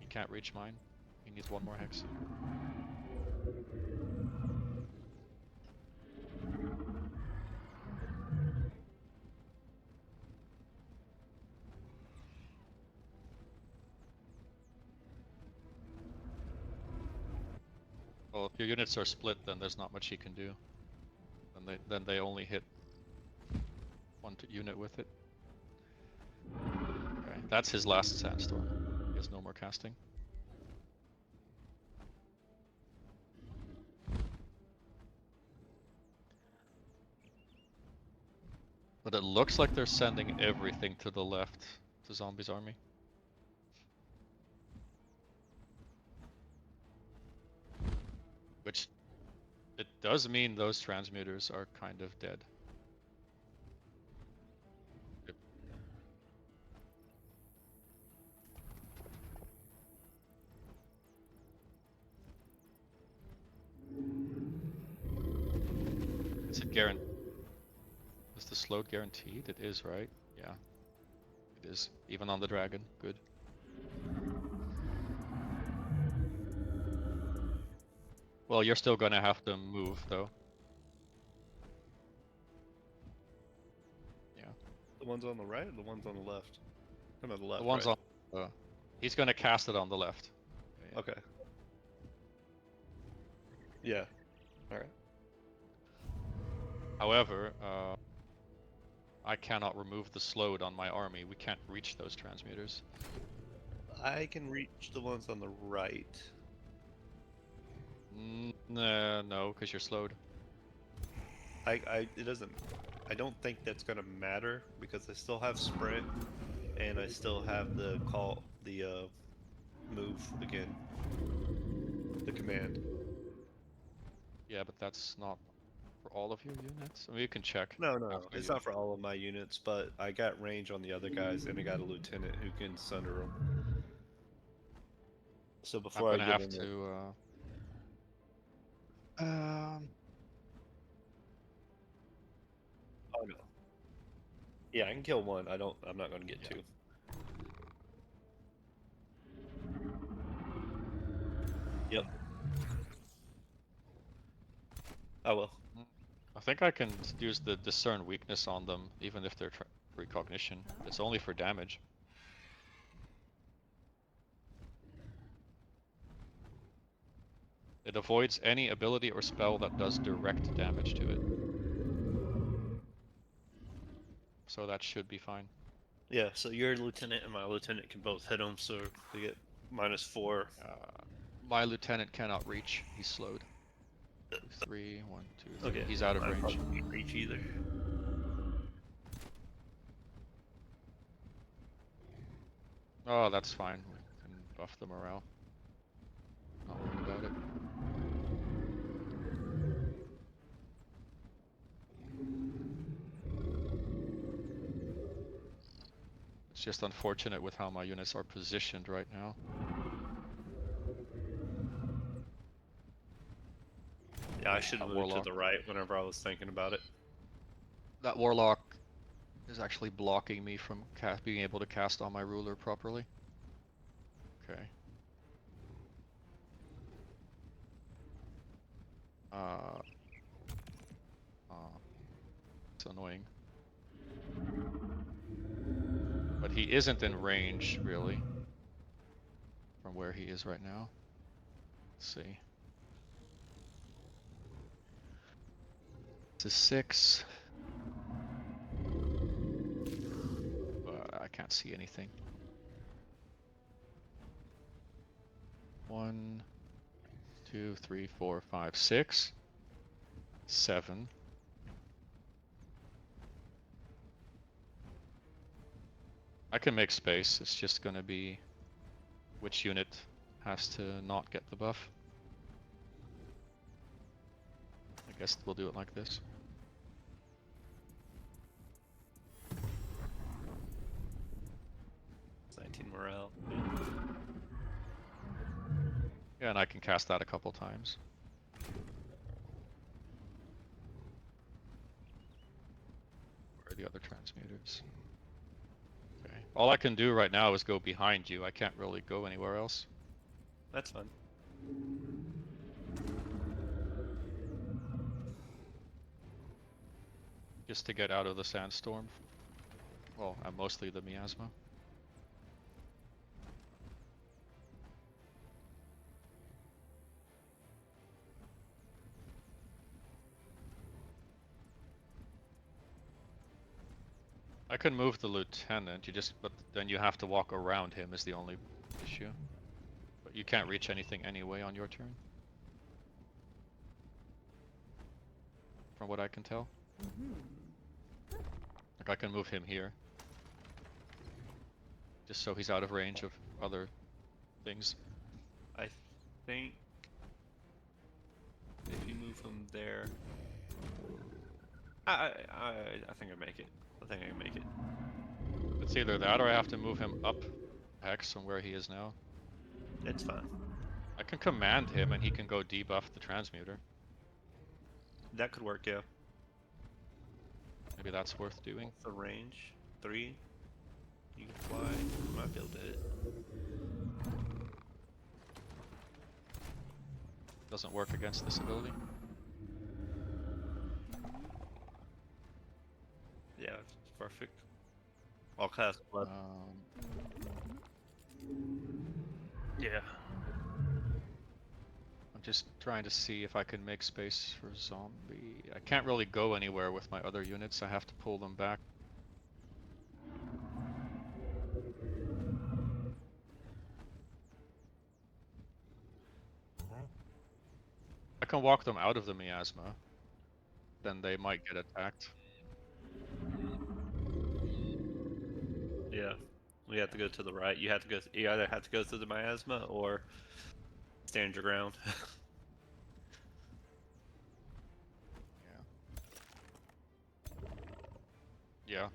He can't reach mine. He needs one more hex. Well, if your units are split, then there's not much he can do. Then they only hit one unit with it. Okay, that's his last sandstorm. He has no more casting. But it looks like they're sending everything to the left to Zombie's army. Which, it does mean those transmuters are kind of dead. Yep. Is it guaranteed? Is the slowed guaranteed? It is, right? Yeah. It is. Even on the dragon. Good. Well, you're still gonna have to move, though. Yeah. The ones on the right or the ones on the left? Come on the left. The ones right? on... he's gonna cast it on the left. Yeah. Okay. Yeah. Alright. However, I cannot remove the slowed on my army. We can't reach those transmuters. I can reach the ones on the right. No, because you're slowed. It doesn't. I don't think that's gonna matter because I still have sprint, and I still have the move again. The command. Yeah, but that's not for all of your units. I mean, you can check. No, after it's you- not for all of my units, but I got range on the other guys, and I got a lieutenant who can sunder them. So I'm before gonna I get have in there, to. oh no. Yeah, I can kill one. I'm not gonna get Yeah. two. Yep. I will. I think I can use the discern weakness on them, even if they're precognition. It's only for damage. It avoids any ability or spell that does direct damage to it. So that should be fine. Yeah, so your lieutenant and my lieutenant can both hit them, so they get -4. My lieutenant cannot reach. He's slowed. 2, 3, 1, 2, 3. Okay. He's out of I range. probably can't reach either. Oh, that's fine. We can buff the morale. Not worried about it. It's just unfortunate with how my units are positioned right now. Yeah, I should have That moved to warlock. the right whenever I was thinking about it. That warlock is actually blocking me from being able to cast on my ruler properly. Okay. It's annoying. But he He isn't in range, really, from where he is right now. Let's see. This is 6. I can't see anything. 1, 2, 3, 4, 5, 6, 7. I can make space, it's just gonna be which unit has to not get the buff. I guess we'll do it like this. It's 19 morale. Yeah, and I can cast that a couple times. Where are the other transmuters? Okay. All I can do right now is go behind you. I can't really go anywhere else. That's fun. Just to get out of the sandstorm. Well, and mostly the miasma. I can move the lieutenant, but then you have to walk around him is the only issue. But you can't reach anything anyway on your turn. From what I can tell. Like I can move him here. Just so he's out of range of other things. I think if you move him there, I think I make it. I think I can make it. It's either that or I have to move him up hex from where he is now. It's fine. I can command him and he can go debuff the transmuter. That could work, yeah. Maybe that's worth doing. What's the range? 3? You can fly. You might be able to hit. Doesn't work against this ability. Yeah, it's perfect. I'll cast blood. Yeah. I'm just trying to see if I can make space for zombie. I can't really go anywhere with my other units. I have to pull them back. I can walk them out of the miasma. Then they might get attacked. Yeah. We have to go to the right. You have to go. You either have to go through the miasma or stand your ground. Yeah.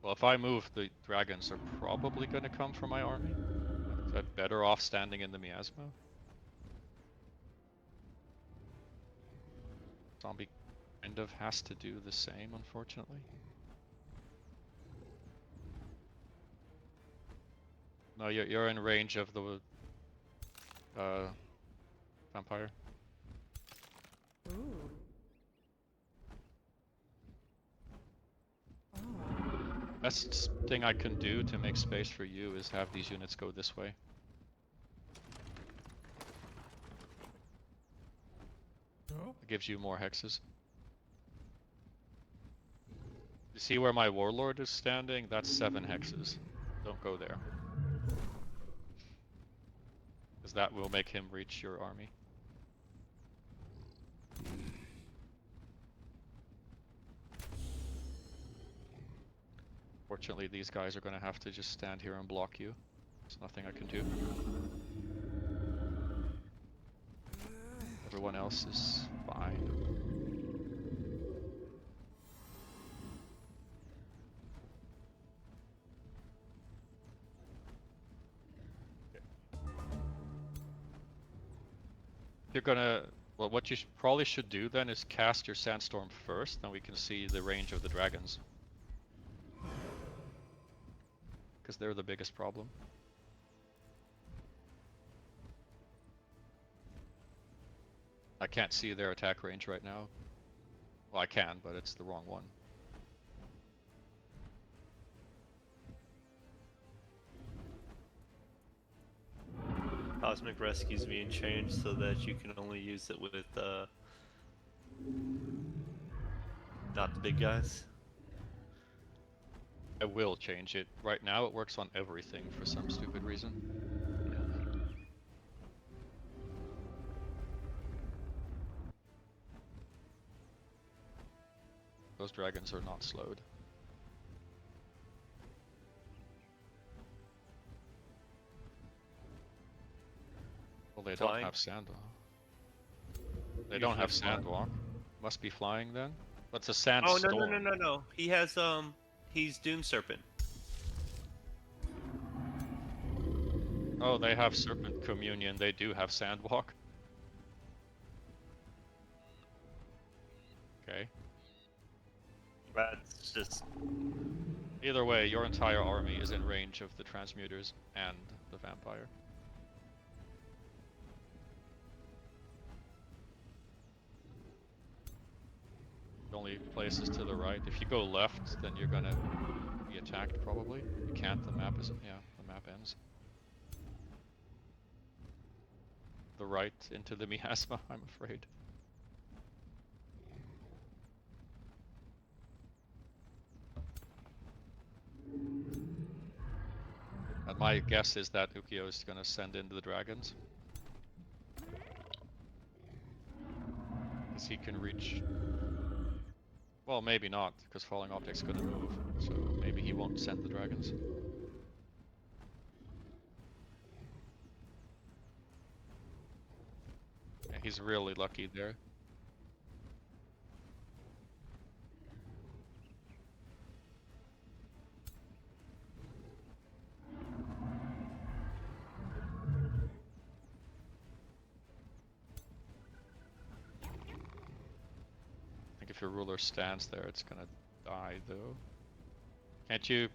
Well, if I move, the dragons are probably going to come from my army. I'm better off standing in the miasma. Zombie kind of has to do the same, unfortunately. No, you're in range of the vampire. Ooh. Best thing I can do to make space for you is have these units go this way. It gives you more hexes. You see where my warlord is standing? That's 7 hexes. Don't go there. Because that will make him reach your army. Fortunately, these guys are going to have to just stand here and block you. There's nothing I can do. Everyone else is fine. You're gonna... Well, what you probably should do then is cast your sandstorm first, then we can see the range of the dragons. Because they're the biggest problem. I can't see their attack range right now. Well, I can, but it's the wrong one. Cosmic Rescue's being changed so that you can only use it with not the big guys. I will change it. Right now it works on everything for some stupid reason. Those dragons are not slowed. Well, they Flying? don't have sandwalk. They don't have sandwalk. Must be flying then. That's a sandstorm. Oh no. He has he's Doom Serpent. Oh, they have Serpent Communion. They do have Sandwalk. Okay. That's just Either way, your entire army is in range of the Transmuters and the Vampire. The only place is to the right. If you go left, then you're gonna be attacked probably. You can't, the map is, yeah, the map ends. The right into the miasma, I'm afraid. And my guess is that Ukyo is gonna send in the dragons. Because he can reach... Well, maybe not, because falling object's gonna move, so maybe he won't send the dragons. Yeah, he's really lucky there. I think if your ruler stands there, it's gonna die though. Can't you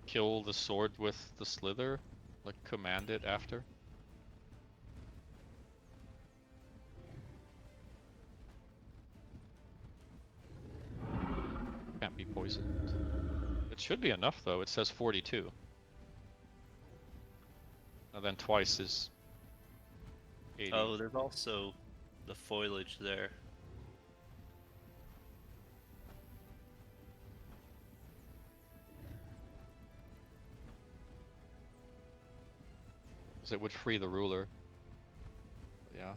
kill the sword with the slither? Like command it after? Can't be poisoned. It should be enough though, it says 42. And then twice is 80. Oh, there's also the foliage there. Because it would free the ruler. Yeah.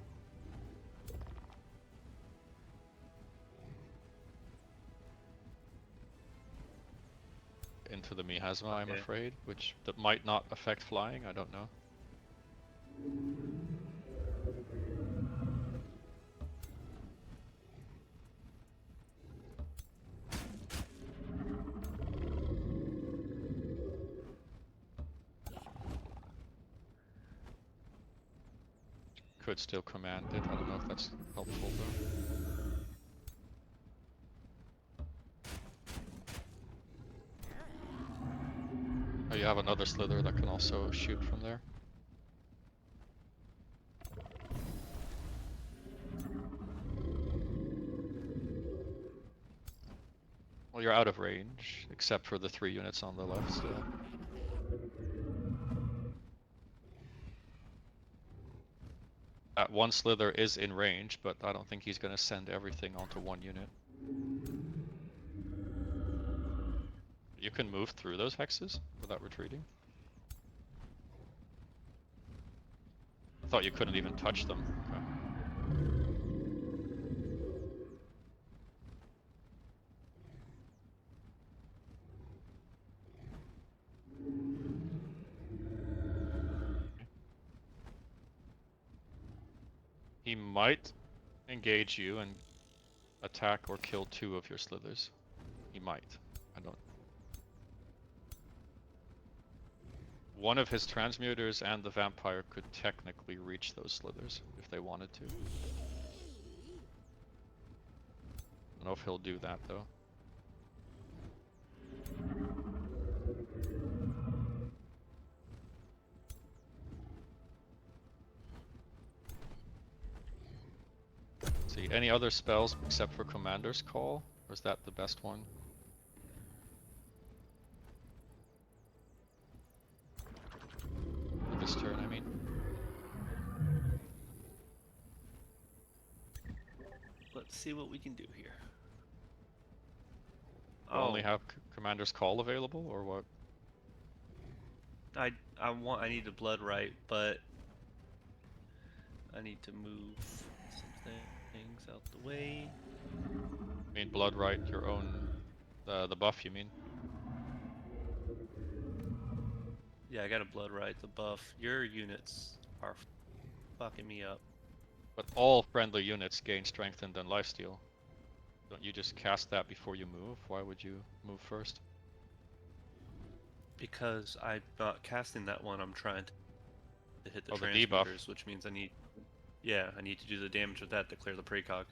Into the miasma, I'm Okay. afraid, which that might not affect flying, I don't know. Could still command it, I don't know if that's helpful though. Oh, you have another slither that can also shoot from there. Well, you're out of range, except for the 3 units on the left still. That one slither is in range, but I don't think he's gonna send everything onto one unit. You can move through those hexes without retreating. I thought you couldn't even touch them. Okay. He might engage you and attack or kill 2 of your slithers. He might. I don't. One of his transmuters and the vampire could technically reach those slithers if they wanted to. I don't know if he'll do that though. See, any other spells except for Commander's Call? Or is that the best one? For this turn, I mean. Let's see what we can do here. You only have Commander's Call available, or what? I need a blood right, but I need to move some things out the way. I mean, blood right, your own, the buff, you mean? Yeah, I got a blood right, the buff. Your units are fucking me up. But all friendly units gain strengthened and lifesteal. Don't you just cast that before you move? Why would you move first? Because I'm not casting that one, I'm trying to hit the Oh, the debuff. transmitters, which means I need to do the damage with that to clear the precog.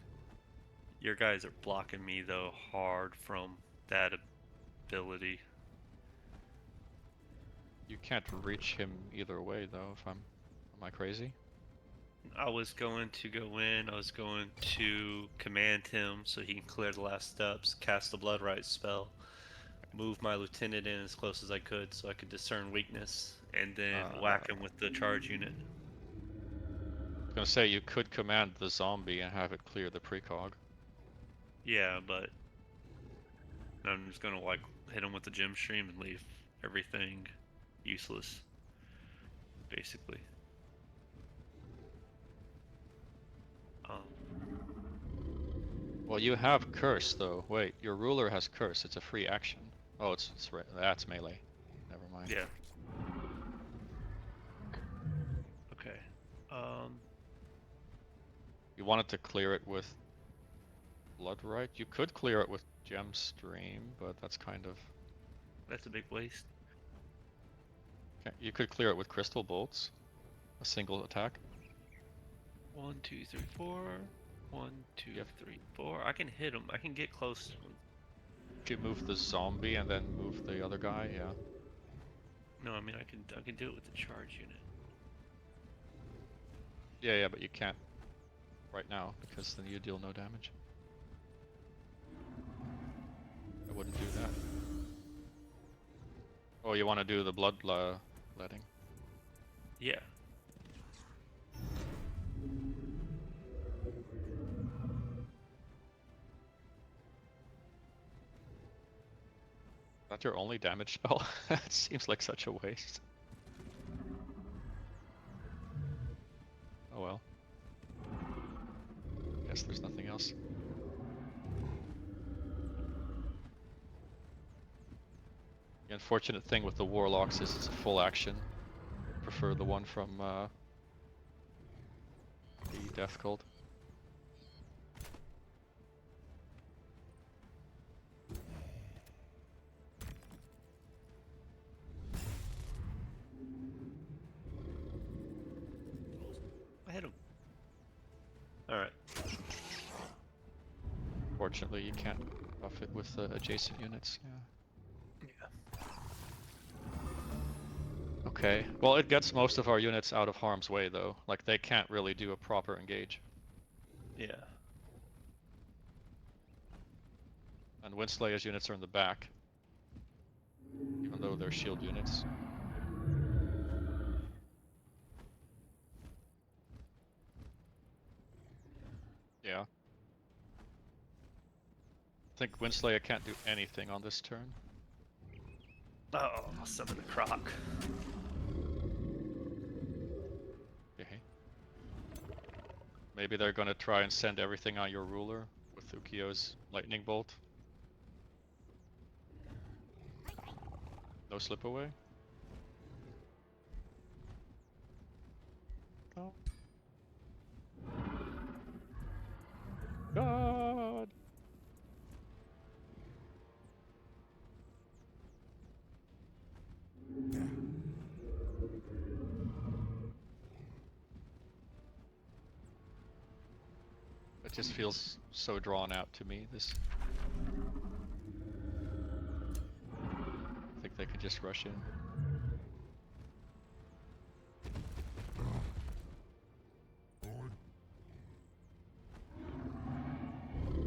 Your guys are blocking me though hard from that ability. You can't reach him either way though, am I crazy? I was going to go in, I was going to command him so he can clear the last steps, cast the blood right spell, move my lieutenant in as close as I could so I could discern weakness, and then whack him with the charge unit. I was gonna say you could command the zombie and have it clear the precog. Yeah, but I'm just gonna like hit him with the gem stream and leave everything useless, basically. Well, you have curse though. Wait, your ruler has curse. It's a free action. Oh, it's right. That's melee. Never mind. Yeah. Okay. You wanted to clear it with blood right? You could clear it with gem stream, but that's kind of. That's a big waste. Okay, you could clear it with crystal bolts. A single attack. 1, 2, 3, 4. 1, 2, Yep. 3, 4. I can hit him. I can get close to him. If you move the zombie and then move the other guy, yeah. No, I mean I can do it with the charge unit. Yeah, but you can't right now because then you deal no damage. I wouldn't do that. Oh, you want to do the blood letting? Yeah. That's your only damage spell? It seems like such a waste. Oh well. Guess there's nothing else. The unfortunate thing with the warlocks is it's a full action. Prefer the one from the Death Cult. I hit him. Alright. Fortunately, you can't buff it with adjacent units. Yeah. Okay. Well, it gets most of our units out of harm's way, though. Like, they can't really do a proper engage. Yeah. And Windslayer's units are in the back. Even though they're shield units. Yeah. I think Windslayer can't do anything on this turn. Oh, I'll summon the croc. Okay. Maybe they're gonna try and send everything on your ruler with Ukio's lightning bolt. No slip away? Oh. God! It just feels so drawn out to me, this. I think they could just rush in.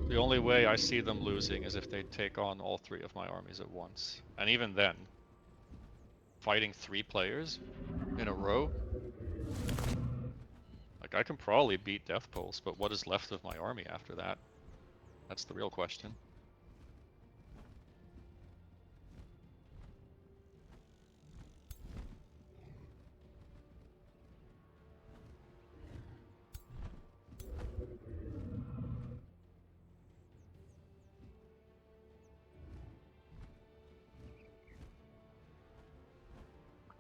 The only way I see them losing is if they take on all three of my armies at once. And even then, fighting 3 players in a row? Like, I can probably beat Death Pulse, but what is left of my army after that? That's the real question.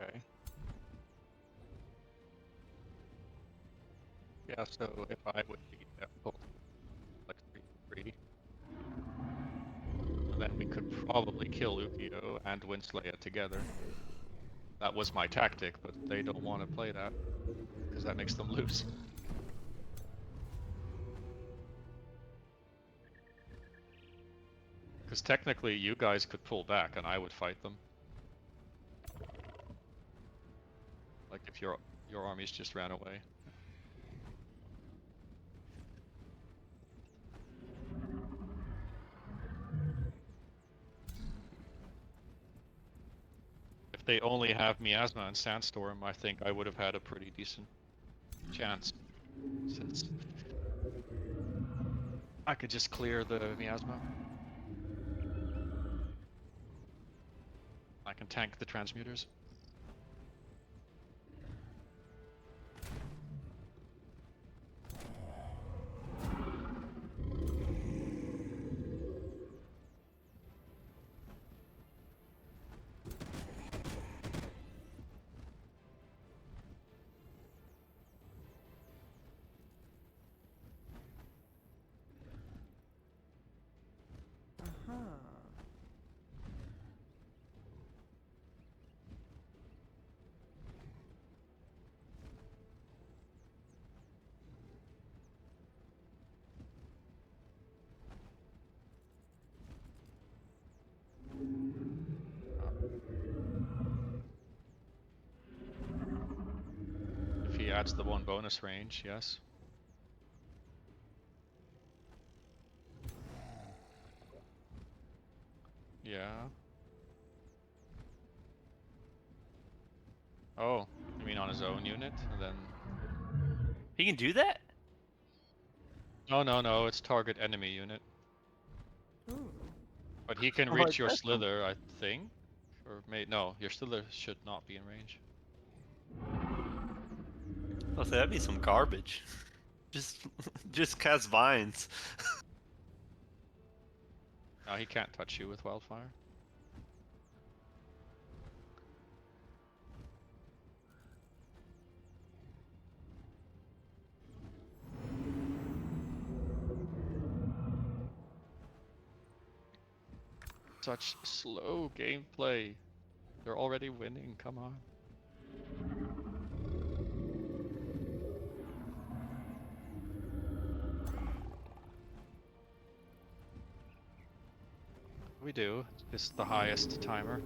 Okay. Yeah, so if I would be at like 3-3, then we could probably kill Ukio and Winslaya together. That was my tactic, but they don't want to play that, because that makes them lose. Because technically you guys could pull back and I would fight them. Like if your armies just ran away. If they only have Miasma and Sandstorm, I think I would have had a pretty decent chance. Since I could just clear the Miasma. I can tank the transmuters. Uh-huh. If he adds the 1 bonus range, yes. Yeah. Oh, you mean on his own unit? And then... He can do that? No, it's target enemy unit. Ooh. But he can Oh, reach your that's some- slither, I think? Or no, your slither should not be in range. I'll say that'd be some garbage. Just cast vines. No, he can't touch you with wildfire. Such slow gameplay. They're already winning, come on. We do. It's the highest timer.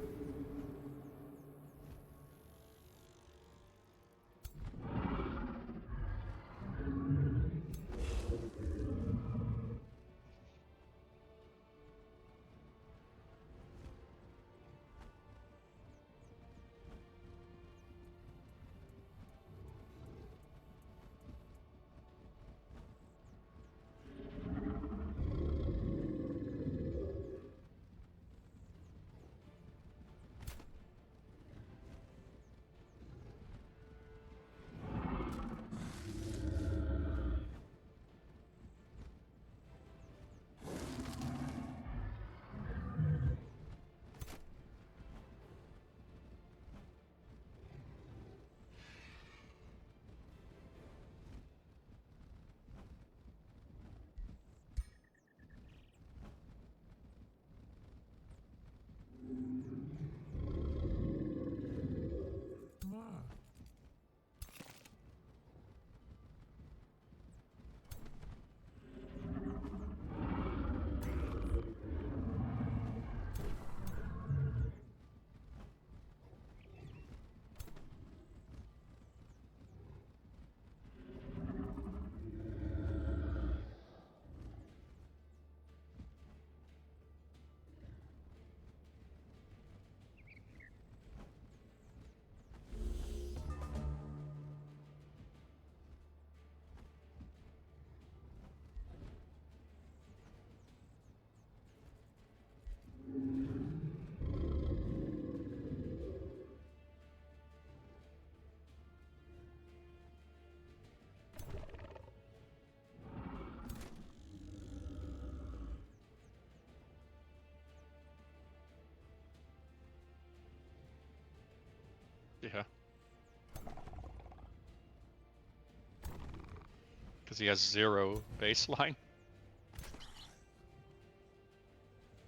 Because he has 0 baseline.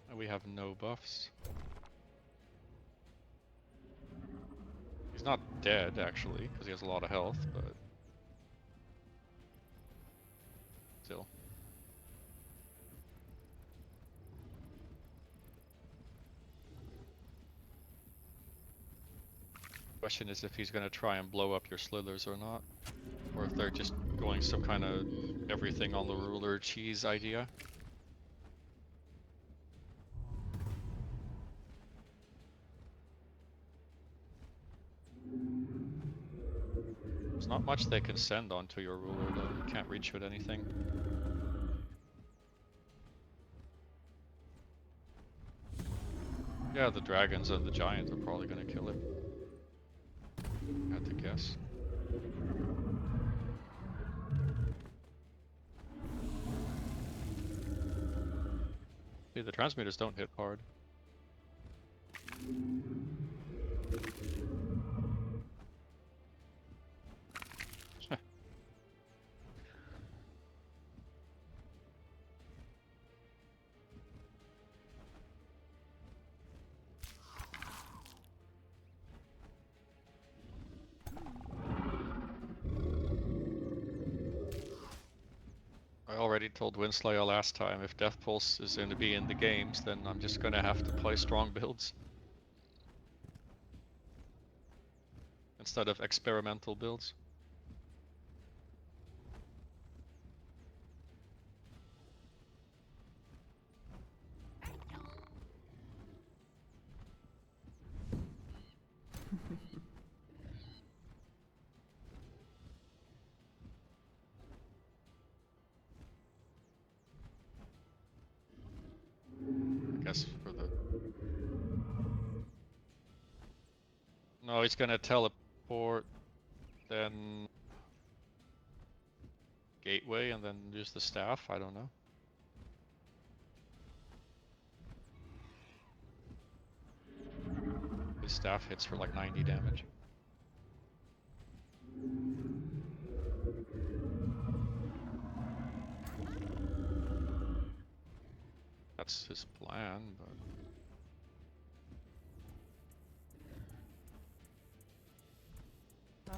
And we have no buffs. He's not dead, actually, because he has a lot of health, but... Still. Question is if he's gonna try and blow up your slithers or not. Or if they're just going some kind of everything on the ruler cheese idea. There's not much they can send onto your ruler though, you can't reach with anything. Yeah, the dragons and the giant are probably gonna kill him. Had to guess. See, the transmitters don't hit hard. I already told Winslayer last time, if Death Pulse is going to be in the games, then I'm just gonna have to play strong builds. Instead of experimental builds. I guess for the... No, he's gonna teleport, then... Gateway, and then use the staff, I don't know. His staff hits for like 90 damage. That's his plan, but... Ah.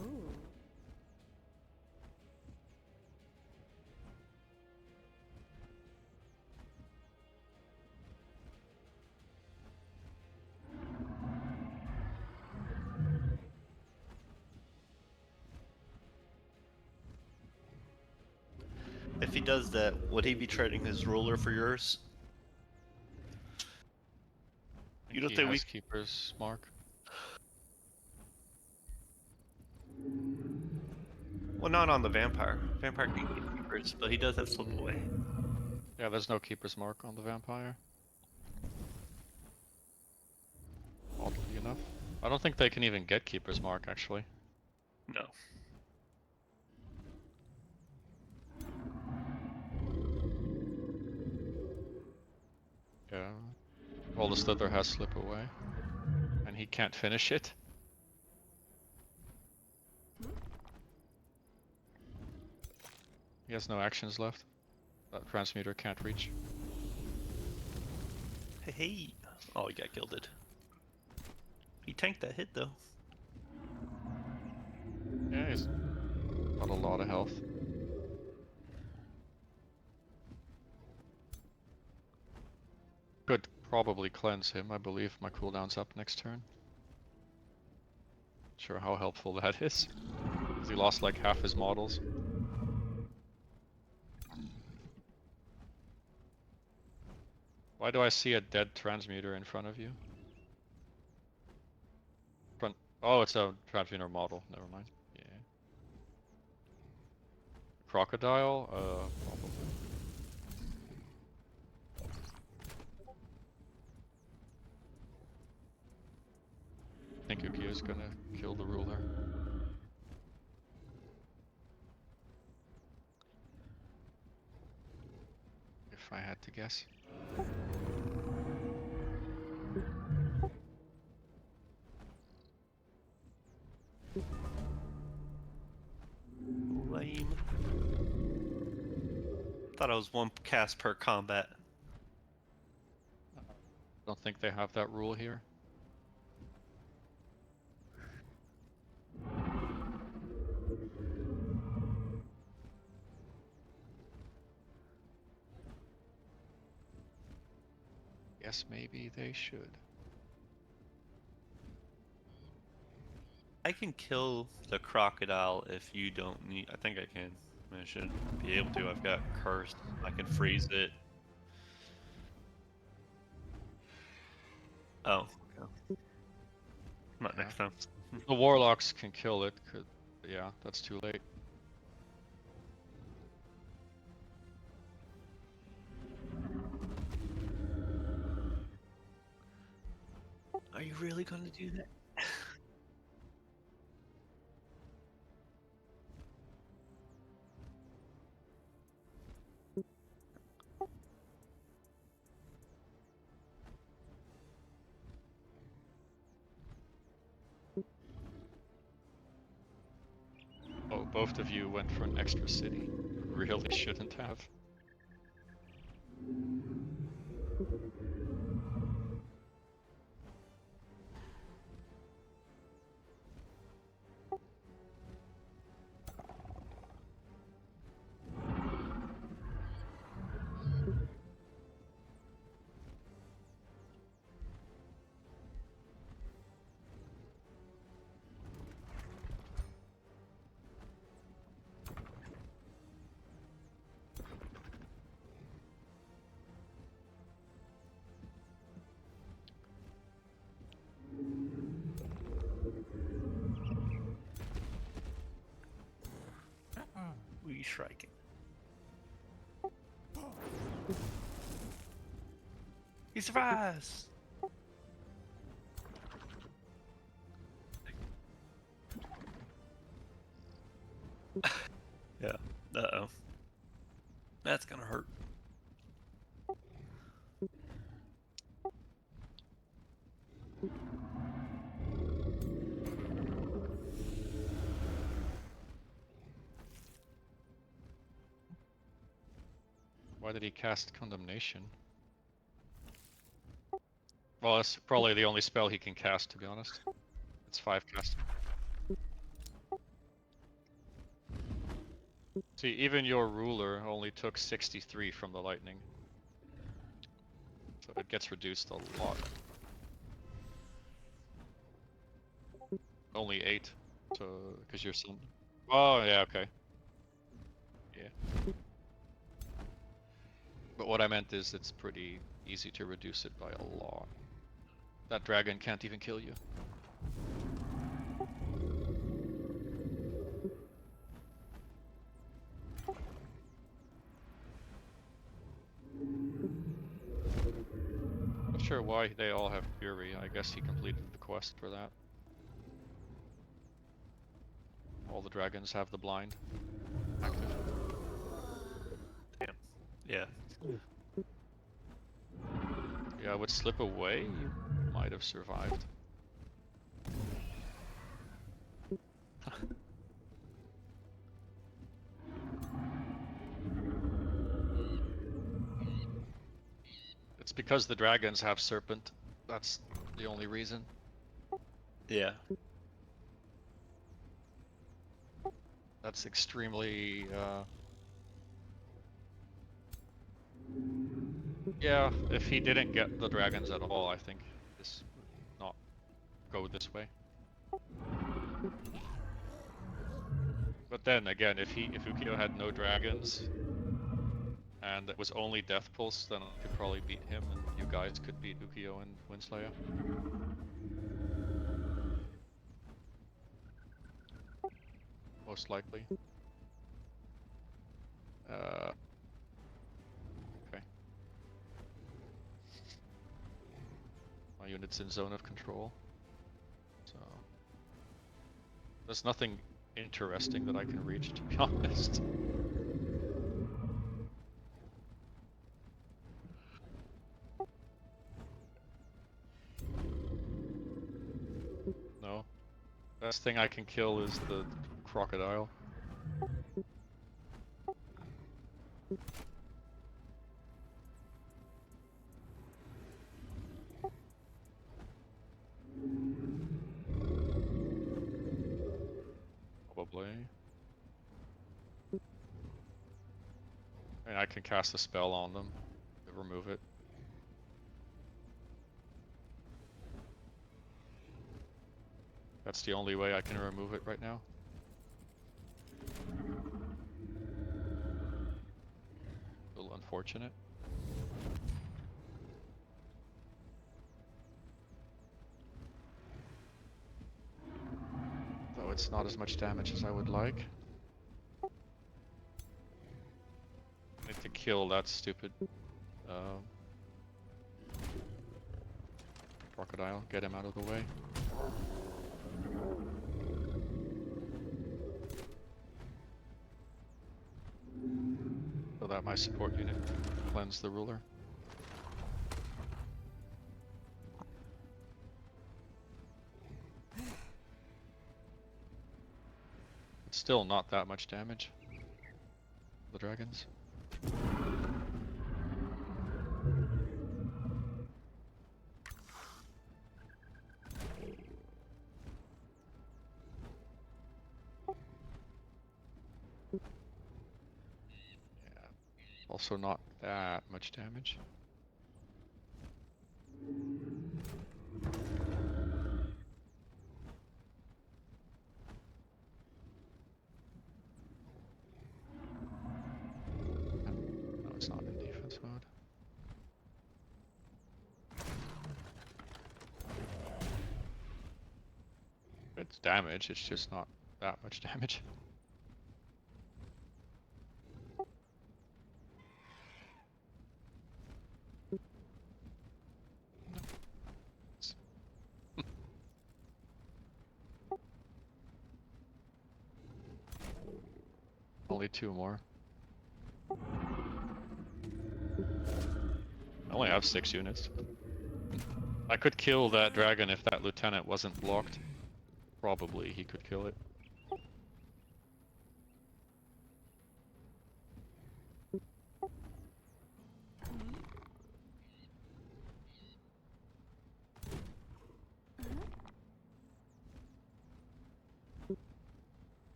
Ooh. If he does that, would he be trading his ruler for yours? You don't He think we has Keeper's Mark? Well, not on the vampire. Vampire can get keepers, but he does have slip away. Yeah, there's no Keeper's Mark on the vampire. Oddly enough. I don't think they can even get Keeper's Mark, actually. No. Yeah. Well, the Slither has slip away. And he can't finish it. He has no actions left. That transmuter can't reach. Hey, hey. Oh, he got gilded. He tanked that hit, though. Yeah, he's got a lot of health. Could probably cleanse him. I believe my cooldown's up next turn. Sure how helpful that is. 'Cause he lost like half his models. Why do I see a dead transmuter in front of you? Oh, it's a transmitter model. Never mind. Yeah. Crocodile? Probably. I think Ukio's gonna kill the ruler. If I had to guess. Lame. Thought it was one cast per combat. Don't think they have that rule here. Guess maybe they should. I can kill the crocodile if you don't need. I think I can. I should be able to. I've got cursed. I can freeze it. Oh. Okay. Not next time. The warlocks can kill it. Yeah, that's too late. Are you really gonna do that? Oh, both of you went for an extra city. Really shouldn't have. We striking. He survives. Yeah. Uh-oh. That's gonna hurt. Why did he cast Condemnation? Well, that's probably the only spell he can cast, to be honest. It's 5 casting. See, even your ruler only took 63 from the lightning. So it gets reduced a lot. Only 8. So, because you're some. Oh, yeah, okay. Yeah. But what I meant is it's pretty easy to reduce it by a lot. That dragon can't even kill you. Not sure why they all have Fury. I guess he completed the quest for that. All the dragons have the blind active. Damn. Yeah. Yeah, would slip away, you might have survived. It's because the dragons have serpent. That's the only reason. Yeah. That's extremely, yeah, if he didn't get the dragons at all, I think this would not go this way. But then again, if Ukio had no dragons and it was only Death Pulse, then I could probably beat him and you guys could beat Ukio and Windslayer. most likely. Okay. My unit's in zone of control. So there's nothing interesting that I can reach, to be honest. No. Best thing I can kill is the crocodile. Probably. And I can cast a spell on them to remove it. That's the only way I can remove it right now. A little unfortunate. Though it's not as much damage as I would like. I need to kill that stupid crocodile, get him out of the way. So that my support unit can cleanse the ruler. It's still not that much damage. The dragons. Also not that much damage. No, it's not in defense mode. It's damage, it's just not that much damage. Only 2 more. I only have 6 units. I could kill that dragon if that lieutenant wasn't blocked. Probably he could kill it.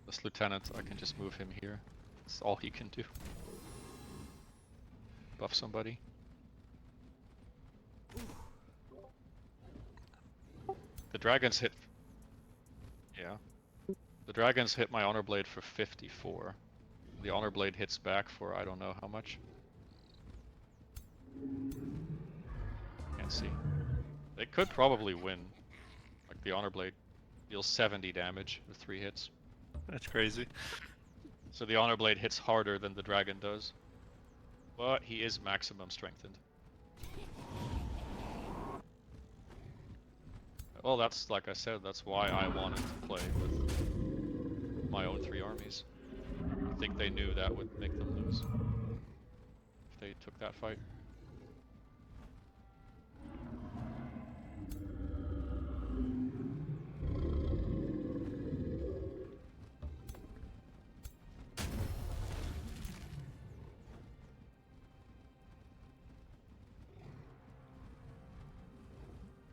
This lieutenant, I can just move him here. That's all he can do. Buff somebody. The dragons hit... Yeah. The dragons hit my honor blade for 54. The honor blade hits back for I don't know how much. Can't see. They could probably win. Like the honor blade deals 70 damage with 3 hits. That's crazy. So the honor blade hits harder than the dragon does. But he is maximum strengthened. Well, that's, like I said, that's why I wanted to play with my own 3 armies. I think they knew that would make them lose if they took that fight.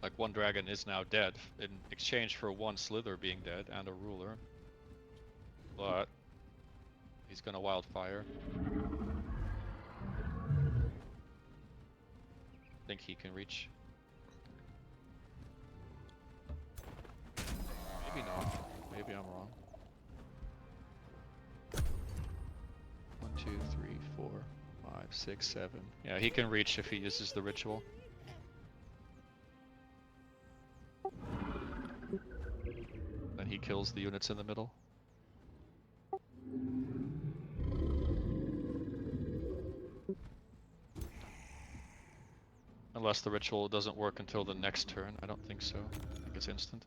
Like, 1 dragon is now dead in exchange for 1 slither being dead and a ruler. But he's gonna wildfire. Think he can reach. Maybe not. Maybe I'm wrong. 1, 2, 3, 4, 5, 6, 7. Yeah, he can reach if he uses the ritual. I Then he kills the units in the middle. Unless the ritual doesn't work until the next turn. I don't think so. I think it's instant.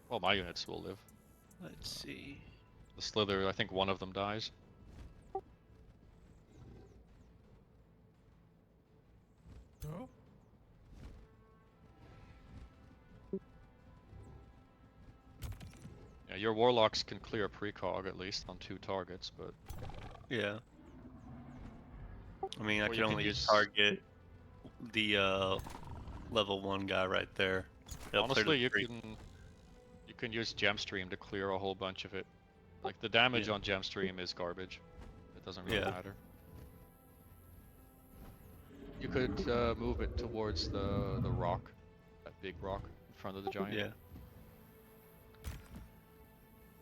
Well, my units will live. Let's see. The Slither, I think one of them dies. Oh. Yeah, your Warlocks can clear precog at least on 2 targets, but Yeah. I mean, I Or can you can only use- target the level 1 guy right there. They'll clear honestly, the pre- you can use Gemstream to clear a whole bunch of it. Like the damage Yeah. on Gemstream is garbage. It doesn't really Yeah. matter. You could move it towards the rock, that big rock in front of the giant. Yeah.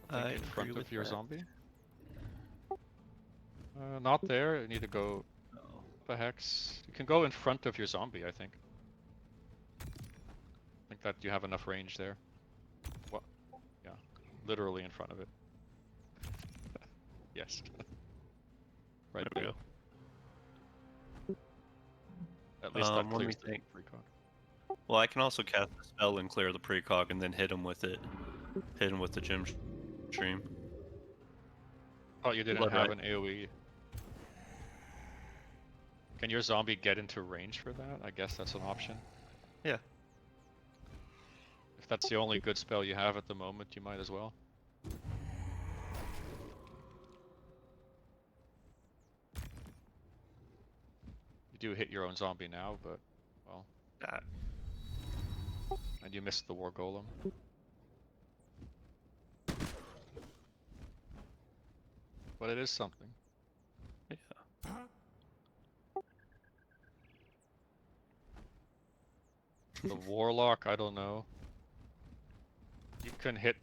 I I think in front agree of with your that. zombie. Not there. You need to go No. up a hex. You can go in front of your zombie, I think. I think that you have enough range there. What? Yeah, literally in front of it. Yes. Right There we there. go. At least that What do clears we the think? precog. Well, I can also cast a spell and clear the precog and then hit him with it. Hit him with the gem stream. Oh, you didn't Blood have right. an AoE. Can your zombie get into range for that? I guess that's an option. Yeah. If that's the only good spell you have at the moment, you might as well. You do hit your own zombie now, but, well, Ah, and you missed the War Golem. But it is something. yeah. The Warlock, I don't know. You can hit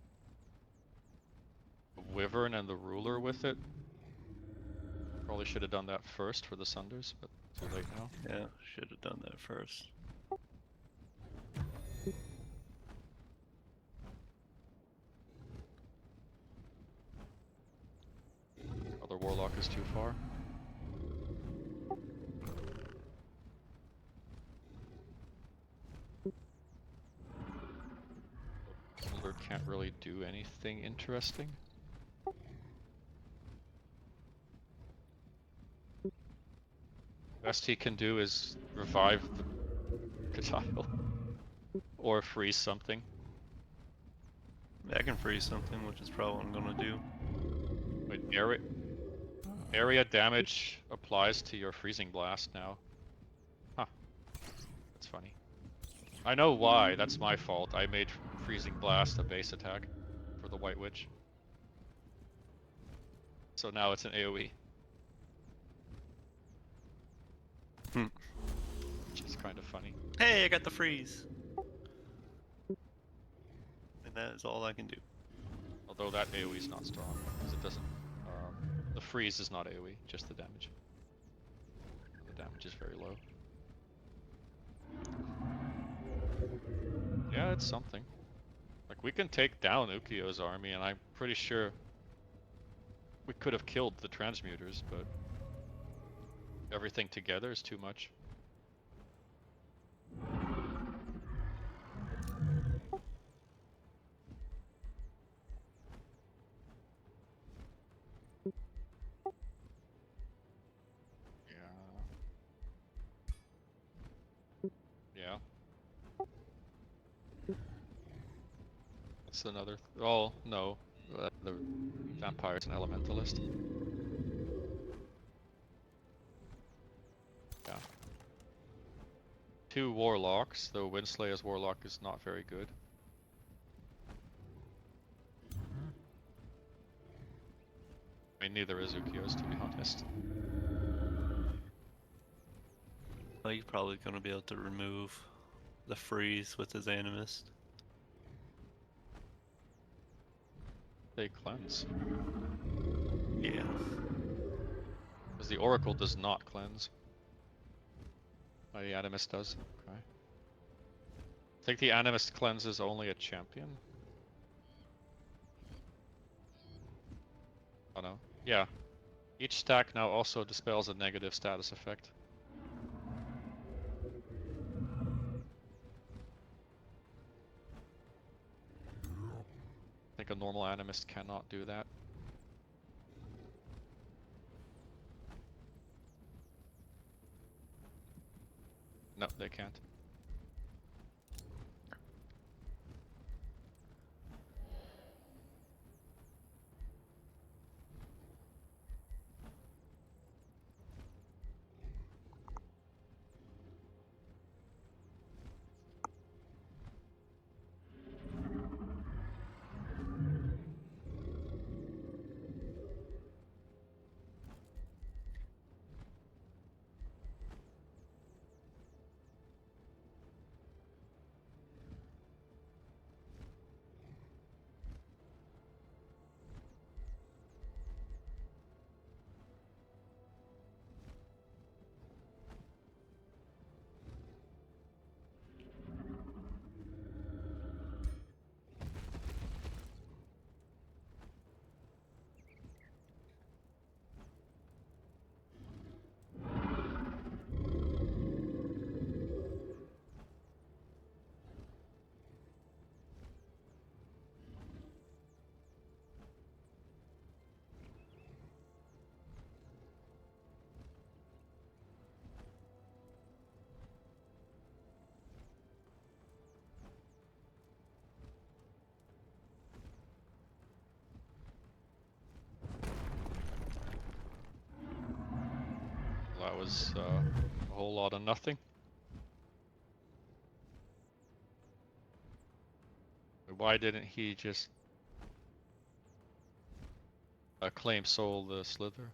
the Wyvern and the Ruler with it. Probably should have done that first for the Sunders, but too late now. Yeah, should have done that first. Other Warlock is too far. Ruler can't really do anything interesting. Best he can do is revive the Katile. Or freeze something. Yeah, I can freeze something, which is probably what I'm gonna do. Wait, area damage applies to your freezing blast now. Huh. That's funny. I know why, that's my fault. I made freezing blast a base attack for the White Witch. So now it's an AoE. Hmm. Which is kind of funny. Hey, I got the freeze! And that is all I can do. Although that AoE is not strong, because it doesn't... the freeze is not AoE, just the damage. The damage is very low. Yeah, it's something. Like, we can take down Ukio's army, and I'm pretty sure we could have killed the transmuters, but everything together is too much. Yeah. That's another. Oh no, the vampire's an elementalist. Yeah. 2 warlocks, though Windslayer's warlock is not very good. I mean, neither is Ukio's, to be honest. Well, he's probably gonna be able to remove the freeze with his animist. They cleanse. Yeah. Because the Oracle does not cleanse. Oh, the Animist does. Okay. I think the Animist cleanses only a champion. Oh no. Yeah. Each stack now also dispels a negative status effect. I think a normal Animist cannot do that. No, they can't. That was a whole lot of nothing. Why didn't he just claim soul the slither?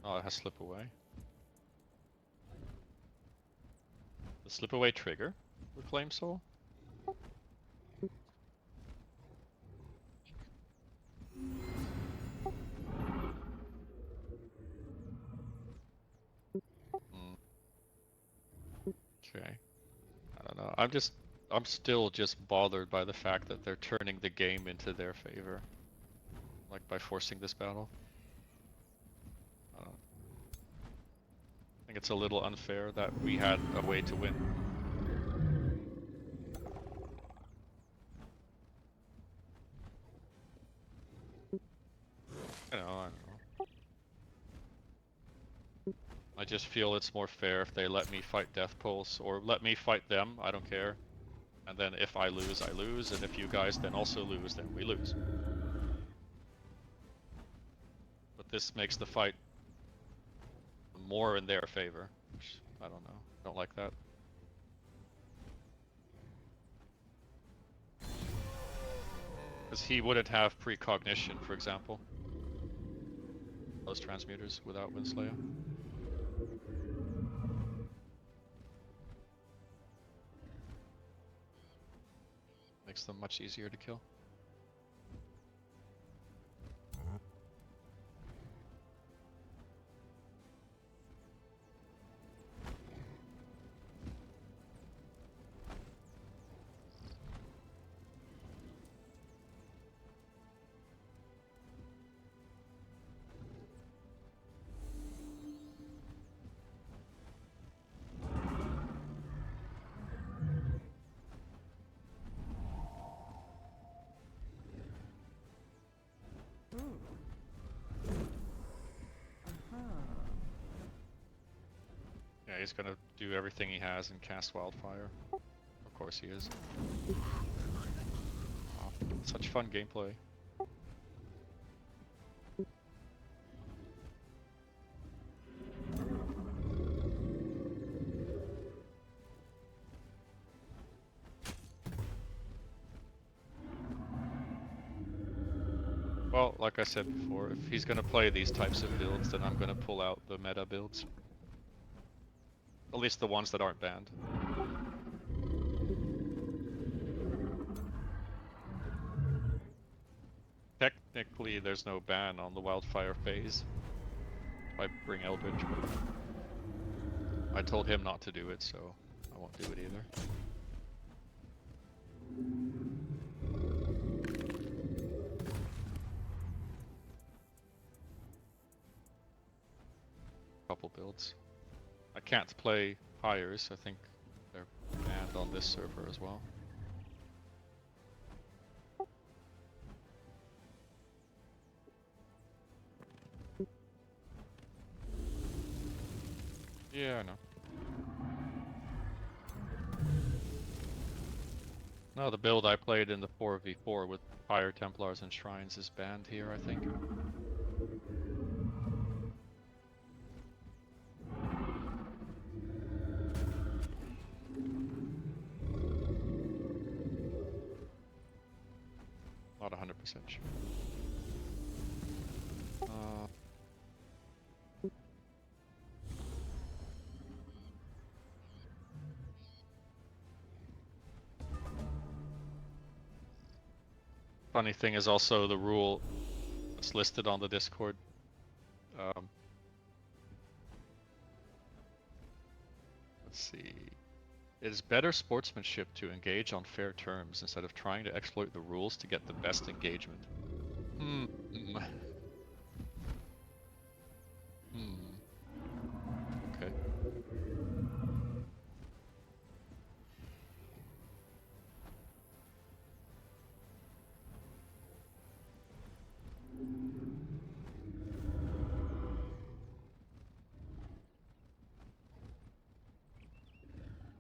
Oh, it has slip away. The slip away trigger for claim soul? Okay. I don't know. I'm still just bothered by the fact that they're turning the game into their favor. Like by forcing this battle. I think it's a little unfair that we had a way to win. I don't know. I just feel it's more fair if they let me fight Death Pulse, or let me fight them, I don't care. And then if I lose, I lose, and if you guys then also lose, then we lose. But this makes the fight more in their favor, which I don't know. Don't like that. Because he wouldn't have precognition, for example. Those transmuters without Windslayer. Makes them much easier to kill. Yeah, he's gonna do everything he has and cast Wildfire. Of course he is. Oh, such fun gameplay. Well, like I said before, if he's gonna play these types of builds, then I'm gonna pull out the meta builds. At least the ones that aren't banned. Technically, there's no ban on the Wildfire phase. If I bring Eldritch, but I told him not to do it, so I won't do it either. Couple builds. I can't play hires. I think they're banned on this server as well. Yeah, I know. No, the build I played in the 4v4 with Fire Templars and Shrines is banned here, I think. Not 100% sure. Funny thing is also the rule that's listed on the Discord. Let's see. It is better sportsmanship to engage on fair terms instead of trying to exploit the rules to get the best engagement. Hmm. Okay.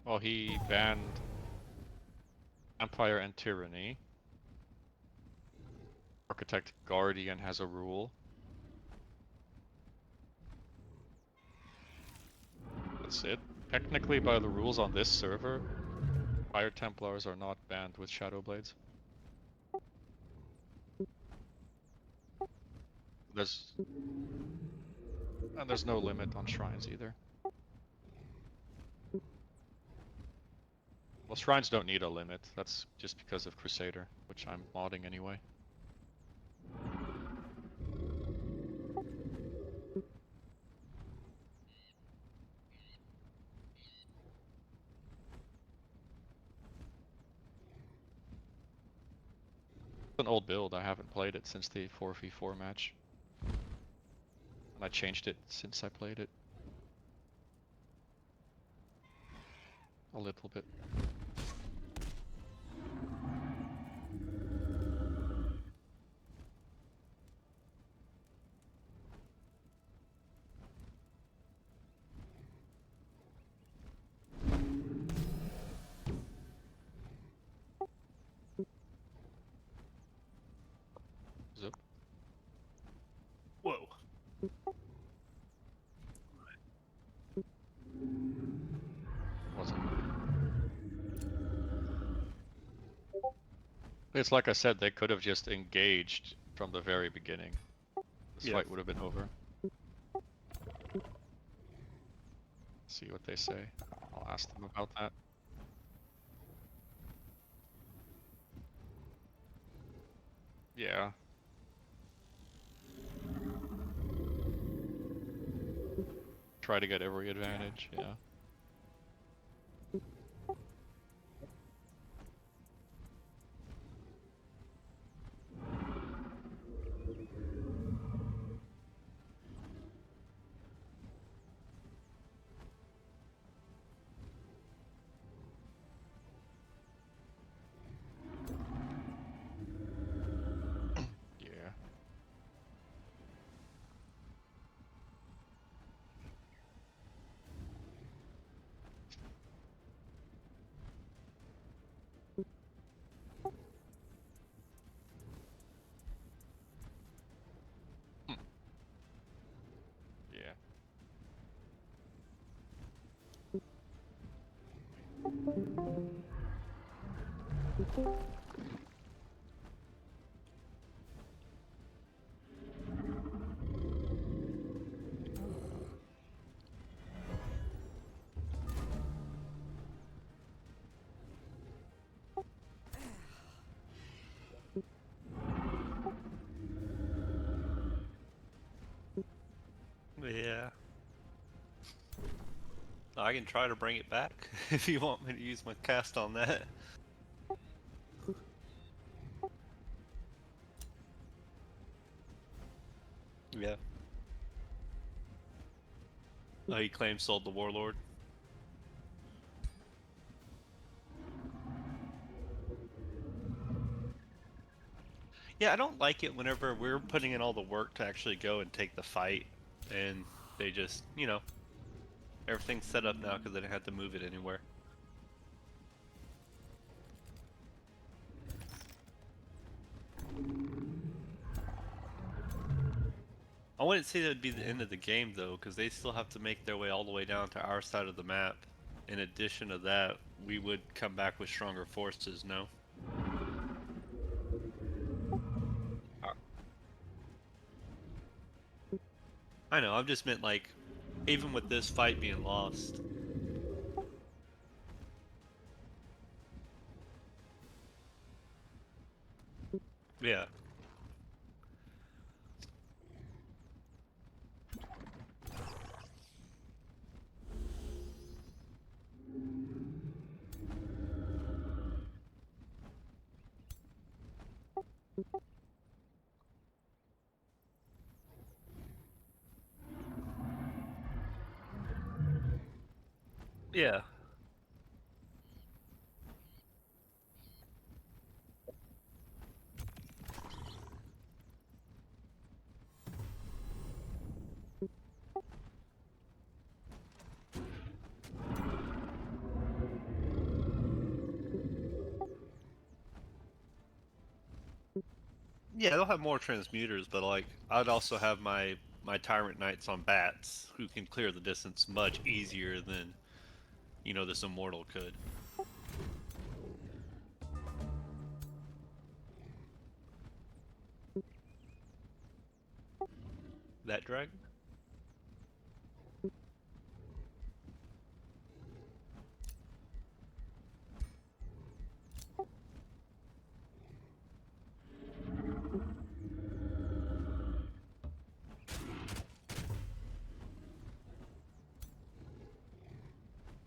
Well, he banned Empire and Tyranny. Architect Guardian has a rule. That's it. Technically, by the rules on this server, Fire Templars are not banned with Shadow Blades. There's no limit on shrines either. Well, shrines don't need a limit. That's just because of Crusader, which I'm modding anyway. It's an old build. I haven't played it since the 4v4 match. And I changed it since I played it. A little bit. Zip. Whoa. Wasn't. It's like I said, they could have just engaged from the very beginning. This Yeah. fight would have been over. See what they say. I'll ask them about that. Yeah. Try to get every advantage, yeah. Yeah. Yeah. Yeah. I can try to bring it back if you want me to use my cast on that. Yeah. Oh, he claims sold the warlord. Yeah, I don't like it whenever we're putting in all the work to actually go and take the fight, and they just, you know, everything's set up now because they didn't have to move it anywhere. I wouldn't say that would be the end of the game though, because they still have to make their way all the way down to our side of the map. In addition to that, we would come back with stronger forces, no? I know, I've just meant like, even with this fight being lost. Yeah. Yeah. Yeah, they'll have more transmuters, but like, I'd also have my Tyrant Knights on bats, who can clear the distance much easier than, you know, this Immortal could. That dragon?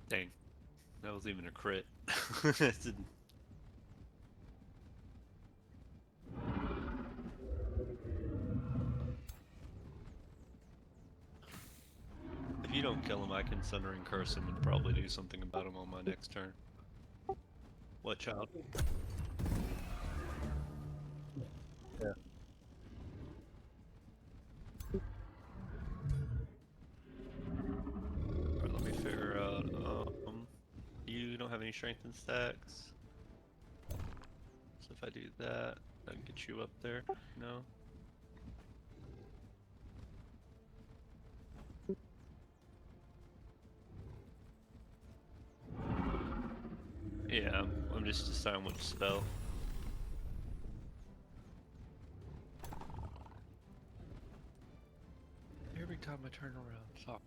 Dang. That was even a crit. That didn't- If you don't kill him, I can Sundering Curse him and probably do something about him on my next turn. What, child? Yeah. Alright, let me figure out, you don't have any strength in stacks. So if I do that, I can get you up there. No? Yeah, I'm just deciding what to spell. Every time I turn around, fuck.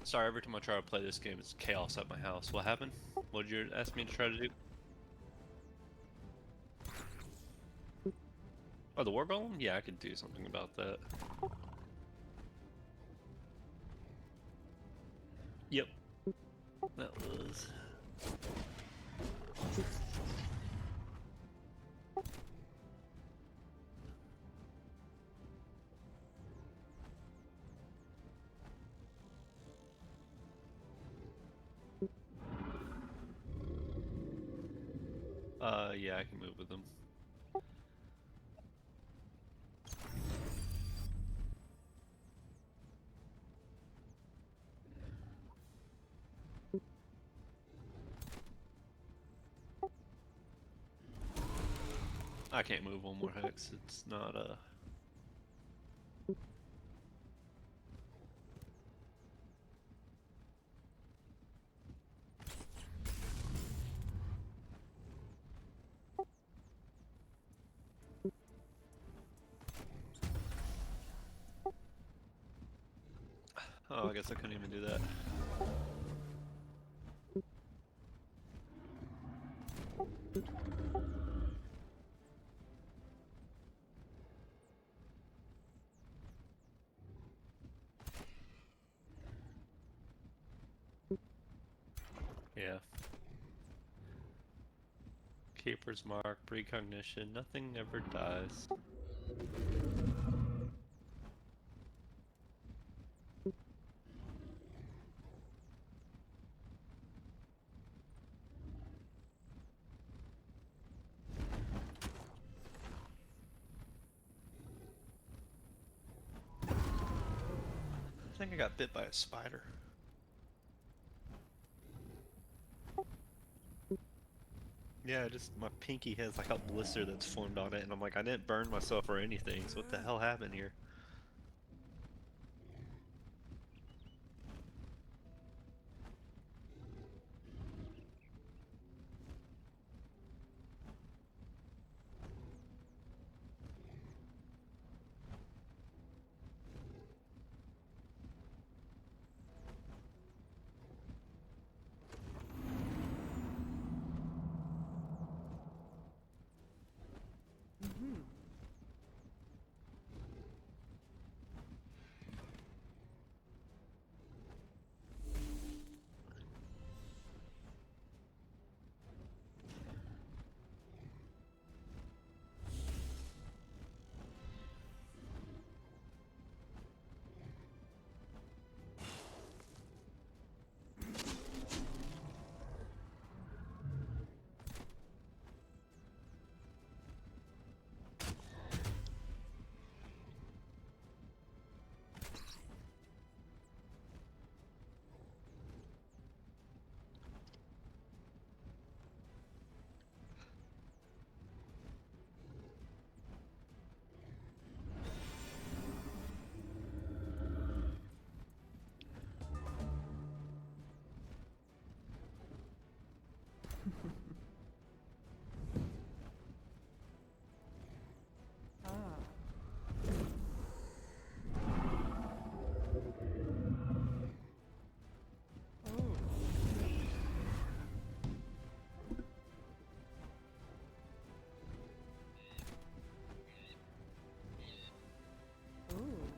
Sorry, every time I try to play this game, it's chaos at my house. What happened? What did you ask me to try to do? Oh, the War Golem? Yeah, I could do something about that. Yep. That was... yeah, I can move with them. I can't move one more hex, it's not, Oh, I guess I couldn't even do that. Yeah. Keeper's Mark, precognition, nothing ever dies. I think I got bit by a spider. Yeah, just my pinky has like a blister that's formed on it, and I'm like, I didn't burn myself or anything, so what the hell happened here? Mhm. Ah. Oh. Ooh.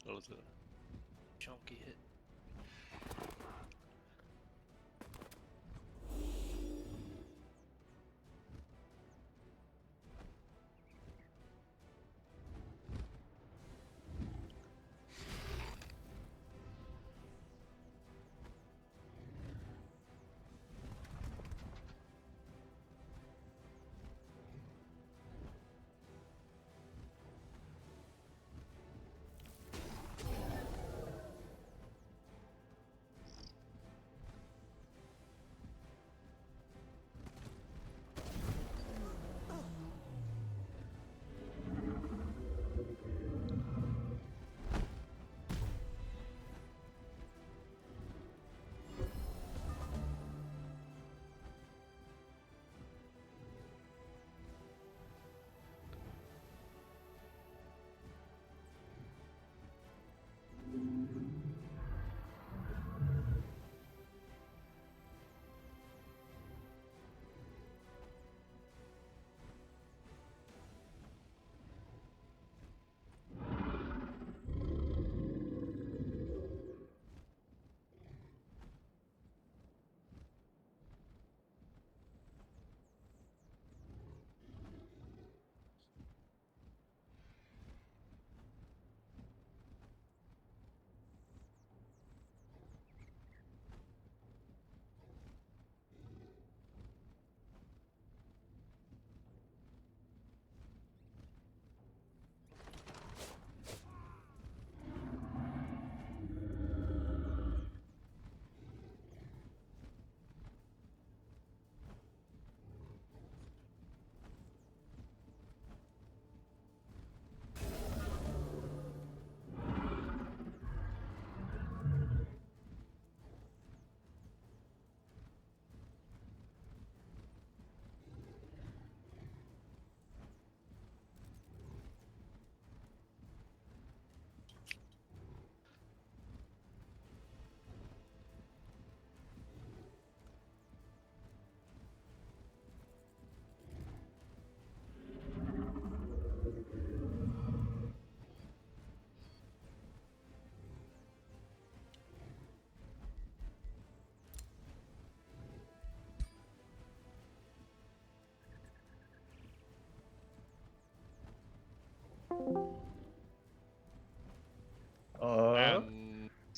That was a chunky hit.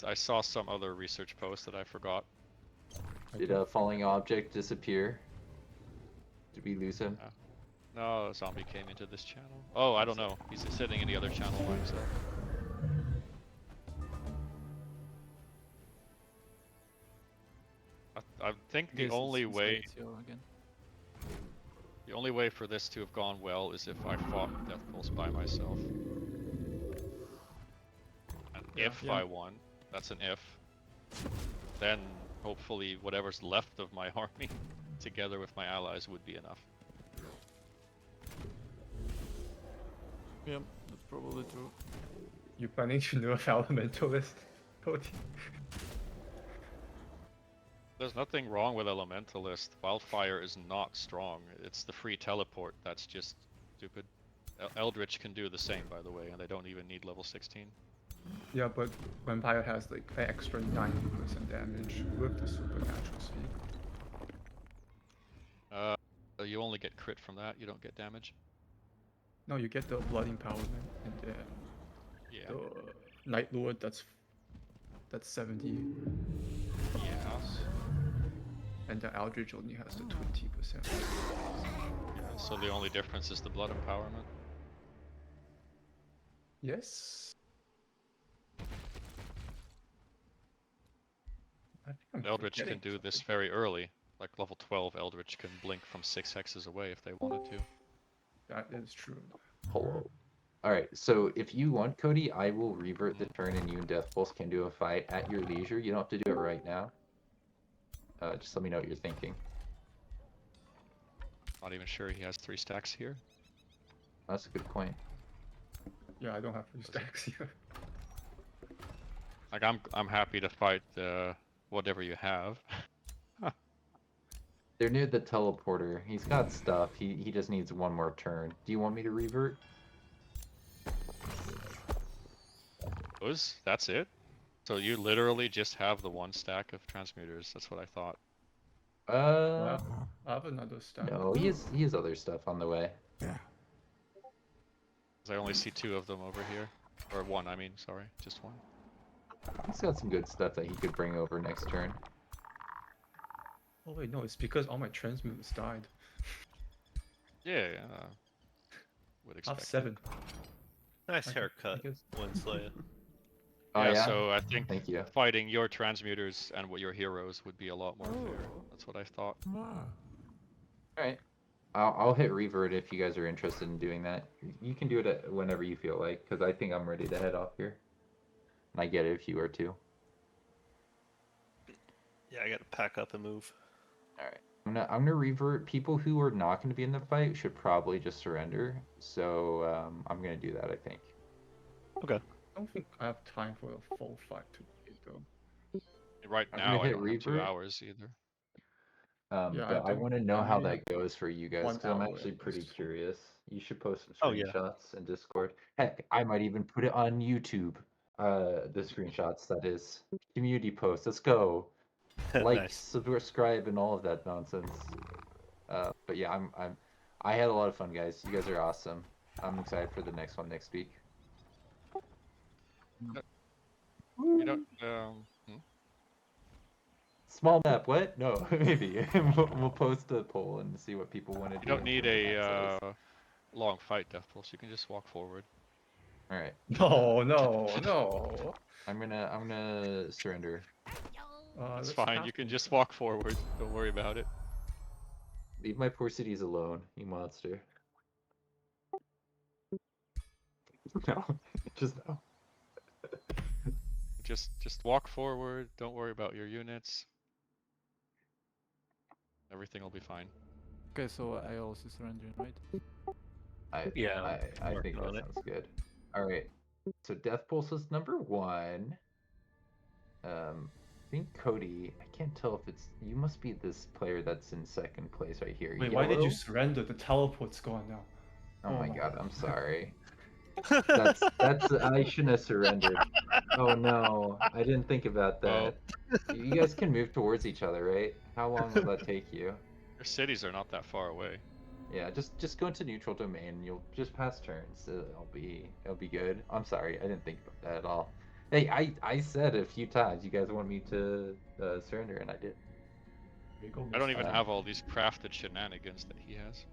I saw some other research post that I forgot. Did a falling object disappear? Did we lose him? No, a zombie came into this channel. Oh, I don't know. He's sitting in the other channel by himself. I think the Yes, only it's way Ezio again. the only way for this to have gone well is if I fought Death Pulse by myself. And if Yeah. I won, that's an if. Then hopefully whatever's left of my army, together with my allies, would be enough. Yeah, that's probably true. You planning to nerf Elementalist, Cody? There's nothing wrong with Elementalist. Wildfire is not strong. It's the free teleport that's just stupid. Eldritch can do the same, by the way, and they don't even need level 16. Yeah, but Vampire has like an extra 90% damage with the supernatural speed. You only get crit from that, you don't get damage. No, you get the Blood Empowerment and then Yeah. the Night Lord that's 70, Yeah. and the Eldritch only has the 20%. Yeah, so the only difference is the blood empowerment. Yes. I think I'm Eldritch can forgetting do this something. very early. Like level 12 Eldritch can blink from 6 hexes away if they wanted to. That is true. Hello. Alright, so if you want, Cody, I will revert the turn and you and Death Pulse can do a fight at your leisure. You don't have to do it right now. Just let me know what you're thinking. Not even sure he has 3 stacks here. That's a good point. Yeah, I don't have 3 stacks here. Like I'm happy to fight whatever you have. They're near the teleporter. He's got stuff. He just needs one more turn. Do you want me to revert? That's it? So you literally just have the 1 stack of transmuters. That's what I thought. I have another stack. No, he has other stuff on the way. 'Cause I only see 2 of them over here. Or 1, I mean, sorry, just 1. He's got some good stuff that he could bring over next turn. Oh wait, no, it's because all my transmuters died. Yeah, would I expect. have 7. Nice I haircut, guess. Winslayer. Oh, Yeah, yeah? so I think Thank you. fighting your transmuters and your heroes would be a lot more fair. Oh. That's what I thought. Alright. I'll hit revert if you guys are interested in doing that. You can do it whenever you feel like, because I think I'm ready to head off here. And I get it if you are too. Yeah, I gotta pack up and move. Alright. I'm gonna revert. People who are not gonna be in the fight should probably just surrender. So I'm gonna do that, I think. Okay. I don't think I have time for a full fight today though. Right I'm now, gonna I hit don't have 2 revert. hours either. Yeah, But I think want to know how maybe that goes for you guys, 1 because I'm hour actually at pretty least. curious. You should post some Oh, yeah. screenshots in Discord. Heck, I might even put it on YouTube. The screenshots, that is. Community post. Let's go. Like, Nice. subscribe, and all of that nonsense. But yeah, I had a lot of fun, guys. You guys are awesome. I'm excited for the next one next week. You don't. Small map, what? No, maybe. We'll post a poll and see what people want to do. You don't need for the map a size. long fight, Death Pulse. You can just walk forward. Alright. No, no, no. I'm gonna surrender. It's Let's fine. have You can to- just walk forward. Don't worry about it. Leave my poor cities alone, you monster. No, just no. Just walk forward. Don't worry about your units. Everything will be fine. Okay, so I also surrendering, right? Yeah, I working think that on it. sounds good. Alright. So Death Pulse is number 1. I think Cody, I can't tell if it's you must be this player that's in 2nd place right here. Wait, why did you Yellow? surrender? The teleport's gone now. Oh my Oh. god, I'm sorry. That's I shouldn't have surrendered. Oh no, I didn't think about Well- that. You guys can move towards each other, right? How long will that take you? Your cities are not that far away. Yeah, just go into neutral domain. You'll just pass turns. It'll be good. I'm sorry, I didn't think about that at all. Hey, I said a few times you guys want me to surrender, and I did. I don't even have all these crafted shenanigans that he has.